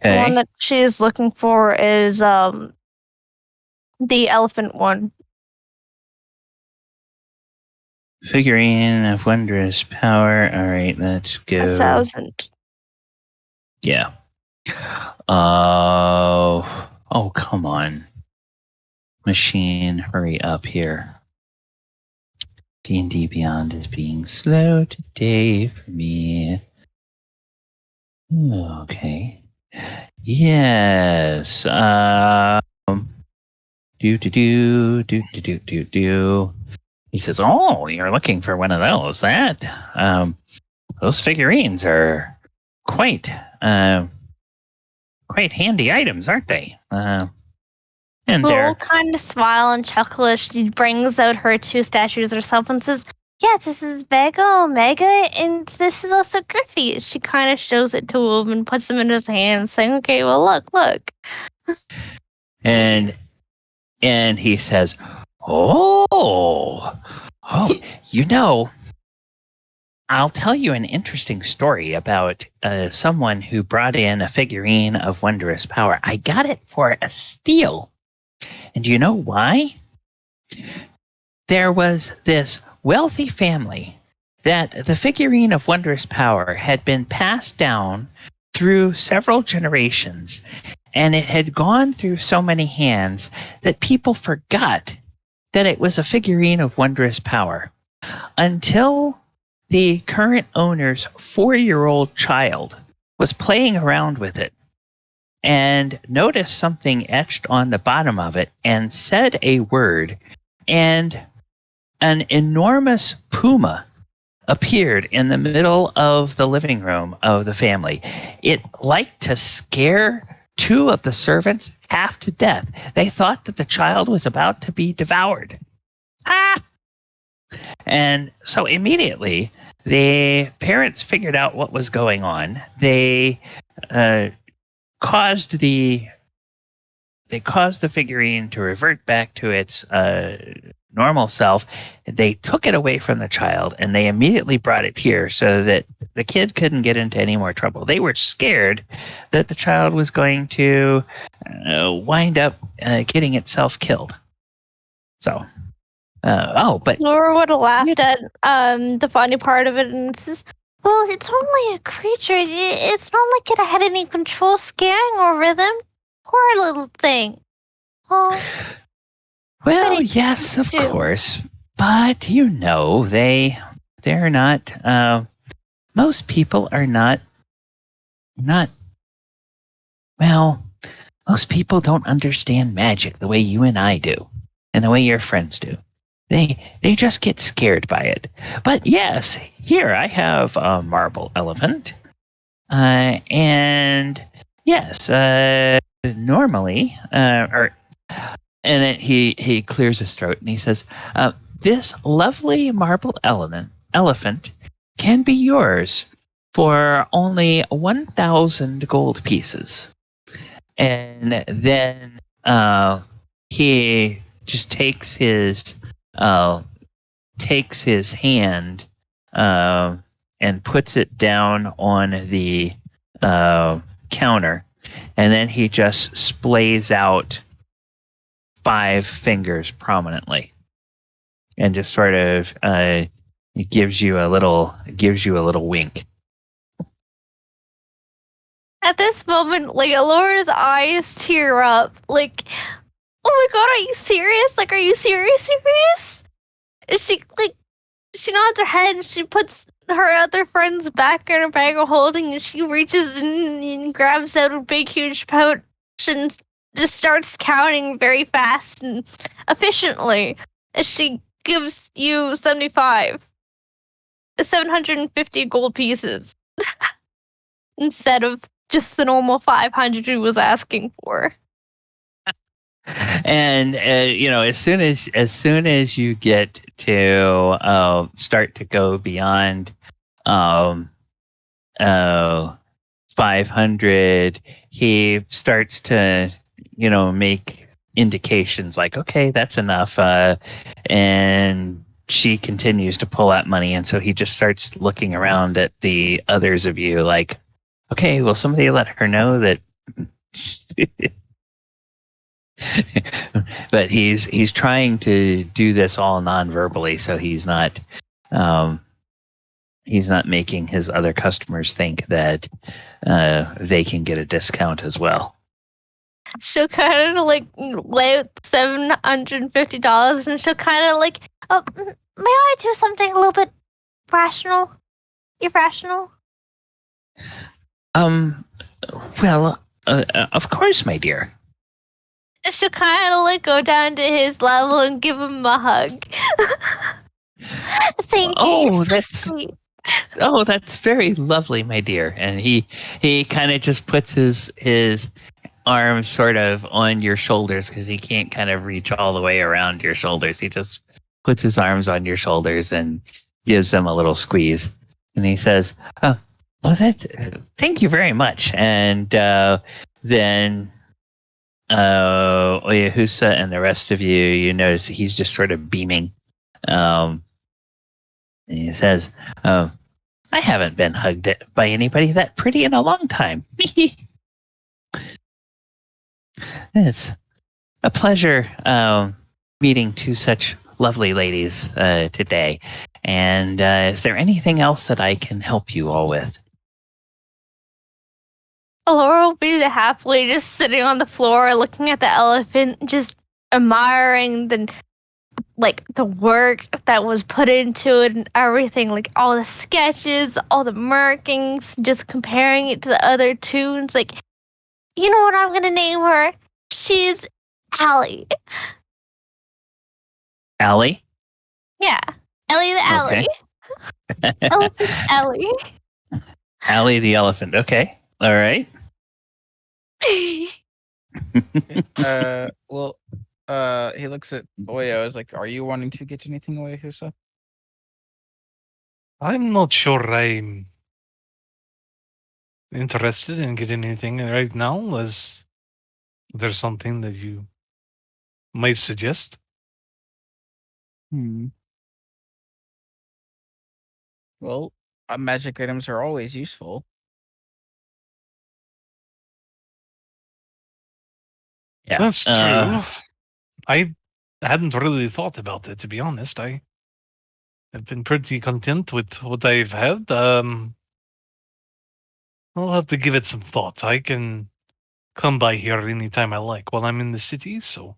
The one Okay. that she's looking for is the elephant one. Figurine of wondrous power. All right, let's go. 1,000. Yeah. Oh, come on. Machine, hurry up here. D&D Beyond is being slow today for me. Okay. Yes. Do. He says, "Oh, you're looking for one of those. Those figurines are quite handy items, aren't they? And We'll they're kind of smile and chuckle as she brings out her 2 statues herself and says, "Yeah, this is Vega Omega, and this is also Griffey." She kind of shows it to him and puts them in his hands, saying, "Okay, well, look." and he says, "Oh, you know, I'll tell you an interesting story about someone who brought in a figurine of wondrous power. I got it for a steal. And do you know why? There was this wealthy family that the figurine of wondrous power had been passed down through several generations, and it had gone through so many hands that people forgot that it was a figurine of wondrous power until the current owner's 4-year-old child was playing around with it and noticed something etched on the bottom of it and said a word, and an enormous puma appeared in the middle of the living room of the family. It liked to scare 2 of the servants half to death. They thought that the child was about to be devoured. Ah! And so immediately, the parents figured out what was going on. They caused the they caused the figurine to revert back to its normal self. They took it away from the child and they immediately brought it here so that the kid couldn't get into any more trouble. They were scared that the child was going to wind up getting itself killed. So, but Laura would have laughed at the funny part of it and says, "Well, it's only a creature. It's not like it had any control scaring over them. Poor little thing." Oh, well, pretty yes, of too. course, but they're not. Most people are not. Well, most people don't understand magic the way you and I do, and the way your friends do. They just get scared by it. But yes, here I have a marble elephant, and yes, normally, and then he clears his throat and he says, "This lovely marble elephant can be yours for only 1,000 gold pieces." And then he just takes his hand and puts it down on the counter, and then he just splays out 5 fingers prominently, and just sort of gives you a little wink. At this moment, like Laura's eyes tear up. Like, oh my god, are you serious? Like, are you serious? Is she like? She nods her head and she puts her other friends back in her bag of holding, and she reaches in and grabs out a big, huge pouch and just starts counting very fast and efficiently as she gives you 750 gold pieces instead of just the normal 500 he was asking for. And as soon as you get to start to go beyond 500, he starts to make indications like, okay, that's enough, and she continues to pull out money, and so he just starts looking around at the others of you like, okay, will somebody let her know that but he's trying to do this all non-verbally, so he's not making his other customers think that they can get a discount as well. She'll kind of like lay out $750 and she'll kind of like, oh, may I do something a little bit irrational? Well, of course, my dear. She'll kind of like go down to his level and give him a hug. Thank you. You're so sweet. Oh, that's very lovely, my dear. And he kind of just puts his arms sort of on your shoulders because he can't kind of reach all the way around your shoulders. He just puts his arms on your shoulders and gives them a little squeeze. And he says, "Oh, well, thank you very much." And then Oyahusa and the rest of you notice he's just sort of beaming. And he says, "I haven't been hugged by anybody that pretty in a long time." It's a pleasure meeting 2 such lovely ladies today. And is there anything else that I can help you all with? Laura will be happily just sitting on the floor looking at the elephant, just admiring the work that was put into it and everything, like all the sketches, all the markings, just comparing it to the other 2. And it's like, you know what I'm gonna name her? She's Allie. Allie? Yeah, Ellie the Allie. Okay. Elephant Ellie. Allie the elephant. Okay. All right. He looks at Oyo. Is like, "Are you wanting to get anything away here, sir?" I'm not sure I'm interested in getting anything right now, as There's something that you might suggest? Well, magic items are always useful. Yeah. That's true. I hadn't really thought about it, to be honest. I've been pretty content with what I've had. I'll have to give it some thought. I can come by here anytime I like while I'm in the city, so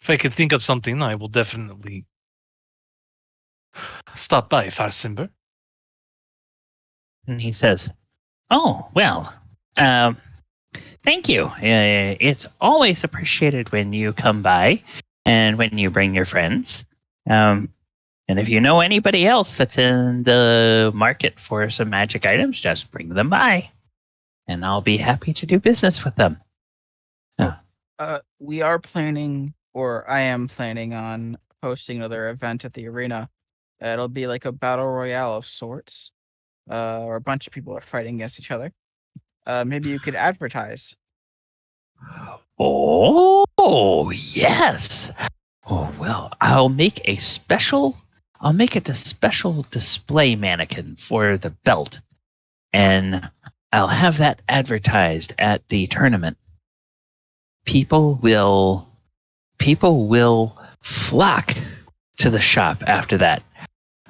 if I can think of something, I will definitely stop by, Fastinbr. And he says, "Oh well, thank you. It's always appreciated when you come by and when you bring your friends. And if you know anybody else that's in the market for some magic items, just bring them by, and I'll be happy to do business with them." We are planning, or I am planning on hosting another event at the arena. It'll be like a battle royale of sorts, or a bunch of people are fighting against each other. Maybe you could advertise. Oh yes. Oh well, I'll make it a special display mannequin for the belt, and I'll have that advertised at the tournament. People will flock to the shop after that.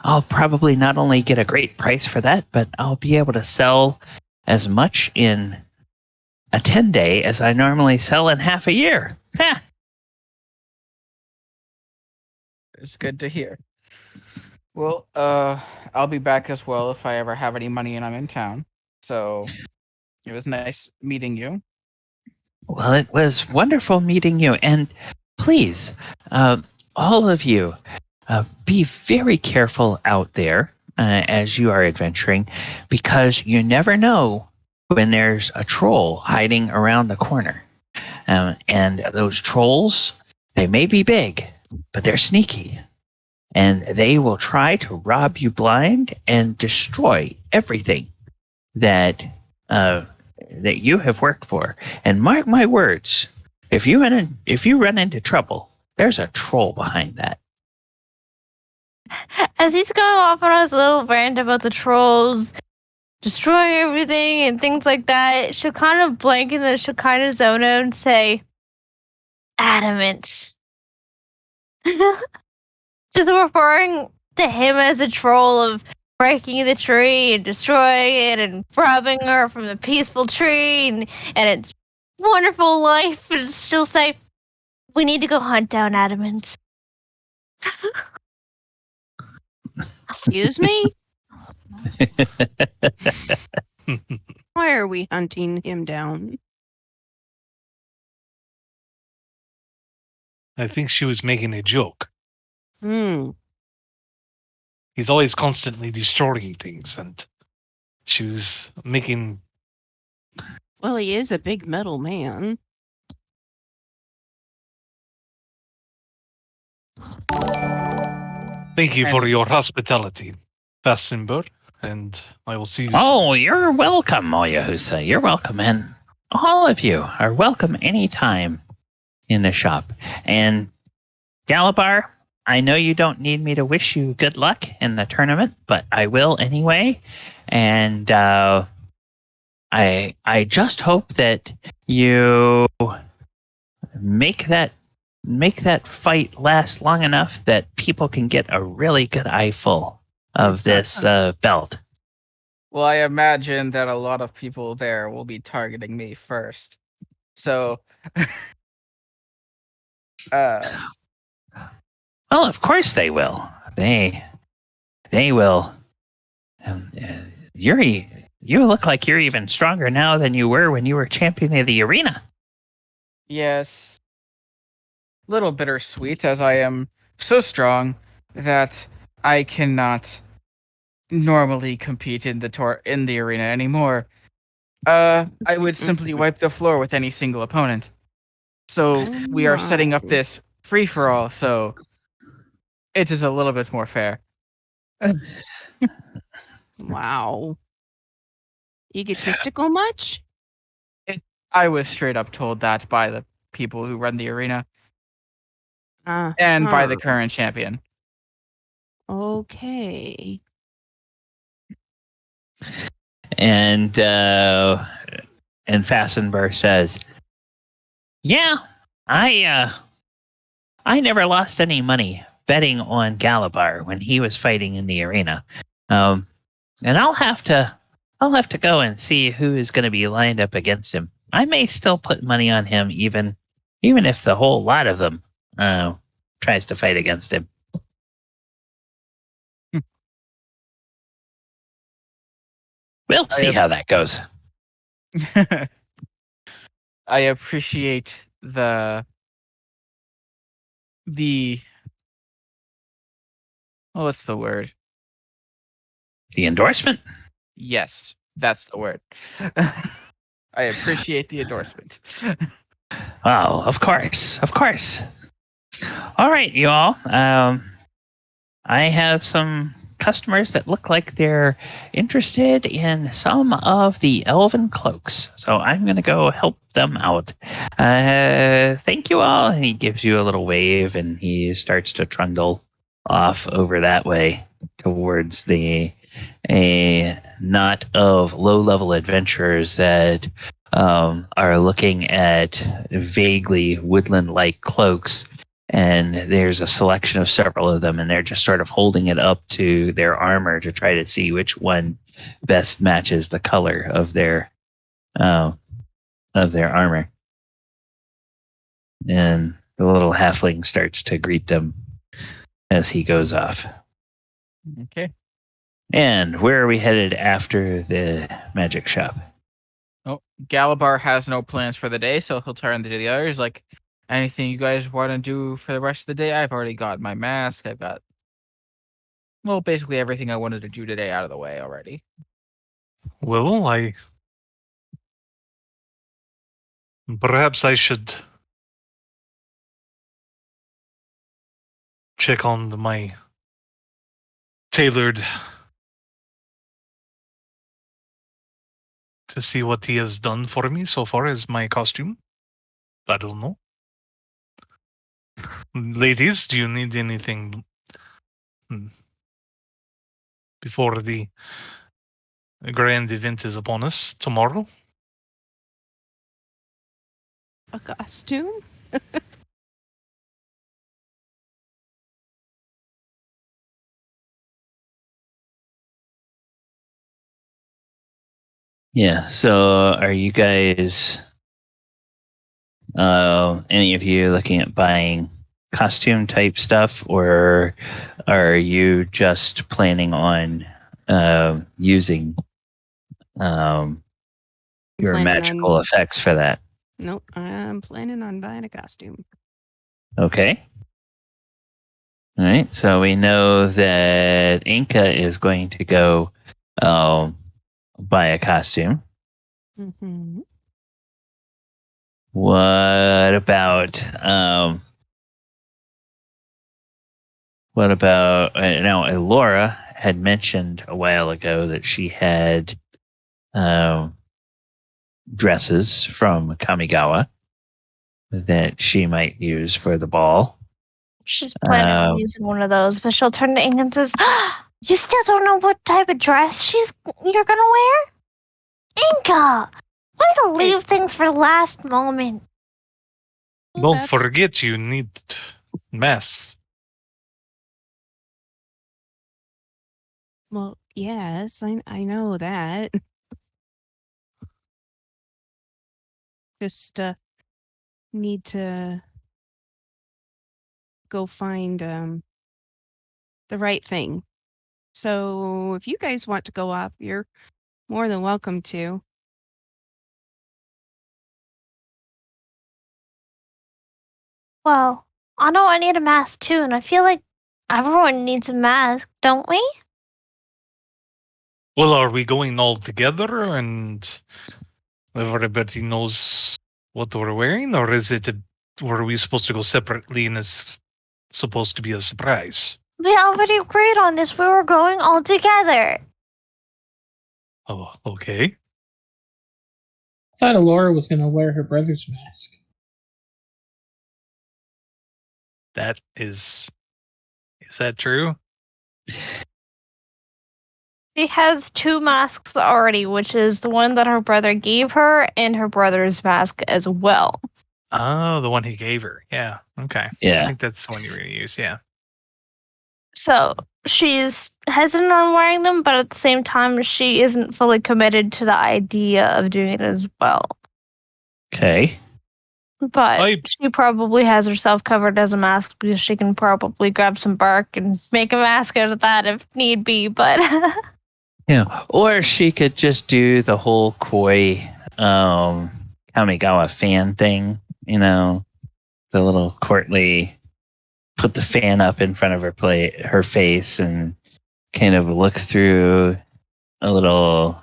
I'll probably not only get a great price for that, but I'll be able to sell as much in a 10-day as I normally sell in half a year. Ha! It's good to hear. Well, I'll be back as well if I ever have any money and I'm in town. So it was nice meeting you. Well, it was wonderful meeting you. And please, all of you, be very careful out there as you are adventuring, because you never know when there's a troll hiding around the corner. And those trolls, they may be big, but they're sneaky. And they will try to rob you blind and destroy everything that that you have worked for. And mark my words, if you run into trouble, there's a troll behind that. As he's going off on his little rant about the trolls destroying everything and things like that, she'll kind of blank and then she'll kind of zone out and say, Adamant. Just referring to him as a troll of breaking the tree and destroying it and robbing her from the peaceful tree and its wonderful life. And she'll say, we need to go hunt down Adamant. Excuse me? Why are we hunting him down? I think she was making a joke. He's always constantly destroying things, and she was making... Well, he is a big metal man. Thank you for your hospitality, Fastinbr, and I will see you soon. Oh, you're welcome, Moyahusa. You're welcome, and all of you are welcome anytime in the shop. And Galabar, I know you don't need me to wish you good luck in the tournament, but I will anyway. And I just hope that you make that fight last long enough that people can get a really good eyeful of this belt. Well, I imagine that a lot of people there will be targeting me first. So, well, of course they will. They will. Yuri, you look like you're even stronger now than you were when you were champion of the arena. yes, little bittersweet, as I am so strong that I cannot normally compete in the arena anymore. I would simply wipe the floor with any single opponent. So we are setting up this free for all, so it is a little bit more fair. Wow. Egotistical much? I was straight up told that by the people who run the arena Uh, and by the current champion. Okay. And Fastinbr says, "Yeah, I never lost any money betting on Galabar when he was fighting in the arena. And I'll have to go and see who is going to be lined up against him. I may still put money on him, even if the whole lot of them tries to fight against him." We'll see how that goes. I appreciate the what's the word? The endorsement? Yes, that's the word. I appreciate the endorsement. Oh, of course. All right, you all. I have some customers that look like they're interested in some of the elven cloaks, so I'm going to go help them out. Thank you all. And he gives you a little wave, and he starts to trundle off over that way towards a knot of low-level adventurers that are looking at vaguely woodland-like cloaks. And there's a selection of several of them, and they're just sort of holding it up to their armor to try to see which one best matches the color of their armor. And the little halfling starts to greet them as he goes off. Okay. And where are we headed after the magic shop? Oh, Galabar has no plans for the day, so he'll turn to the others like, anything you guys want to do for the rest of the day? I've already got my mask. I've got, well, basically everything I wanted to do today out of the way already. Well, perhaps I should check on my tailored to see what he has done for me so far as my costume. I don't know. Ladies, do you need anything before the grand event is upon us tomorrow? A costume? Yeah, so are you guys, any of you looking at buying costume type stuff, or are you just planning on using your Planning magical on- effects for that? Nope, I'm planning on buying a costume. Okay. All right, so we know that Enka is going to go buy a costume. Mm-hmm. What about now? Laura had mentioned a while ago that she had dresses from Kamigawa that she might use for the ball. She's planning on using one of those, but she'll turn to Enka and says, "You still don't know what type of dress you're gonna wear? Enka! Way to leave things for the last moment." Well, Don't forget you need masks. Well, yes, I know that. Just need to go find the right thing. So if you guys want to go off, you're more than welcome to. Well, I know I need a mask too, and I feel like everyone needs a mask, don't we? Well, are we going all together and everybody knows what we're wearing, or were we supposed to go separately and it's supposed to be a surprise? We already agreed on this. We were going all together. Oh, okay. thought Alora was going to wear her brother's mask. That is that true? She has 2 masks already, which is the one that her brother gave her and her brother's mask as well. Oh, the one he gave her. Yeah. Okay. I Yeah. think that's the one you're going to use. Yeah. So she's hesitant on wearing them, but at the same time, she isn't fully committed to the idea of doing it as well. Okay. But she probably has herself covered as a mask because she can probably grab some bark and make a mask out of that if need be. But Yeah. Or she could just do the whole koi Kamigawa fan thing, the little courtly put the fan up in front of her face and kind of look through a little,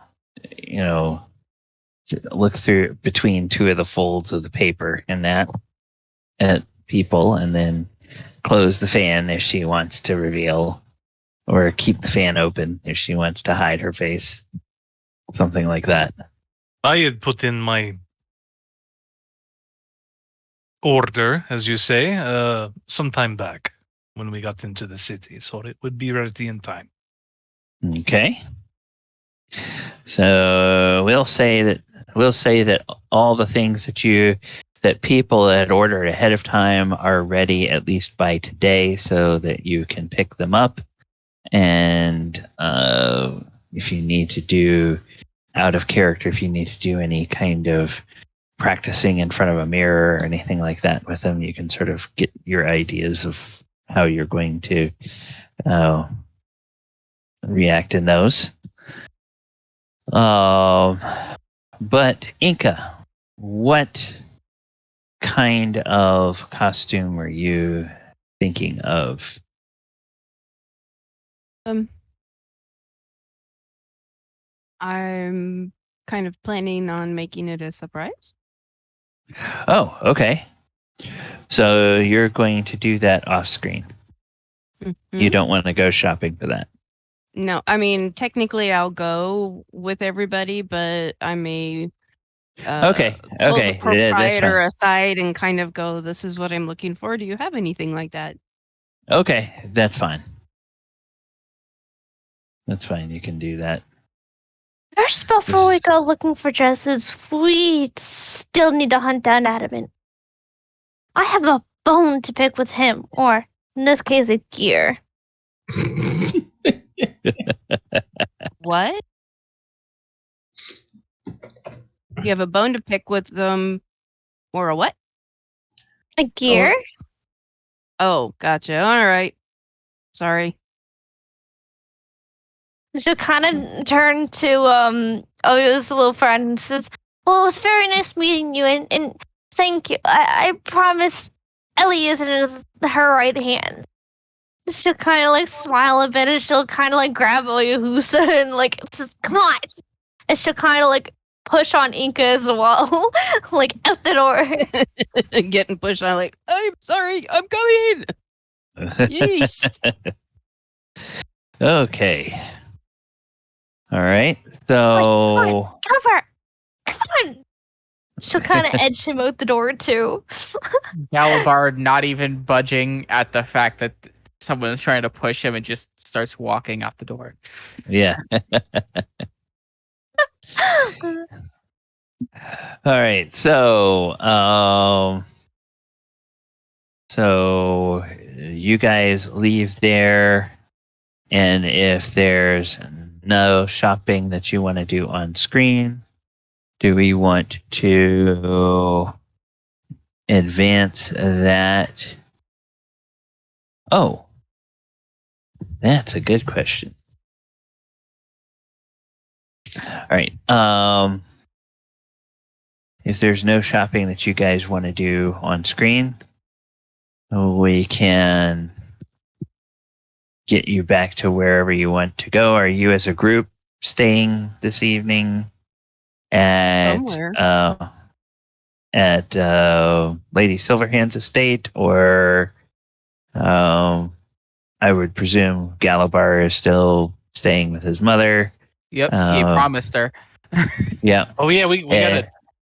look through between 2 of the folds of the paper and that at people, and then close the fan if she wants to reveal, or keep the fan open if she wants to hide her face, something like that. I had put in my order, as you say, some time back when we got into the city, so it would be ready in time. Okay. So we'll say that all the things that people had ordered ahead of time are ready at least by today, so that you can pick them up. And if you need to do out of character, if you need to do any kind of practicing in front of a mirror or anything like that with them, you can sort of get your ideas of how you're going to react in those. But Enka, what kind of costume were you thinking of? I'm kind of planning on making it a surprise. Oh, okay. So you're going to do that off screen. Mm-hmm. You don't want to go shopping for that. No, I mean, technically I'll go with everybody, but I may pull the That's proprietor fine. aside and kind of go, this is what I'm looking for. Do you have anything like that? Okay, that's fine. That's fine. You can do that. first, before we go looking for dresses, we still need to hunt down Adamant. I have a bone to pick with him, or in this case, a gear. What? You have a bone to pick with them, or a what? A gear? Oh, gotcha. All right. Sorry. She'll kind of turn to Oyo's little friend and says, "Well, it was very nice meeting you, and thank you. I promise Ellie isn't in her right hand." She'll kind of smile a bit, and she'll kind of grab Oyohusa and says, "Come on!" And she'll kind of push on Enka as well, out the door. Getting pushed on, I'm sorry, I'm coming. Yeast. Okay. All right. So Cover! Come on! She'll kind of edge him out the door too. Galabard not even budging at the fact that someone's trying to push him and just starts walking out the door. yeah. All right. So you guys leave there, and if there's no shopping that you want to do on screen, do we want to advance that? Oh, that's a good question. All right. If there's no shopping that you guys want to do on screen, we can get you back to wherever you want to go. Are you as a group staying this evening at Lady Silverhand's estate, or I would presume Galabar is still staying with his mother? Yep, he promised her. Yeah. Oh yeah, we gotta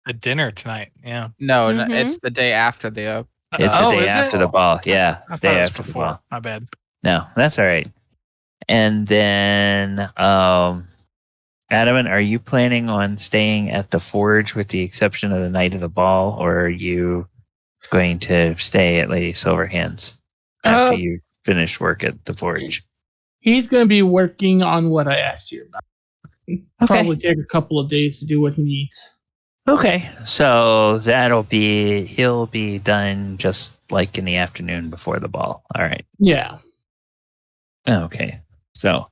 at dinner tonight. Yeah. No, Mhm. it's the day after the. It's the Oh, day is after it? the ball. Yeah, I thought day it was after the before. ball. My bad. No, that's all right. And then, Adamant, are you planning on staying at the forge with the exception of the night of the ball, or are you going to stay at Lady Silverhand's after Uh, you finish work at the forge? He's going to be working on what I asked you about. Probably take a couple of days to do what he needs. Okay, so he'll be done just like in the afternoon before the ball. All right. Yeah. Okay, so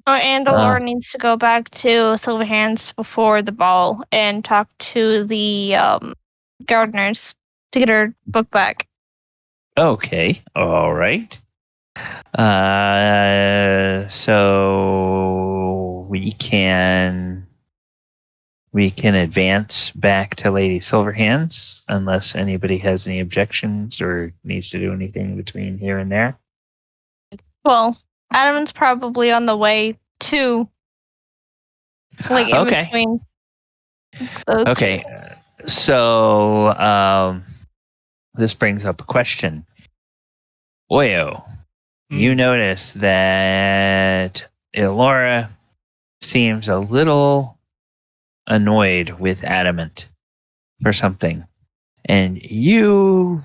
And Laura needs to go back to Silverhands before the ball and talk to the gardeners to get her book back. okay, all right. So we can advance back to Lady Silverhands unless anybody has any objections or needs to do anything between here and there. Well, Adamant's probably on the way to, like, in Okay. between those two. Okay. So this brings up a question. Oyo, you notice that Elora seems a little annoyed with Adamant for something. And you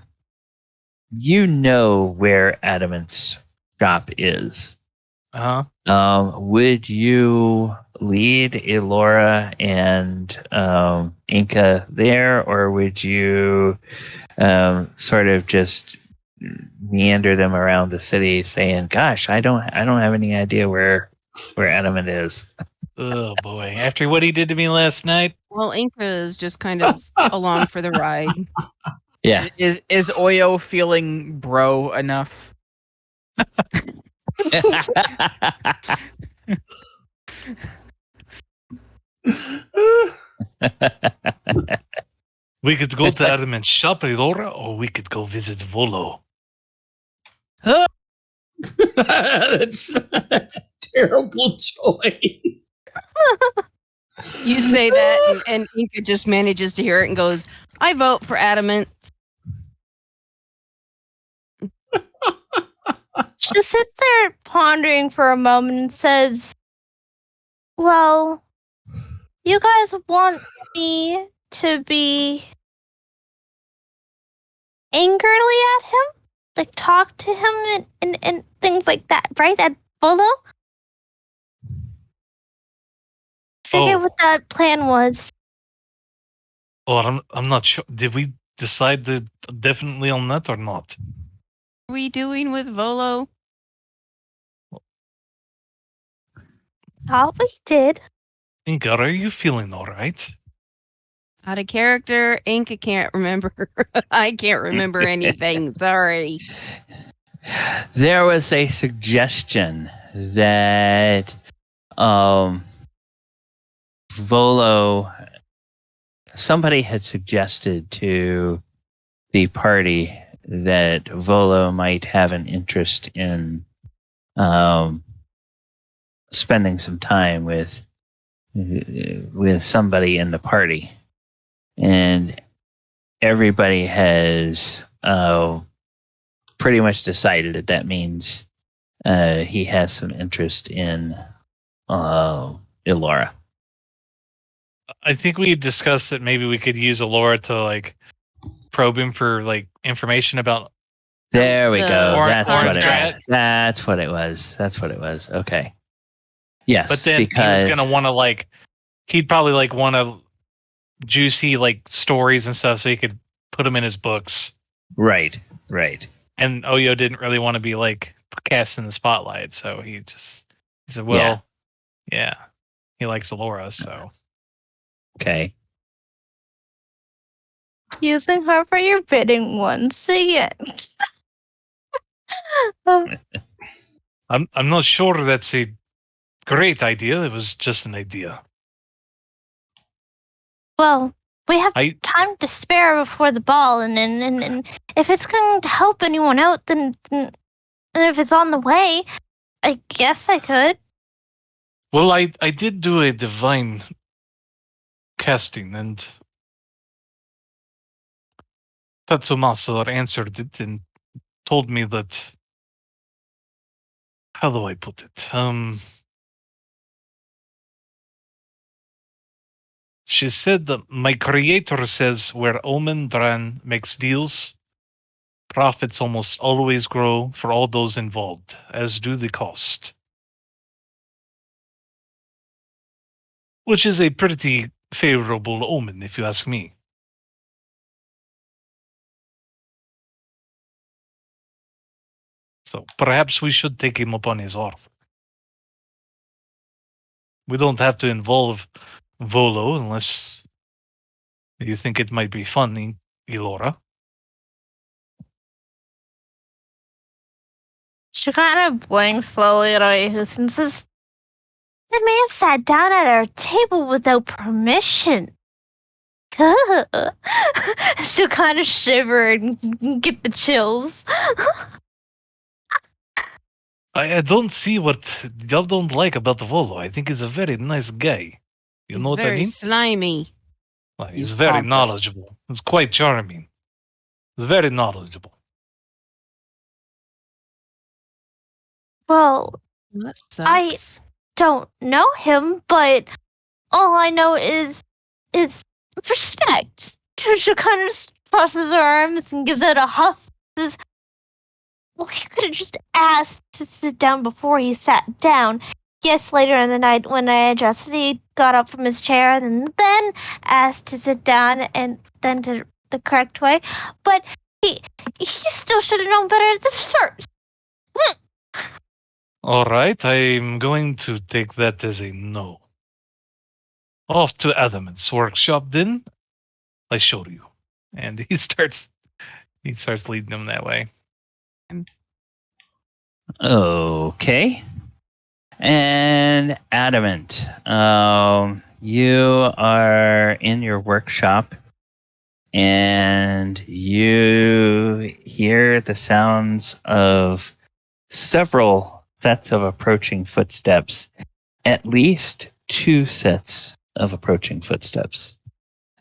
know where Adamant's shop is. Would you lead Elora and Enka there, or would you sort of just meander them around the city, saying, "Gosh, I don't have any idea where Adamant is." Oh boy! After what he did to me last night. Well, Enka is just kind of along for the ride. Yeah. Is Oyo feeling bro enough? We could go to Adamant's shop, Elora, or we could go visit Volo. That's a terrible choice. You say that, and Enka just manages to hear it and goes, "I vote for Adamant." She sits there pondering for a moment and says, "Well, you guys want me to be angrily at him? Like, talk to him and things like that, right? At Bolo? I forget what that plan was." Oh, I'm not sure. Did we decide definitely on that or not? What are we doing with Volo? Thought we did. Enka, are you feeling all right? Out of character, Enka can't remember. I can't remember anything. Sorry. There was a suggestion that Volo, somebody had suggested to the party that Volo might have an interest in spending some time with somebody in the party, and everybody has pretty much decided that means he has some interest in Elora. I think we discussed that maybe we could use Elora to like probe him for like information about. There we go. Orange That's what it was. Okay. Yes, but then because he was gonna want to like, he'd probably like want to juicy like stories and stuff so he could put them in his books. Right. And Oyo didn't really want to be like cast in the spotlight, so he said, well, yeah, he likes Elora, so. Okay. Using her for your bidding once again. I'm not sure that's a great idea. It was just an idea. Well, we have time to spare before the ball, and if it's going to help anyone out, then if it's on the way, I guess I could. Well, I did do a divine casting, and Tatsumasa answered it and told me that, how do I put it? She said that my creator says where Omen Dran makes deals, profits almost always grow for all those involved, as do the cost. Which is a pretty favorable omen, if you ask me. So perhaps we should take him up on his offer. We don't have to involve Volo unless you think it might be funny, Elora. She kind of blinks slowly at Ayahus and says, "The man sat down at our table without permission." She'll kind of shiver and get the chills. I don't see what y'all don't like about Volo. I think he's a very nice guy. You He's know what I very mean? slimy. Like, he's he's very pompous. knowledgeable. He's quite charming. He's very knowledgeable. Well, That sucks. don't know him, but all I know is respect. Trisha kind of crosses her arms and gives out a huff. Says, "Well, he could have just asked to sit down before he sat down. Yes, later in the night when I adjusted, he got up from his chair and then asked to sit down and then to the correct way. But he still should have known better at the first." All right, I'm going to take that as a no. Off to Adamant's workshop, then. I show you, and he starts leading them that way. Okay. And Adamant, you are in your workshop and you hear the sounds of several sets of approaching footsteps, at least 2 sets of approaching footsteps.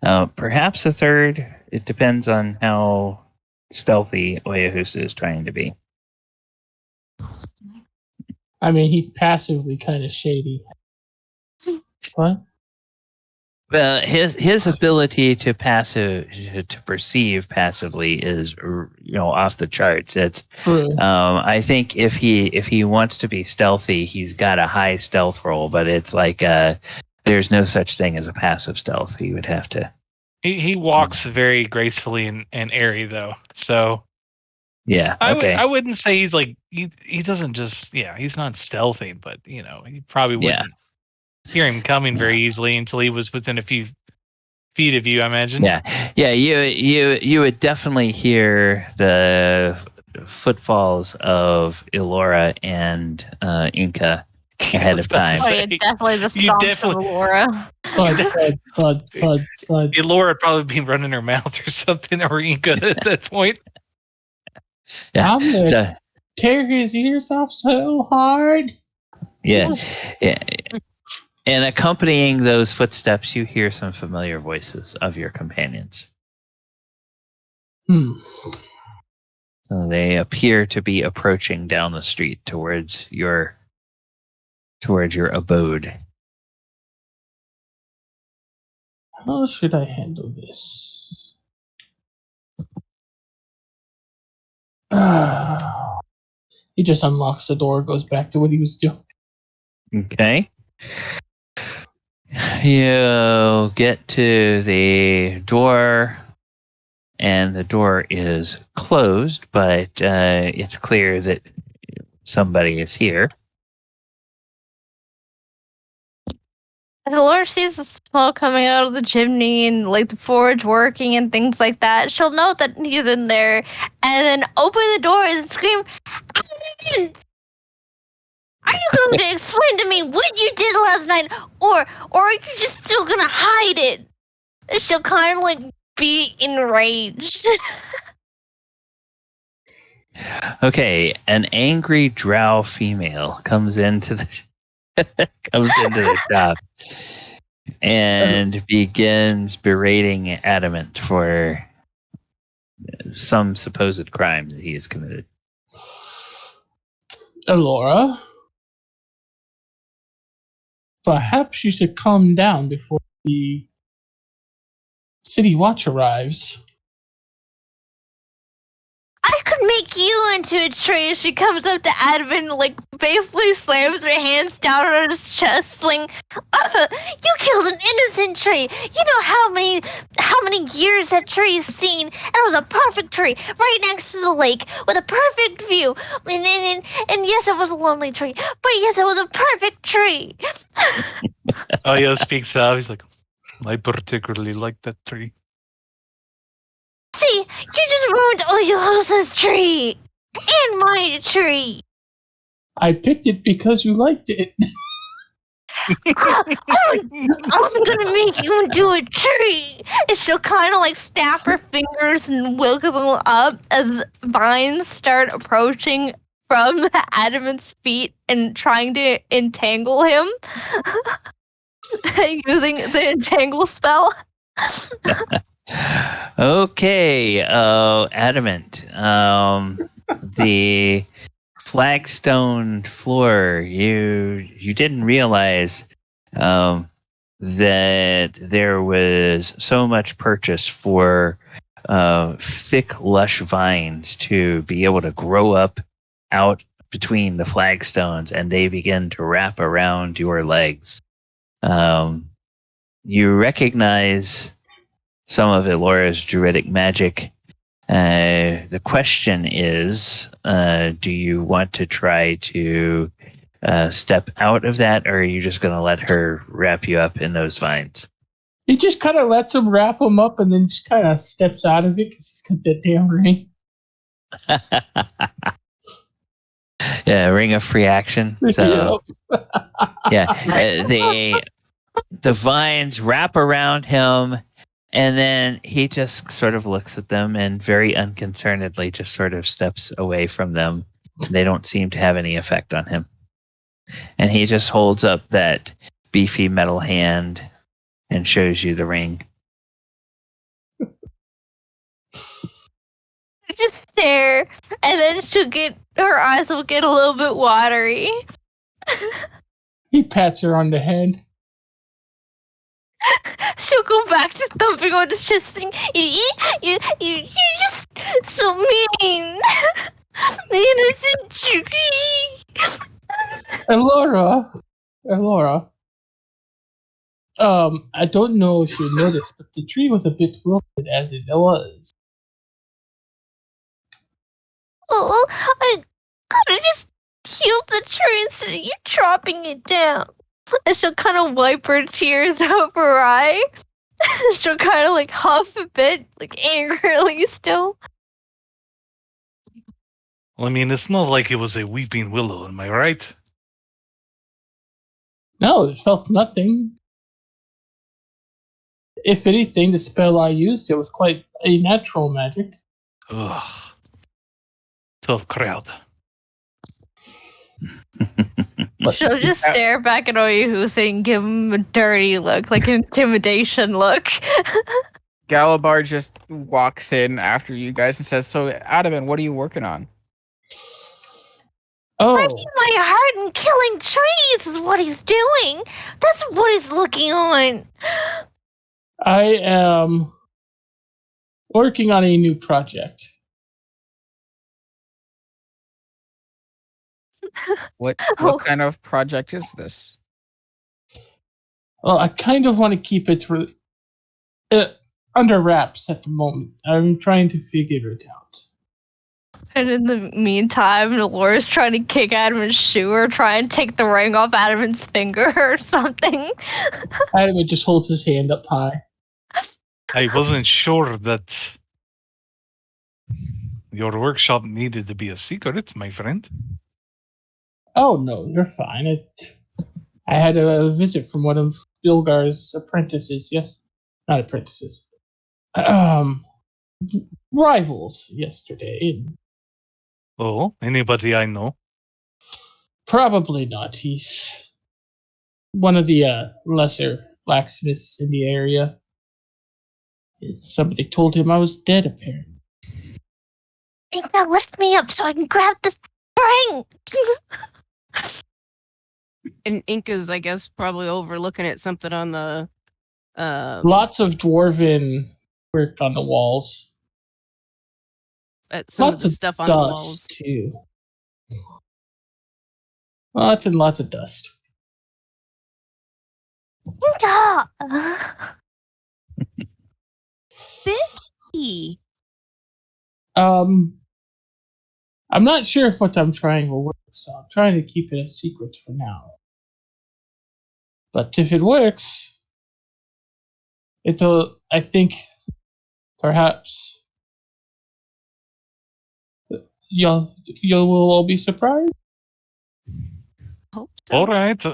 Perhaps a third. It depends on how stealthy Oyahusa is trying to be. I mean, he's passively kind of shady. What? Well, his ability to perceive passively is off the charts. It's True. I think if he wants to be stealthy, he's got a high stealth roll, but it's like there's no such thing as a passive stealth. He would have to. He walks very gracefully and airy though, so Yeah. Okay. I wouldn't say he's like he doesn't just he's not stealthy, but you probably wouldn't hear him coming very easily until he was within a few feet of you, I imagine. Yeah. You would definitely hear the footfalls of Elora and Enka ahead of time. Oh, yeah, definitely the stomp of Laura. Thud, thud, thud, thud, thud. Elora would probably be running her mouth or something, or Enka at that point. Yeah. I'm gonna tear his ears off so hard. Yeah. And accompanying those footsteps, you hear some familiar voices of your companions. So they appear to be approaching down the street towards your abode. How should I handle this? He just unlocks the door, goes back to what he was doing. Okay. You get to the door, and the door is closed, but it's clear that somebody is here. As Laura sees the smoke coming out of the chimney and like the forge working and things like that, she'll note that he's in there and then open the door and scream, "Adamant! Are you going to explain to me what you did last night, or are you just still gonna hide it?" And she'll kind of like be enraged. Okay, an angry drow female comes into the shop. and begins berating Adamant for some supposed crime that he has committed. Elora, perhaps you should calm down before the city watch arrives. I could make you into a tree. She comes up to Adamant, like basically slams her hands down on his chest, like, "You killed an innocent tree. You know how many years that tree's seen, and it was a perfect tree, right next to the lake, with a perfect view. And yes, it was a lonely tree, but yes, it was a perfect tree." Ayo speaks out. He's like, I particularly like that tree. See, you just ruined Oyolosa's tree and my tree. I picked it because you liked it. I'm gonna make you into a tree. And she'll kind of like snap her fingers and wiggle them up as vines start approaching from Adamant's feet and trying to entangle him using the entangle spell. Okay, Adamant. The flagstone floor. You didn't realize that there was so much purchase for thick, lush vines to be able to grow up out between the flagstones, and they begin to wrap around your legs. You recognize some of Elora's druidic magic. The question is, do you want to try to step out of that, or are you just going to let her wrap you up in those vines? He just kind of lets him wrap him up and then just kind of steps out of it because he's got that damn ring. Yeah, ring of free action. So, yeah, the vines wrap around him, and then he just sort of looks at them and very unconcernedly just sort of steps away from them. They don't seem to have any effect on him. And he just holds up that beefy metal hand and shows you the ring. Just stare, and then her eyes will get a little bit watery. He pats her on the head. She'll go back to thumping on his chest, saying, "You just so mean, the innocent tree." Elora. I don't know if you noticed, but the tree was a bit wilted as it was. Oh, I could have just healed the tree instead of you chopping it down. And she'll kind of wipe her tears out her eye. She'll kind of like huff a bit, like angrily still. Well, I mean, it's not like it was a weeping willow, am I right? No, it felt nothing. If anything, the spell I used, it was quite a natural magic. Ugh. Tough crowd. She'll just stare back at Oyuhuse and give him a dirty look, like an intimidation look. Galabar just walks in after you guys and says, "So, Adamant, what are you working on?" Breaking Oh, my heart and killing trees is what he's doing. That's what he's looking on. I am working on a new project. What Oh. kind of project is this? Well, I kind of want to keep it under wraps at the moment. I'm trying to figure it out. And in the meantime, Laura's trying to kick Adamant's shoe or try and take the ring off Adamant's finger or something. Adamant just holds his hand up high. I wasn't sure that your workshop needed to be a secret, my friend. Oh no, you're fine. I had a visit from one of Stilgar's apprentices. Yes, not apprentices. Rivals yesterday. Oh, anybody I know? Probably not. He's one of the lesser blacksmiths in the area. Somebody told him I was dead, apparently. Enka, lift me up so I can grab the spring. And Inca's, I guess, probably overlooking at something on the. Lots of dwarven work on the walls. At some Lots of the of stuff on dust, the walls. too. Lots and lots of dust. Enka! Bisky. I'm not sure if what I'm trying will work, so I'm trying to keep it a secret for now. But if it works, I think, perhaps you'll all be surprised. Hope so.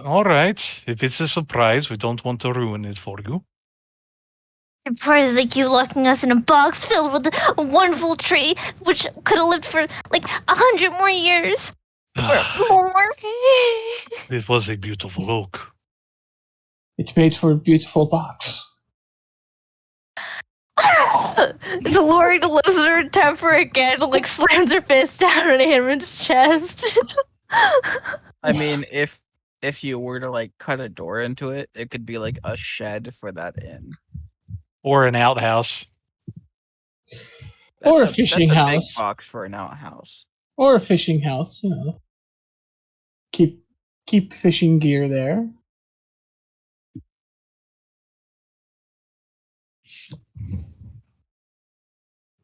All right. If it's a surprise, we don't want to ruin it for you. Surprise, like you locking us in a box filled with a wonderful tree, which could have lived for like 100 more years. Or more. It was a beautiful oak. It's made for a beautiful box. It's Lori the listener temper again, like slams her fist down on Hammond's chest. I mean, if you were to like cut a door into it, it could be like a shed for that inn. Or an outhouse. Or a That's fishing that's a house. big box for an outhouse. Or a fishing house, you know. Keep fishing gear there.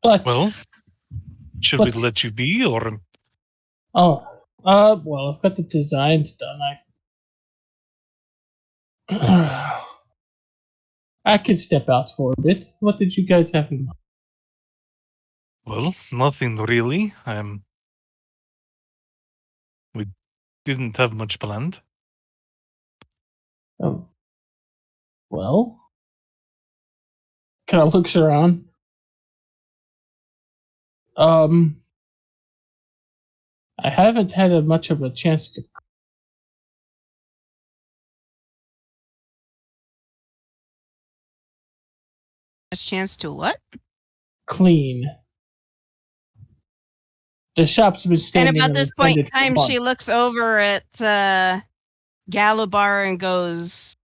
But Well, should we let you be, or well, I've got the designs done. I could step out for a bit. What did you guys have in mind? well, nothing really. We didn't have much planned. Oh, well, kind of looks around. I haven't had much of a chance to Chance to what? clean. The shop's been And standing about this point in unattended for time, she months. looks over at Galabar and goes,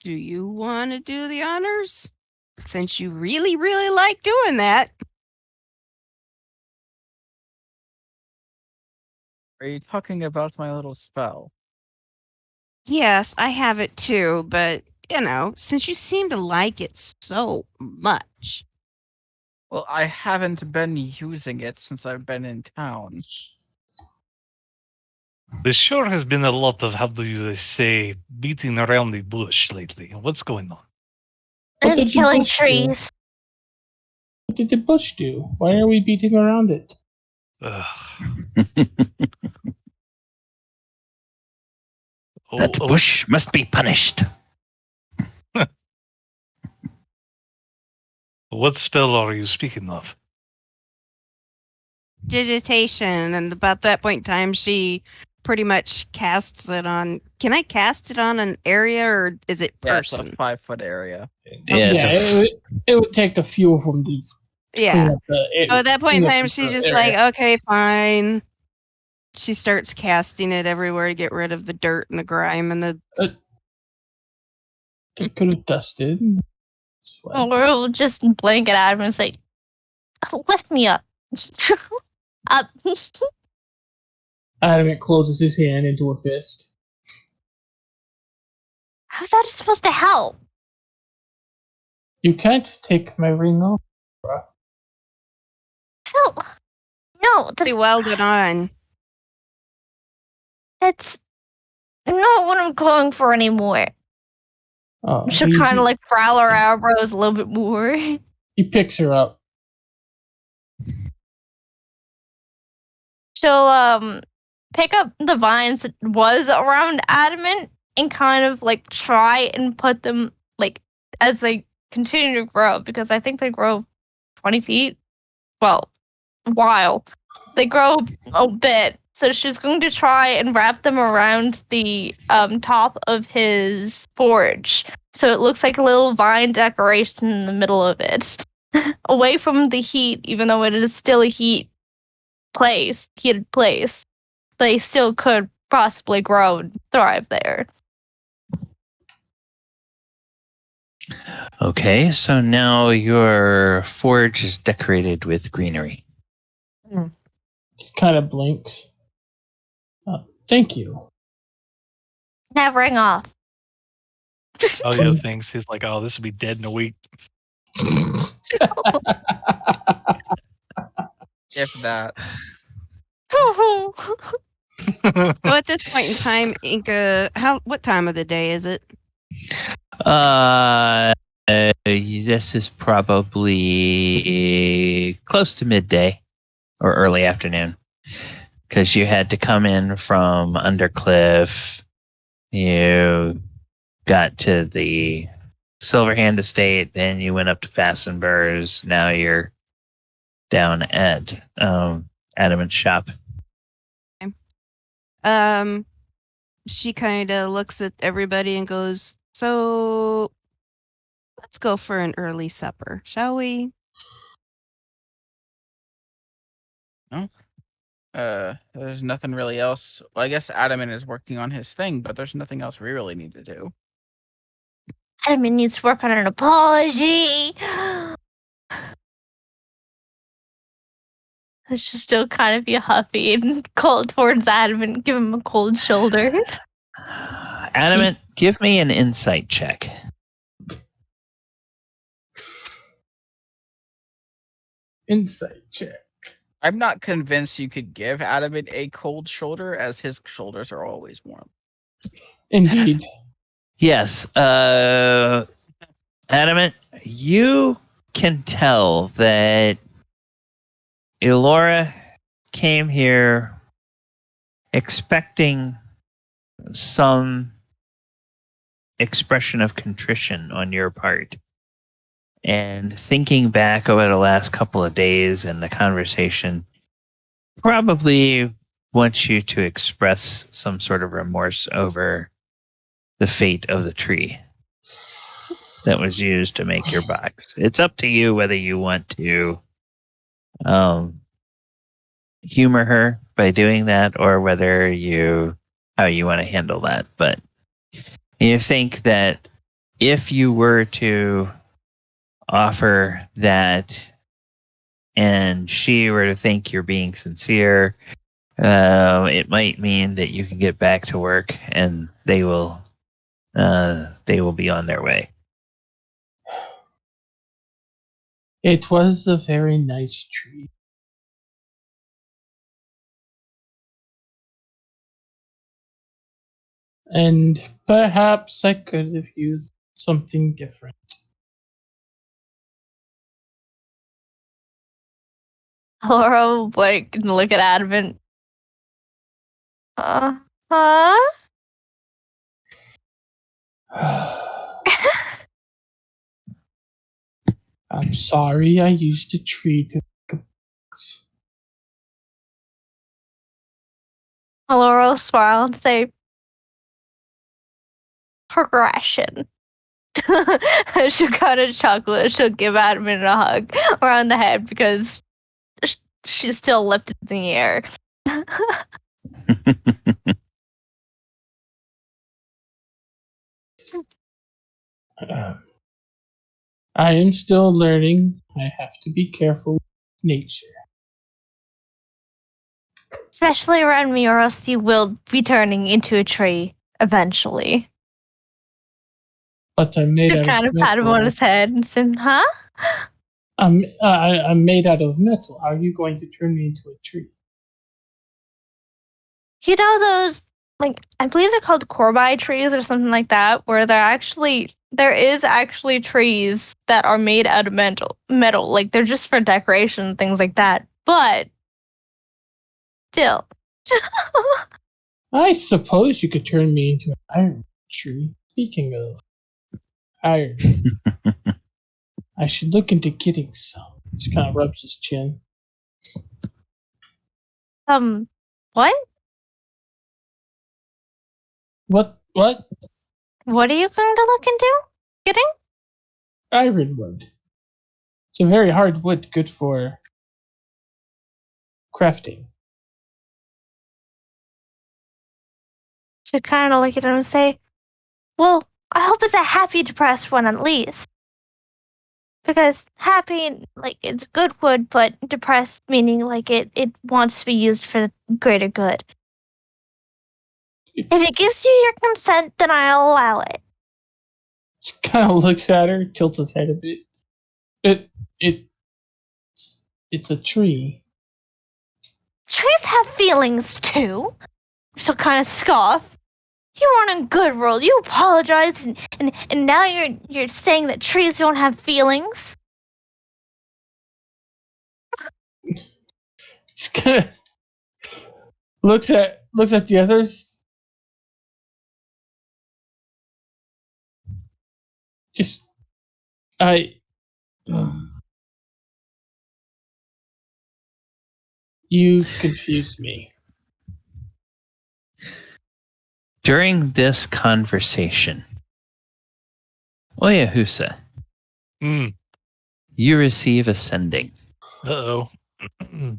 "Do you want to do the honors? Since you really, really like doing that." Are you talking about my little spell? Yes, I have it too, but since you seem to like it so much. Well, I haven't been using it since I've been in town. There sure has been a lot of, how do you say, beating around the bush lately. What's going on? What did And the killing bush do? trees. What did the bush do? Why are we beating around it? That bush must be punished. What spell are you speaking of? Digitation, and about that point in time, she pretty much casts it on. Can I cast it on an area, or is it Yeah, it's a person? 5-foot area. It would take a few of them to Yeah. clean up the So at that point in clean up time, the she's just area. like, okay, fine. She starts casting it everywhere to get rid of the dirt and the grime and the. They could have dusted. Or we'll just blanket at him and say, lift me up. Up. Adamant closes his hand into a fist. How's that supposed to help? You can't take my ring off. Still, no, They welded on. that's not what I'm going for anymore. Oh, She'll kind of like frown her eyebrows a little bit more. He picks her up. She'll pick up the vines that was around Adamant and kind of like try and put them like as they continue to grow, because I think they grow 20 feet. Well, a while. They grow a bit, So she's going to try and wrap them around the top of his forge. So it looks like a little vine decoration in the middle of it. Away from the heat, even though it is still a heated place. They still could possibly grow and thrive there. Okay, so now your forge is decorated with greenery. Kind of blinks. Thank you. Nevering off. Elio thinks he's like, oh, this will be dead in a week. If that. So at this point in time, Enka, what time of the day is it? This is probably close to midday or early afternoon, because you had to come in from Undercliff. You got to the Silverhand Estate, then you went up to Fastinbr's. Now you're down at Adamant's shop. She kind of looks at everybody and goes, "So let's go for an early supper, shall we?" There's nothing really else. Well, I guess Adamant is working on his thing, but there's nothing else we really need to do. Adamant needs to work on an apology. I should still kind of be huffy and cold towards Adamant, give him a cold shoulder. Adamant, give me an insight check. Insight check. I'm not convinced you could give Adamant a cold shoulder, as his shoulders are always warm. Indeed. Yes. Adamant, you can tell that Elora came here expecting some expression of contrition on your part. And thinking back over the last couple of days and the conversation, probably wants you to express some sort of remorse over the fate of the tree that was used to make your box. It's up to you whether you want to humor her by doing that, or whether how you want to handle that. But you think that if you were to offer that and she were to think you're being sincere, it might mean that you can get back to work and they will be on their way. It was a very nice tree. And perhaps I could have used something different. Laura will blink and look at Adamant. Huh? I'm sorry I used a tree to make a box. Laura will smile and say, progression. She'll cut a chocolate. She'll give Adamant a hug around the head because she's still lifted in the air. I am still learning. I have to be careful with nature. Especially around me, or else you will be turning into a tree eventually. But I'm made She out kind of of pat him on metal. his head and said, huh? I'm made out of metal. How are you going to turn me into a tree? You know those, like, I believe they're called corbi trees or something like that, where there is actually trees that are made out of metal. Like, they're just for decoration and things like that. But still. I suppose you could turn me into an iron tree. Speaking of iron, I should look into getting some. Just kind of rubs his chin. What? What? What are you going to look into? Getting? Ironwood. It's a very hard wood, good for crafting. She kind of look at him and say, well, I hope it's a happy, depressed one at least. Because happy, like, it's good wood, but depressed meaning, like, it wants to be used for the greater good. If it gives you your consent, then I'll allow it. She kind of looks at her, tilts his head a bit. It's a tree. Trees have feelings, too. She'll kind of scoff. You weren't a good world. You apologized, and now you're saying that trees don't have feelings? She kind of looks at the others. Just you confuse me. During this conversation, Oyahusa, Mm. you receive a sending. Uh-oh. The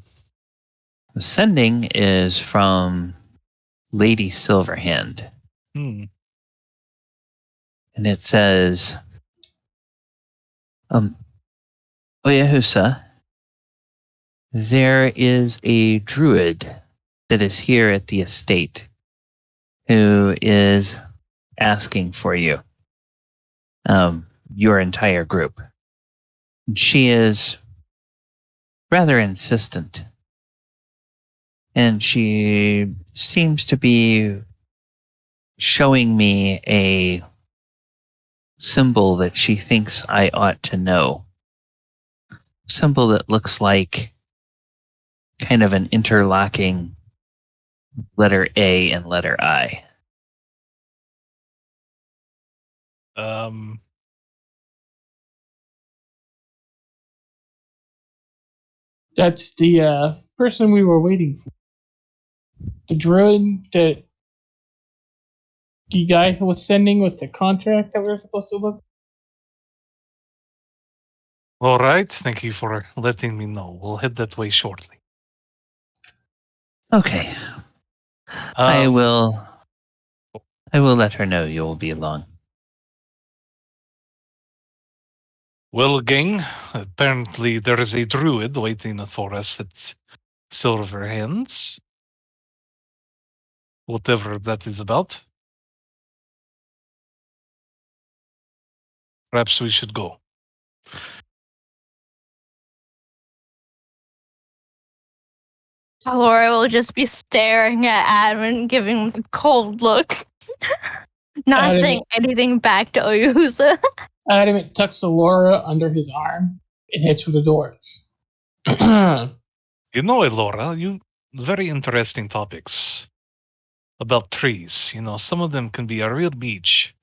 sending is from Lady Silverhand, Hmm. and it says, Oyahusa, there is a druid that is here at the estate who is asking for you, your entire group. She is rather insistent, and she seems to be showing me a symbol that she thinks I ought to know. Symbol that looks like kind of an interlocking letter A and letter I. That's the person we were waiting for. The druid that the guy who was sending with the contract that we were supposed to look. All right. Thank you for letting me know. We'll head that way shortly. Okay. I will let her know you will be along. Well, gang, apparently there is a druid waiting for us at Silverhand's. Whatever that is about. Perhaps we should go. Laura will just be staring at Adam and giving him a cold look. Not saying anything back to Oyusa. Adamant tucks Laura under his arm and heads for the doors. You know, Elora, you very interesting topics about trees. You know, some of them can be a real beach.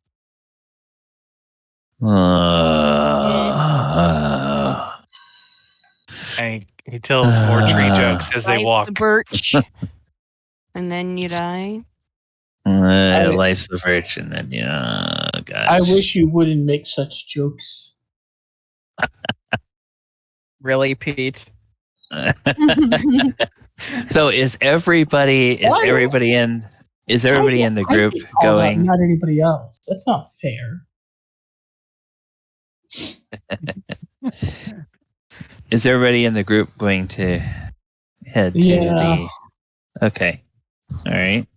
And he tells more tree jokes as they Light walk. the birch, and then you die. Life's the virgin, and gosh. I wish you wouldn't make such jokes. Really, Pete? So is everybody in the group going? Not anybody else. That's not fair. Is everybody in the group going to head to the? Okay, all right.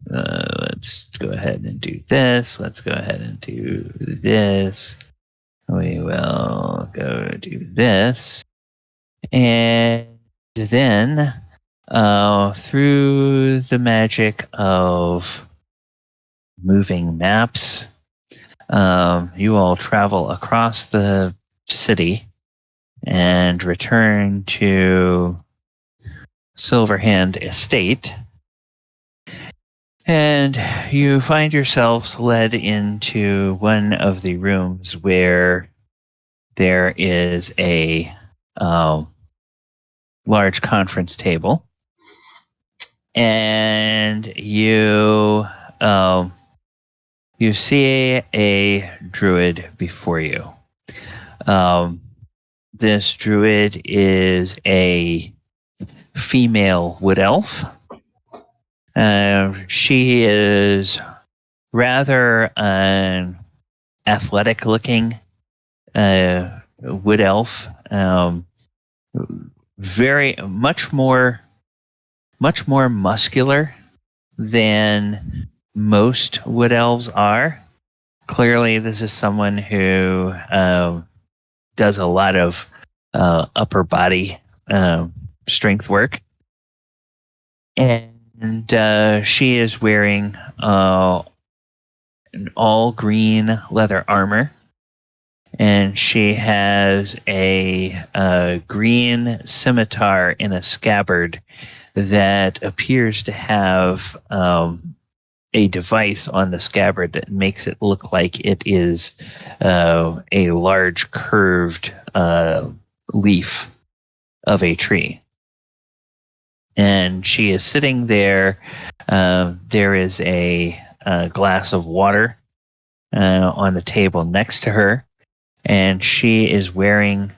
Let's go ahead and do this. Let's go ahead and do this. We will go do this. And then through the magic of moving maps, you all travel across the city and return to Silverhand Estate. And you find yourselves led into one of the rooms where there is a large conference table, and you see a druid before you. This druid is a female wood elf. She is rather an athletic-looking wood elf. Very much more muscular than most wood elves are. Clearly, this is someone who does a lot of upper body strength work, and she is wearing an all green leather armor, and she has a green scimitar in a scabbard that appears to have a device on the scabbard that makes it look like it is a large curved leaf of a tree. And she is sitting there. There is a glass of water on the table next to her, and she is wearing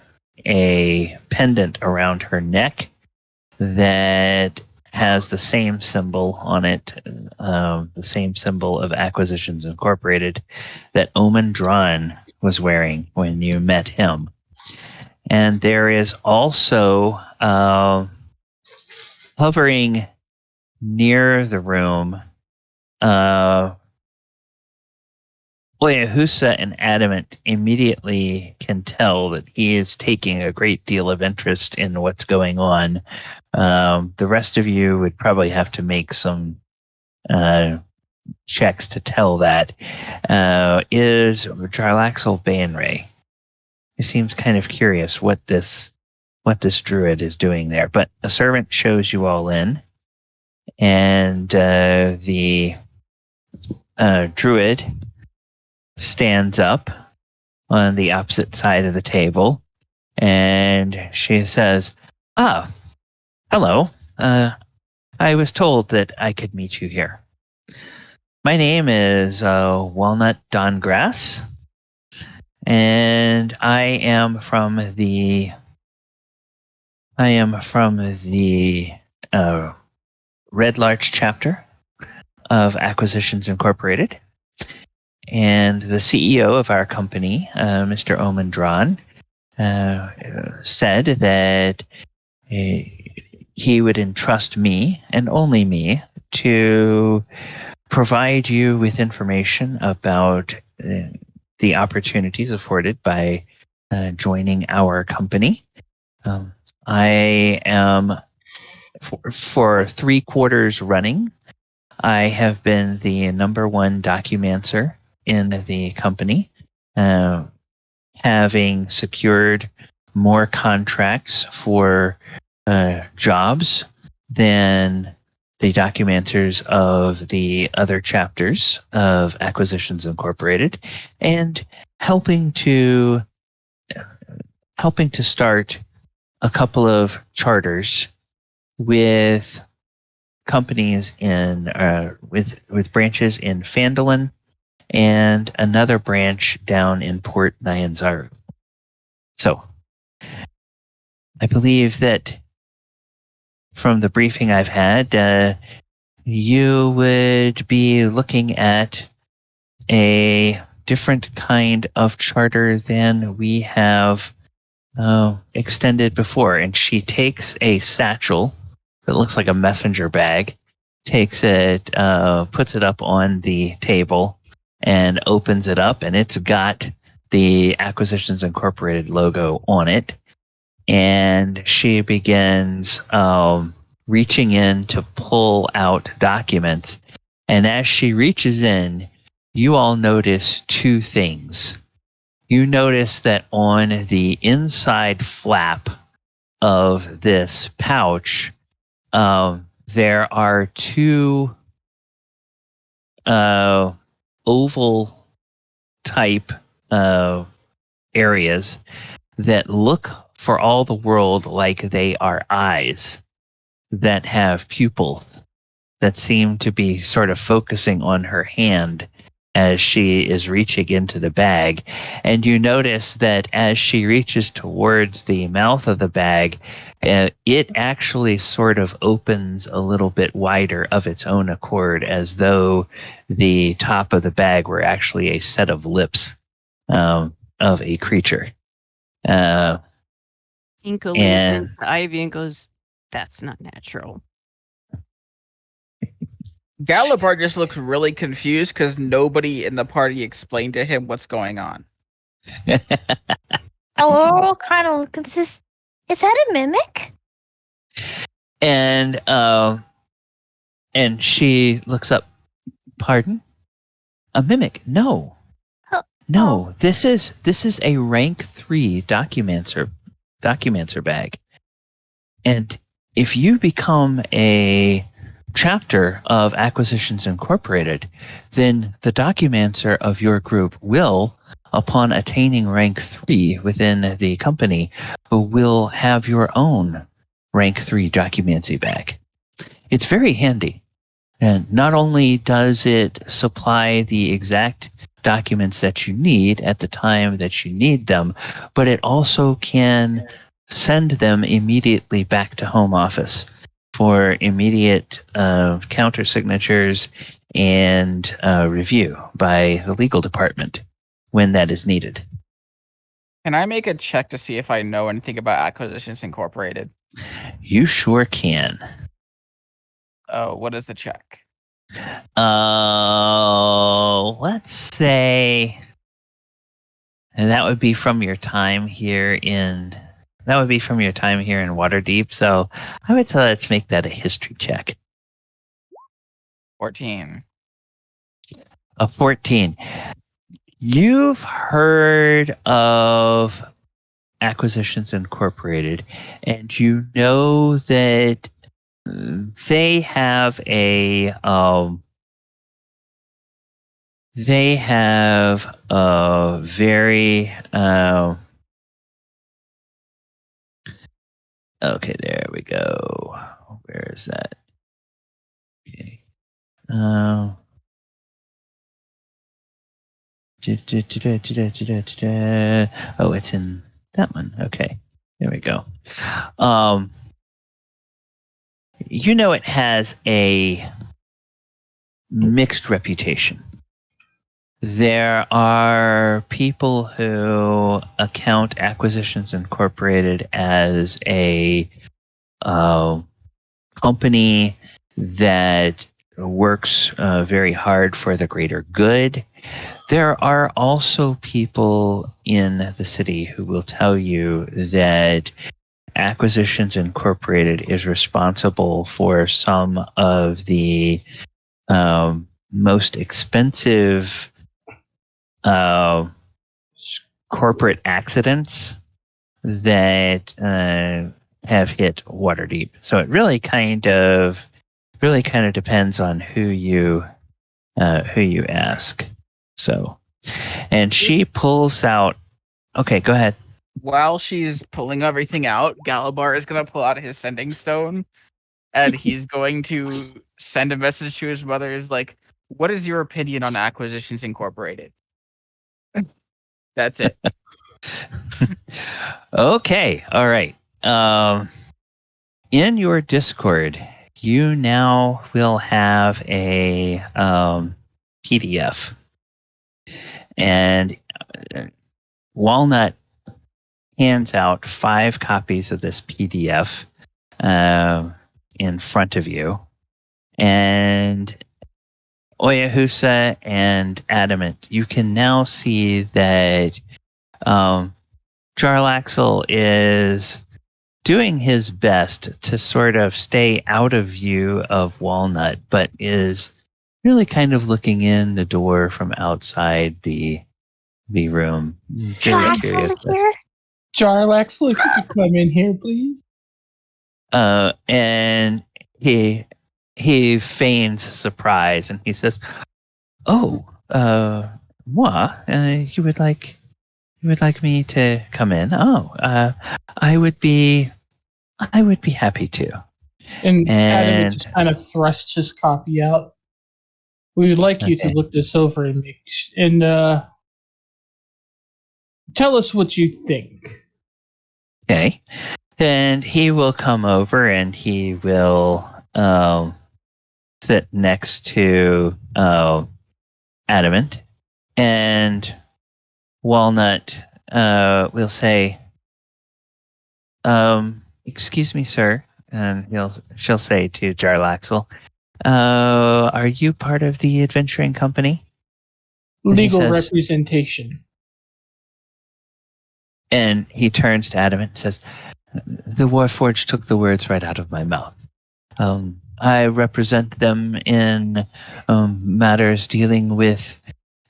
a pendant around her neck that has the same symbol on it, the same symbol of Acquisitions Incorporated that Omen Drawn was wearing when you met him. And there is also hovering near the room, Husa and Adamant immediately can tell that he is taking a great deal of interest in what's going on. The rest of you would probably have to make some checks to tell that. Is Jarlaxle Bainray. He seems kind of curious what this druid is doing there. But a servant shows you all in, and the druid stands up on the opposite side of the table, and she says, hello. I was told that I could meet you here. My name is Walnut Dankgrass, and I am from the Red Larch chapter of Acquisitions Incorporated. And the CEO of our company, Mr. Omen Drawn, said that he would entrust me, and only me, to provide you with information about the opportunities afforded by joining our company. I am, for 3 quarters running, I have been the #1 documancer in the company, having secured more contracts for jobs than the documenters of the other chapters of Acquisitions Incorporated, and helping to start a couple of charters with companies in with branches in Phandalin and another branch down in Port Nyanzaru. So I believe that from the briefing I've had, you would be looking at a different kind of charter than we have extended before. And she takes a satchel that looks like a messenger bag, takes it, puts it up on the table, and opens it up, and it's got the Acquisitions Incorporated logo on it. And she begins reaching in to pull out documents. And as she reaches in, you all notice 2 things. You notice that on the inside flap of this pouch, there are 2 oval type areas that look for all the world like they are eyes that have pupils that seem to be sort of focusing on her hand as she is reaching into the bag. And you notice that as she reaches towards the mouth of the bag, it actually sort of opens a little bit wider of its own accord, as though the top of the bag were actually a set of lips of a creature. Enka leans And into Ivy and goes, "That's not natural." Gallibar just looks really confused because nobody in the party explained to him what's going on. Hello, kind of consist. Is that a mimic? and she looks up. Pardon? A mimic? No. Oh, No, this is a rank 3 Documancer bag. And if you become a chapter of Acquisitions Incorporated, then the Documancer of your group will, upon attaining rank 3 within the company, will have your own rank 3 Documancy bag. It's very handy. And not only does it supply the exact documents that you need at the time that you need them, but it also can send them immediately back to home office for immediate counter signatures and review by the legal department when that is needed. Can I make a check to see if I know anything about Acquisitions Incorporated? You sure can. Oh, what is the check? Let's say that would be from your time here in Waterdeep. So I would say let's make that a history check. 14. A 14. You've heard of Acquisitions Incorporated, and you know that they have a very okay, there we go. Where is that? Okay. Oh, it's in that one. Okay. There we go. You know it has a mixed reputation. There are people who account Acquisitions Incorporated as a company that works very hard for the greater good. There are also people in the city who will tell you that Acquisitions Incorporated is responsible for some of the most expensive corporate accidents that have hit Waterdeep. So it really kind of depends on who you ask. So, and she pulls out. Okay, go ahead. While she's pulling everything out, Gallibar is going to pull out his sending stone, and he's going to send a message to his mother. Is like, what is your opinion on Acquisitions Incorporated? That's it. Okay, all right. In your Discord, you now will have a PDF, and Walnut hands out 5 copies of this PDF in front of you, and Oyahusa and Adamant, you can now see that Jarlaxle is doing his best to sort of stay out of view of Walnut, but is really kind of looking in the door from outside the room. Very curious. Here? Jarlaxle, if you could come in here, please. And he feigns surprise and he says, "Oh, moi, you would like you would like me to come in? Oh, I would be happy to. And Adam And just kind of thrusts his copy out. We would like you to Okay. look this over and tell us what you think. okay, and he will come over and he will sit next to Adamant, and Walnut will say, "Excuse me, sir," and she'll say to Jarlaxle, "Are you part of the adventuring company?" And he Legal says- representation. And he turns to Adamant and says, "The Warforged took the words right out of my mouth. I represent them in matters dealing with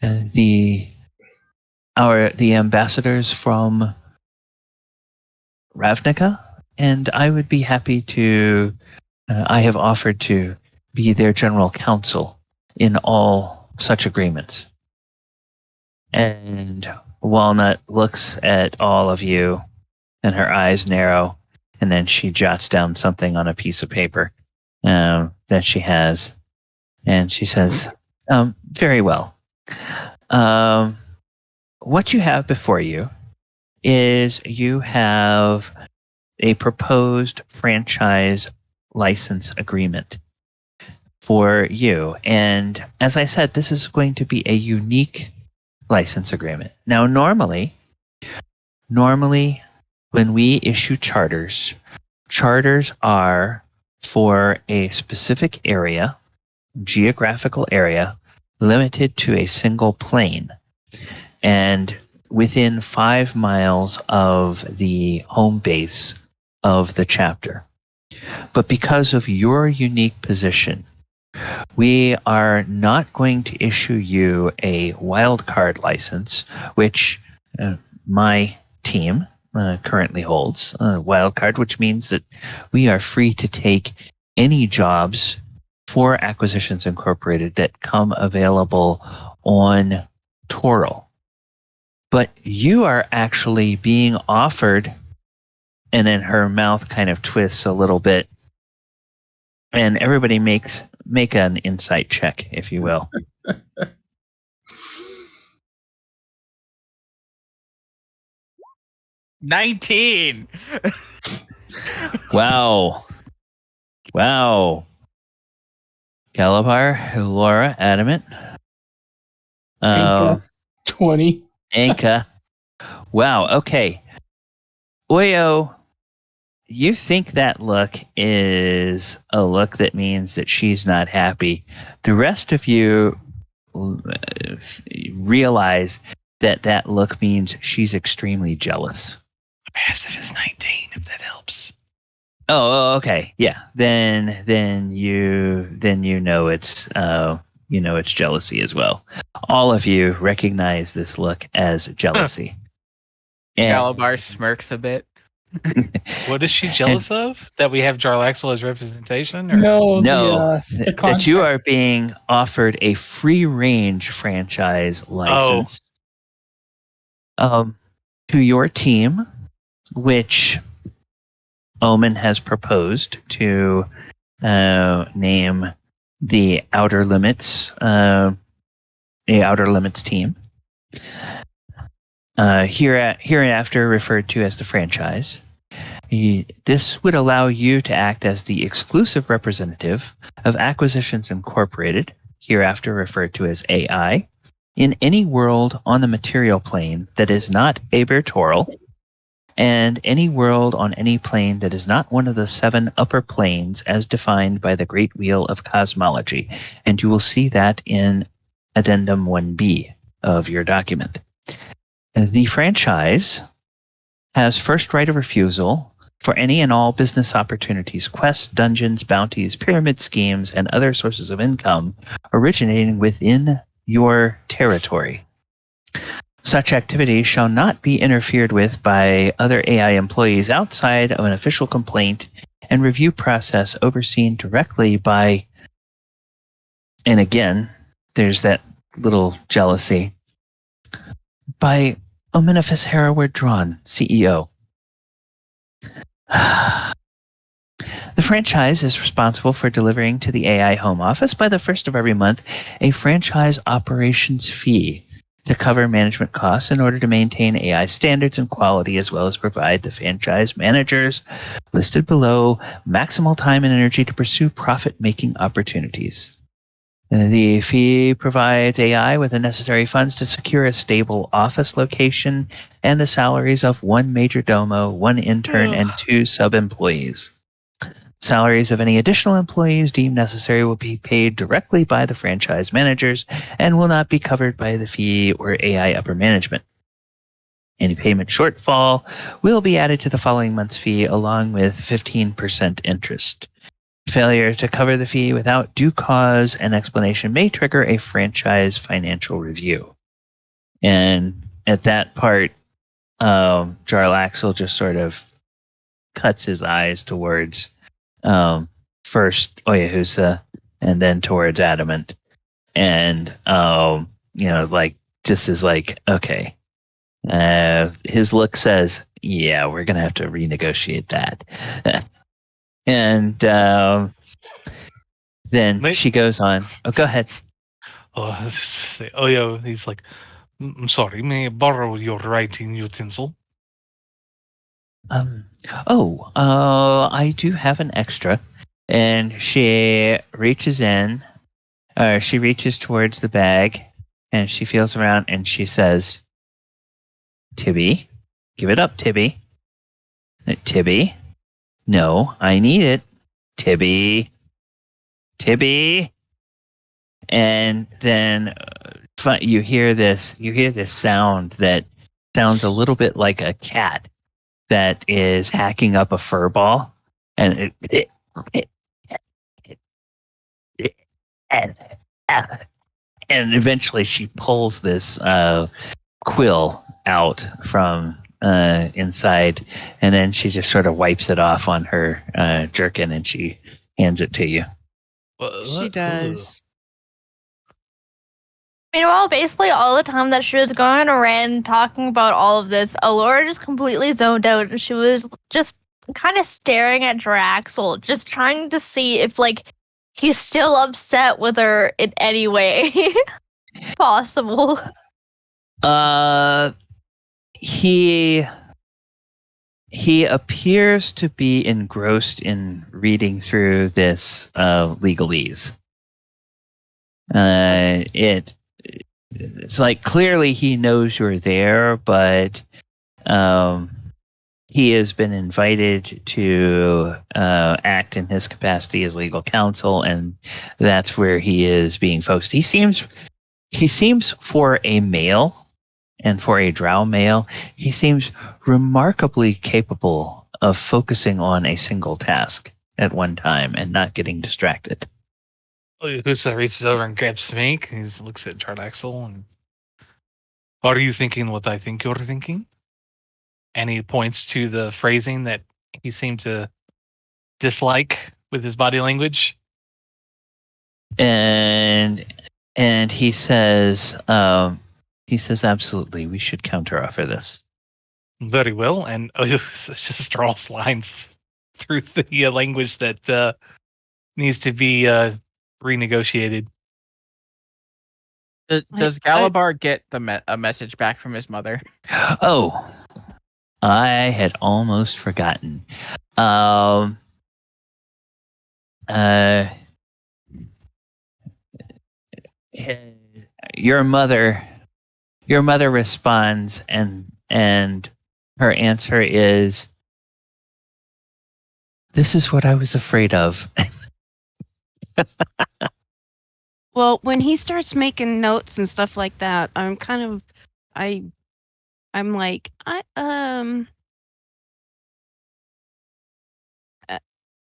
the ambassadors from Ravnica, and I would be happy to. I have offered to be their general counsel in all such agreements." And Walnut looks at all of you, and her eyes narrow, and then she jots down something on a piece of paper that she has, and she says, "Very well. What you have before you is you have a proposed franchise license agreement for you. And as I said, this is going to be a unique license agreement. Now, normally, when we issue charters are for a specific area, geographical area, limited to a single plane, and within 5 miles of the home base of the chapter. But because of your unique position, we are not going to issue you a wildcard license, which my team currently holds. Wildcard, which means that we are free to take any jobs for Acquisitions Incorporated that come available on Toril. But you are actually being offered, and then her mouth kind of twists a little bit, and everybody make an insight check, if you will. $19. Wow. Galabar, Laura, Adamant. Enka, 20. Enka. Wow, okay. Oyo, you think that look is a look that means that she's not happy. The rest of you realize that look means she's extremely jealous. Passive is 19, if that helps. Oh, okay. Yeah. Then you know it's it's jealousy as well. All of you recognize this look as jealousy. And Galabar smirks a bit. What is she jealous of? That we have Jarlaxle as representation? Or? No, no, the that you are contract. being offered a free range franchise license to your team, which Omen has proposed to name the Outer Limits team. Hereinafter referred to as the franchise. This would allow you to act as the exclusive representative of Acquisitions Incorporated, hereafter referred to as AI, in any world on the material plane that is not Aber Toril, and any world on any plane that is not one of the 7 upper planes as defined by the Great Wheel of Cosmology. And you will see that in Addendum 1B of your document. The franchise has first right of refusal for any and all business opportunities, quests, dungeons, bounties, pyramid schemes, and other sources of income originating within your territory. Such activities shall not be interfered with by other AI employees outside of an official complaint and review process overseen directly by, and again, there's that little jealousy, by Ominifus Hereward Drawn, CEO. The franchise is responsible for delivering to the AI home office by the first of every month a franchise operations fee to cover management costs in order to maintain AI standards and quality, as well as provide the franchise managers listed below maximal time and energy to pursue profit-making opportunities. The fee provides AI with the necessary funds to secure a stable office location and the salaries of one major domo, one intern, and 2 sub-employees. Salaries of any additional employees deemed necessary will be paid directly by the franchise managers and will not be covered by the fee or AI upper management. Any payment shortfall will be added to the following month's fee along with 15% interest. Failure to cover the fee without due cause and explanation may trigger a franchise financial review. And at that part, Jarlaxle just sort of cuts his eyes towards first Oyahusa and then towards Adamant. And, like, just is like, okay. His look says, yeah, we're going to have to renegotiate that. And then she goes on. Oh, go ahead. Yeah, he's like, I'm sorry, may I borrow your writing utensil? I do have an extra. And she reaches in, she reaches towards the bag, and she feels around, and she says, Tibby, give it up, Tibby. Tibby, no, I need it. Tibby. And then you hear this sound that sounds a little bit like a cat that is hacking up a fur ball, and and eventually she pulls this quill out from inside, and then she just sort of wipes it off on her jerkin, and she hands it to you. She does. Meanwhile, basically all the time that she was going around talking about all of this, Allura just completely zoned out, and she was just kind of staring at Draxel, just trying to see if, like, he's still upset with her in any way possible. He appears to be engrossed in reading through this legalese. It's like clearly he knows you're there, but he has been invited to act in his capacity as legal counsel, and that's where he is being focused. He seems for a male, and for a drow male, he seems remarkably capable of focusing on a single task at one time and not getting distracted. Husa reaches over and grabs Smink, and he looks at Jarlaxle, and are you thinking what I think you're thinking? And he points to the phrasing that he seemed to dislike with his body language. And he says, absolutely, we should counteroffer this. Very well, and just draws lines through the language that needs to be renegotiated. Does Galabar get a message back from his mother? Oh, I had almost forgotten. Your mother responds, and her answer is, "This is what I was afraid of." Well, when he starts making notes and stuff like that, I'm like,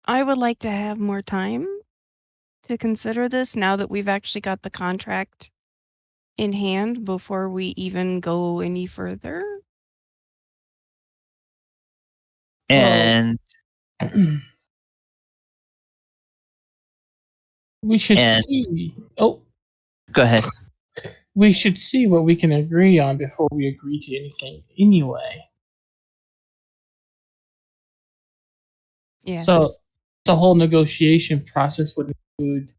I would like to have more time to consider this now that we've actually got the contract in hand before we even go any further. And we should see. Oh, go ahead. we should see what we can agree on before we agree to anything anyway. Yes. So the whole negotiation process would include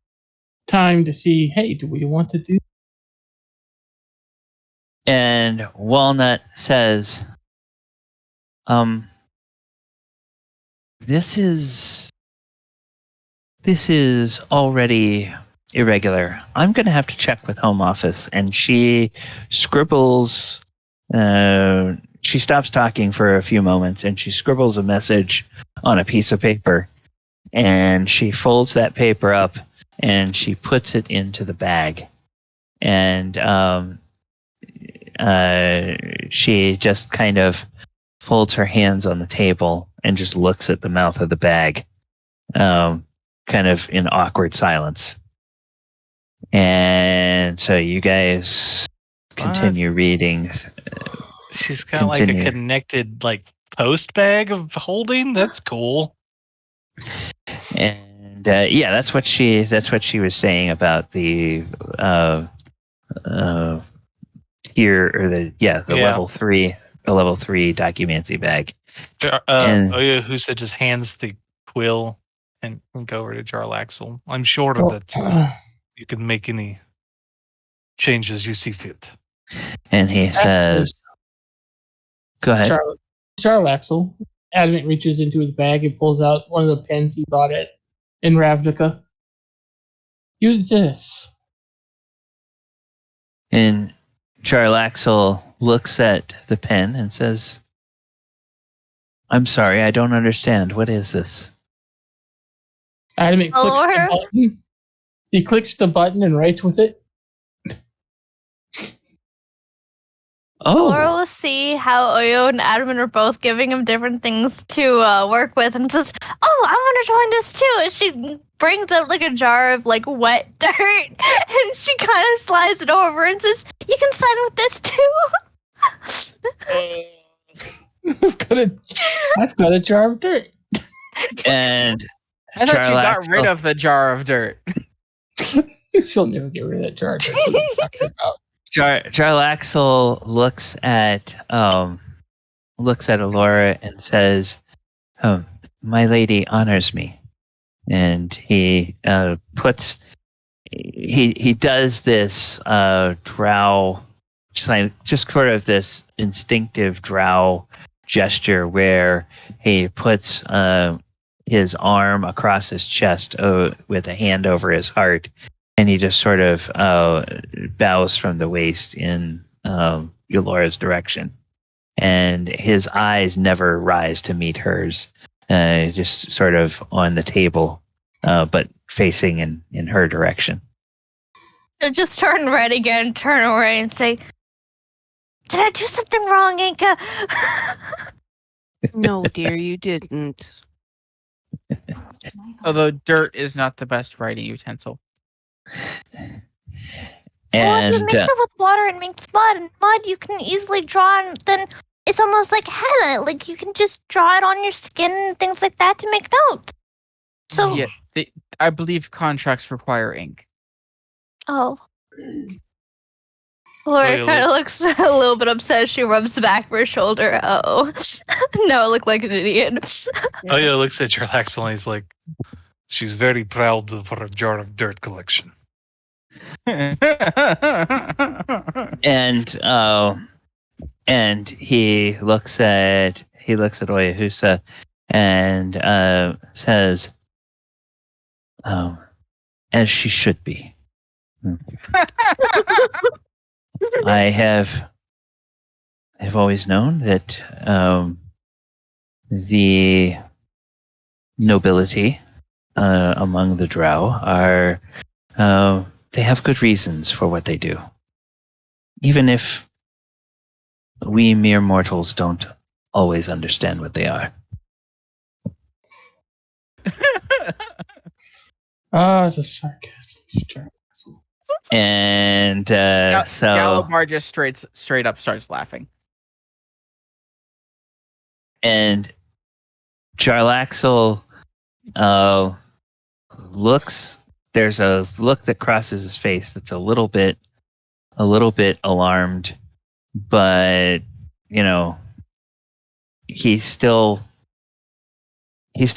time to see, hey, do we want to do? And Walnut says, this is already irregular. I'm going to have to check with Home Office. And she scribbles, she stops talking for a few moments and she scribbles a message on a piece of paper. And she folds that paper up and she puts it into the bag. And she just kind of folds her hands on the table and just looks at the mouth of the bag, kind of in awkward silence. And so you guys continue reading. She's got like a connected like post bag of holding. That's cool. And yeah, that's what she was saying about the here or the level 3 documancy bag. Who said just hands the quill and go over to Jarlaxle. I'm sure that you can make any changes you see fit. And he says, "Go ahead." Jarlaxle. Adamant reaches into his bag and pulls out one of the pens he bought in Ravnica. Use this. And Jarlaxle looks at the pen and says, "I'm sorry, I don't understand. What is this?" Adamant clicks the button. He clicks the button and writes with it. Oh. Laura will see how Oyo and Adamant are both giving him different things to work with and says, "Oh, I want to join this too." And she brings up like a jar of like wet dirt and she kind of slides it over and says, "You can sign with this too." I've got a jar of dirt. And I thought you got rid of the jar of dirt. She'll never get rid of that jar of dirt. What are you talking about? Jarlaxle looks at Alora and says, "Oh, my lady honors me." And he he does this drow, just sort of this instinctive drow gesture where he puts his arm across his chest with a hand over his heart, and he just sort of bows from the waist in Eulaura's direction. And his eyes never rise to meet hers, just sort of on the table, but facing in her direction. She'll just turn red again, turn away, and say, "Did I do something wrong, Enka?" No, dear, you didn't. Although dirt is not the best writing utensil. Well, if you mix it with water and makes mud, and mud you can easily draw, and then it's almost like henna. Like you can just draw it on your skin and things like that to make notes. So yeah, I believe contracts require ink. Oh. Laura kind of looks a little bit upset. She rubs back of her shoulder. Oh, no, I look like an idiot. Yeah, looks at Jarlaxle and he's like, "She's very proud of her jar of dirt collection." And he looks at Oyahusa and says, "As she should be." I've always known that the nobility among the drow are they have good reasons for what they do, even if we mere mortals don't always understand what they are. The sarcasm. And so Galabar just straight up starts laughing. And Jarlaxle looks. There's a look that crosses his face that's a little bit a little bit alarmed, but he's still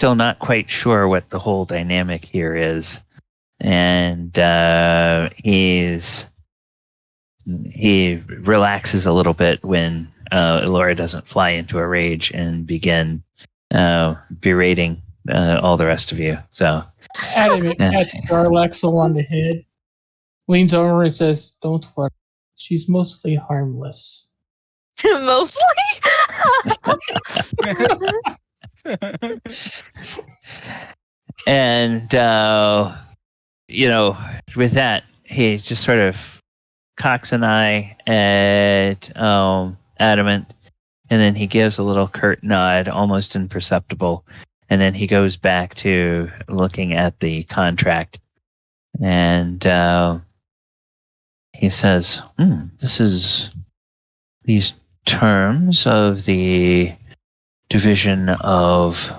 not quite sure what the whole dynamic here is, and he relaxes a little bit when Elora doesn't fly into a rage and begin berating all the rest of you. So Adamant pats Garlaxle on the head, leans over and says, "Don't worry. She's mostly harmless." Mostly. and with that, he just sort of cocks an eye at Adamant, and then he gives a little curt nod, almost imperceptible, and then he goes back to looking at the contract, and he says, these terms of the division of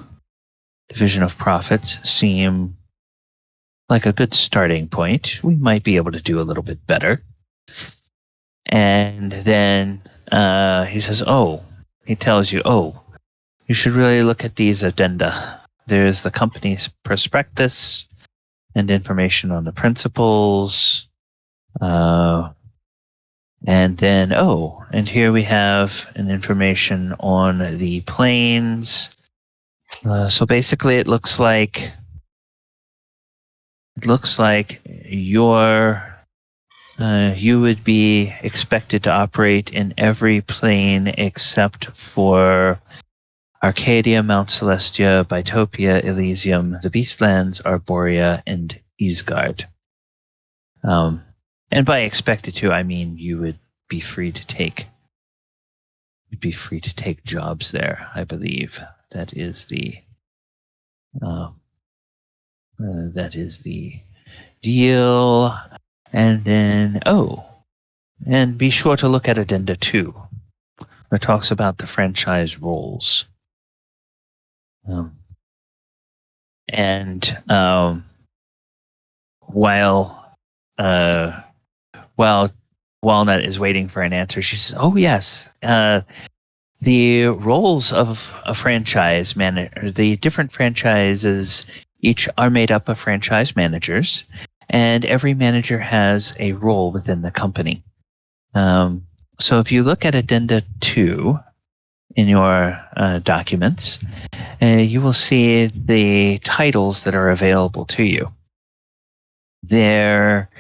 profits seem like a good starting point. We might be able to do a little bit better." And then he says, he tells you, you should really look at these addenda. There's the company's prospectus and information on the principles. And then, and here we have an information on the planes. So basically, it looks like you would be expected to operate in every plane except for Arcadia, Mount Celestia, Bitopia, Elysium, the Beastlands, Arborea, and Isgard. And by expected to, I mean you would be free to take. You'd be free to take jobs there. I believe that is the deal. And then, and be sure to look at Addenda 2. It talks about the franchise roles. While Walnut is waiting for an answer, she says, yes, the roles of a franchise manager, the different franchises each are made up of franchise managers, and every manager has a role within the company. So if you look at Addenda 2 in your documents, you will see the titles that are available to you. There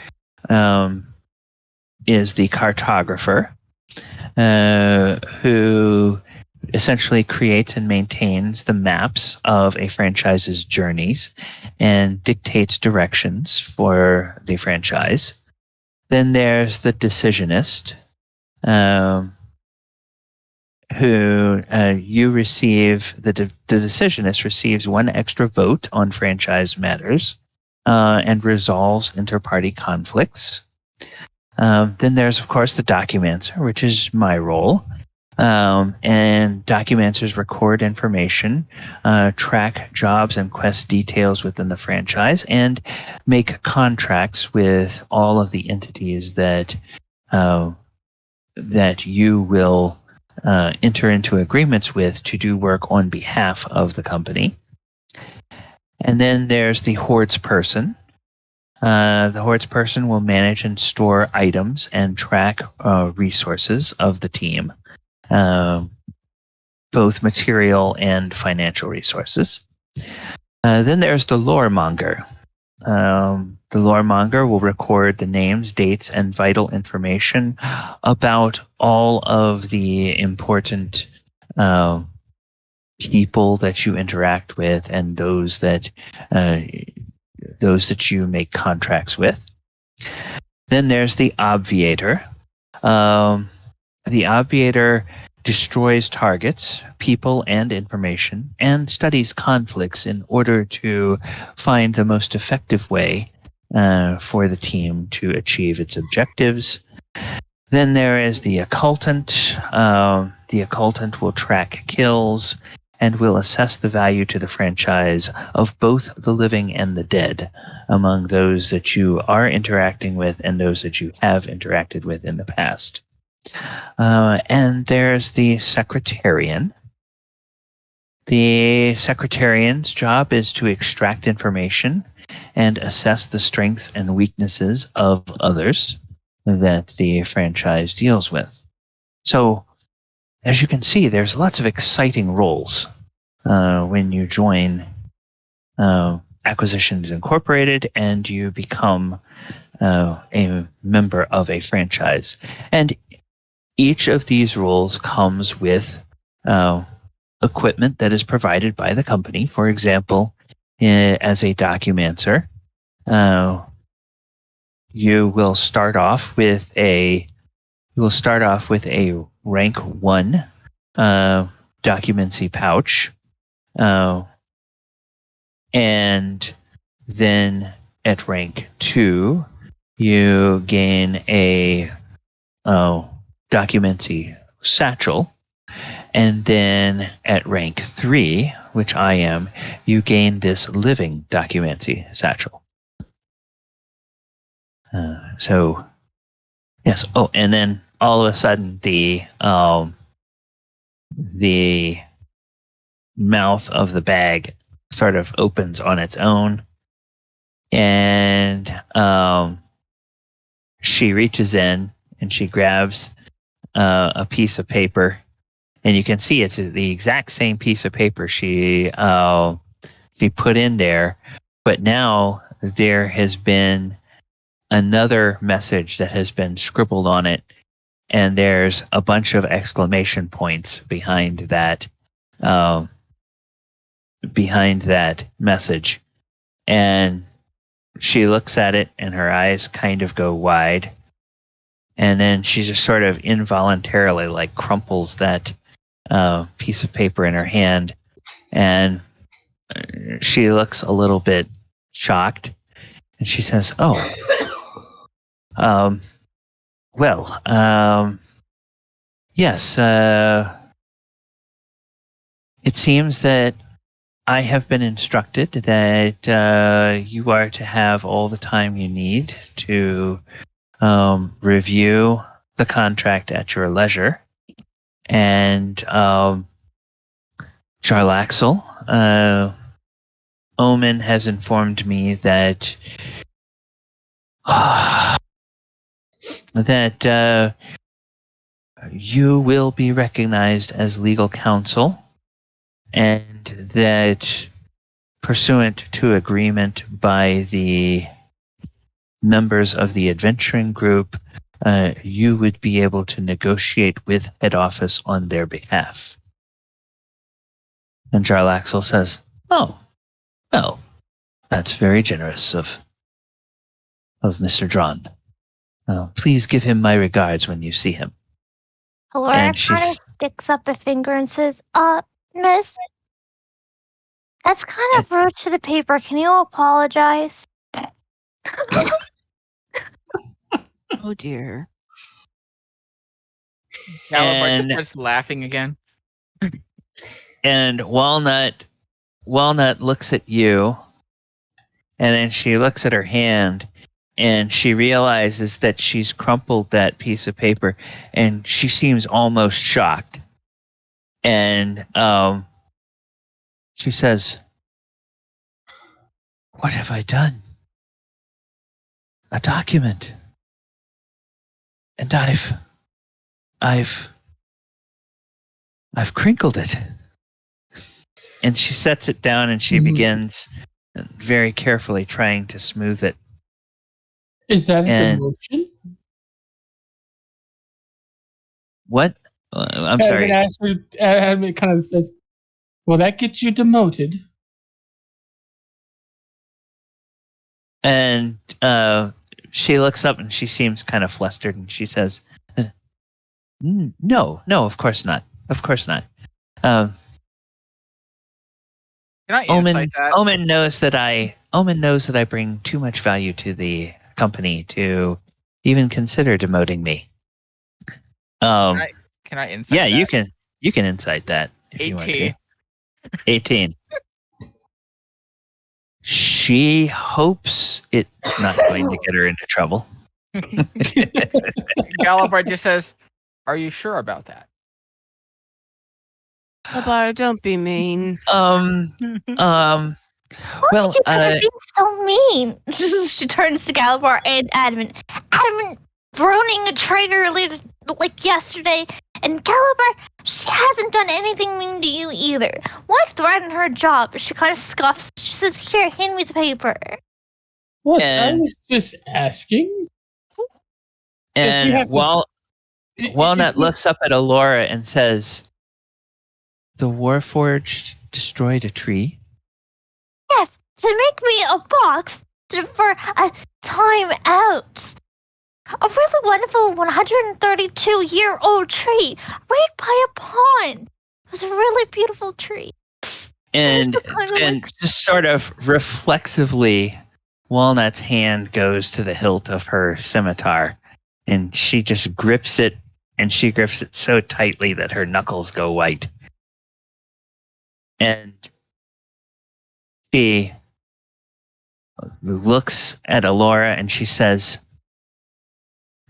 is the cartographer, who essentially creates and maintains the maps of a franchise's journeys and dictates directions for the franchise. Then there's the decisionist, who you receive, the decisionist receives one extra vote on franchise matters and resolves inter-party conflicts. Then there's, of course, the documancer, which is my role. And documancers record information, track jobs and quest details within the franchise, and make contracts with all of the entities that you will enter into agreements with to do work on behalf of the company. And then there's the Hordes person. The Hordes person will manage and store items and track resources of the team, both material and financial resources. Then there's the loremonger. The loremonger will record the names, dates, and vital information about all of the important people that you interact with and those that you make contracts with. Then there's the obviator. The obviator destroys targets, people, and information, and studies conflicts in order to find the most effective way for the team to achieve its objectives. Then there is the occultant. The occultant will track kills and will assess the value to the franchise of both the living and the dead among those that you are interacting with and those that you have interacted with in the past. And there's the Secretarian. The Secretarian's job is to extract information and assess the strengths and weaknesses of others that the franchise deals with. So, as you can see, there's lots of exciting roles when you join Acquisitions Incorporated and you become a member of a franchise. And each of these roles comes with equipment that is provided by the company. For example, as a Documancer, you will start off with a rank 1 Documency pouch, and then at rank 2 you gain a Documency satchel, and then at rank 3, which I am, you gain this living Documency satchel. So, yes. Oh, and then all of a sudden the mouth of the bag sort of opens on its own, and she reaches in and she grabs a piece of paper, and you can see it's the exact same piece of paper she put in there, but now there has been another message that has been scribbled on it, and there's a bunch of exclamation points behind that message. And she looks at it and her eyes kind of go wide, and then she just sort of involuntarily like crumples that piece of paper in her hand, and she looks a little bit shocked, and she says, yes, it seems that I have been instructed that you are to have all the time you need to review the contract at your leisure. And Jarlaxle, Omen has informed me that that you will be recognized as legal counsel, and that pursuant to agreement by the members of the adventuring group, you would be able to negotiate with head office on their behalf. And Jarlaxle says, "Oh, well, that's very generous of Mr. Dron. Please give him my regards when you see him." Laura And kind of sticks up a finger and says, miss, that's kind of rude to the paper. Can you apologize? Oh dear. Calabar just And starts laughing again. and Walnut looks at you, and then she looks at her hand, and she realizes that she's crumpled that piece of paper, and she seems almost shocked. And she says, "What have I done? A document. And I've crinkled it." And she sets it down, and she begins very carefully trying to smooth it. Is that a And- demotion? What? I'm sorry. Adam kind of says, "Well, that gets you demoted." And she looks up and she seems kind of flustered, and she says, "No, of course not. Of course not. Can I insight that? Omen knows that I bring too much value to the company to even consider demoting me." Can I insight Yeah, that? you can insight that if you want 18. to. 18. She hopes it's not going to get her into trouble. Gallibar just says, "Are you sure about that?" Labar, don't be mean. Um, Why well, are you guys being so mean? She turns to Galabar and Adamant. Adamant ruining a traitor like yesterday, and Galabar, she hasn't done anything mean to you either. Why threaten her job? She kind of scoffs. She says, "Here, hand me the paper." What? I And- was just asking. and have to- Walnut if we- looks up at Alora and says, "The Warforged destroyed a tree?" Yes, to make me a box for a time out. A really wonderful 132-year-old tree right by a pond. It was a really beautiful tree. And Kind of then just sort of reflexively, Walnut's hand goes to the hilt of her scimitar, and she just grips it, and she grips it so tightly that her knuckles go white. And she looks at Alora and she says,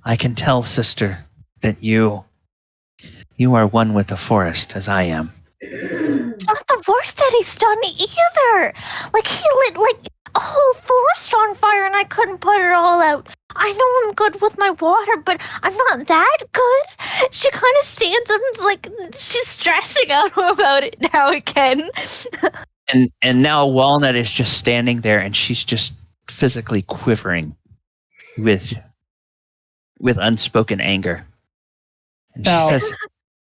"I can tell, sister, that you are one with the forest as I am." It's not the worst that he's done either. Like, he lit like a whole forest on fire and I couldn't put it all out. I know I'm good with my water, but I'm not that good. She kind of stands up and is like, she's stressing out about it now again. And now Walnut is just standing there, and she's just physically quivering with unspoken anger. And she Now- says,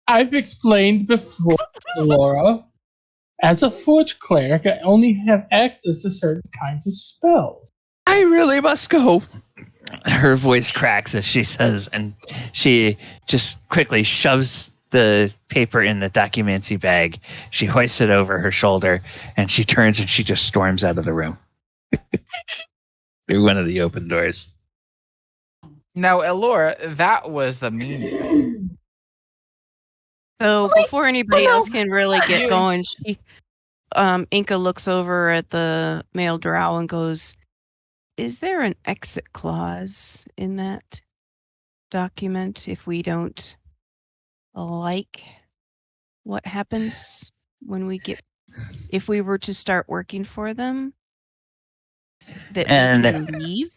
I've explained before, Laura. As a Forge cleric, I only have access to certain kinds of spells. "I really must go." Her voice cracks as she says, and she just quickly shoves the paper in the documenty bag. She hoists it over her shoulder, and she turns and she just storms out of the room through one of the open doors. Now, Elora, that was the mean thing. So before anybody no. else can really get You- going, Enka looks over at the male drow and goes, "Is there an exit clause in that document if we don't like what happens when if we were to start working for them, that And- we can leave?"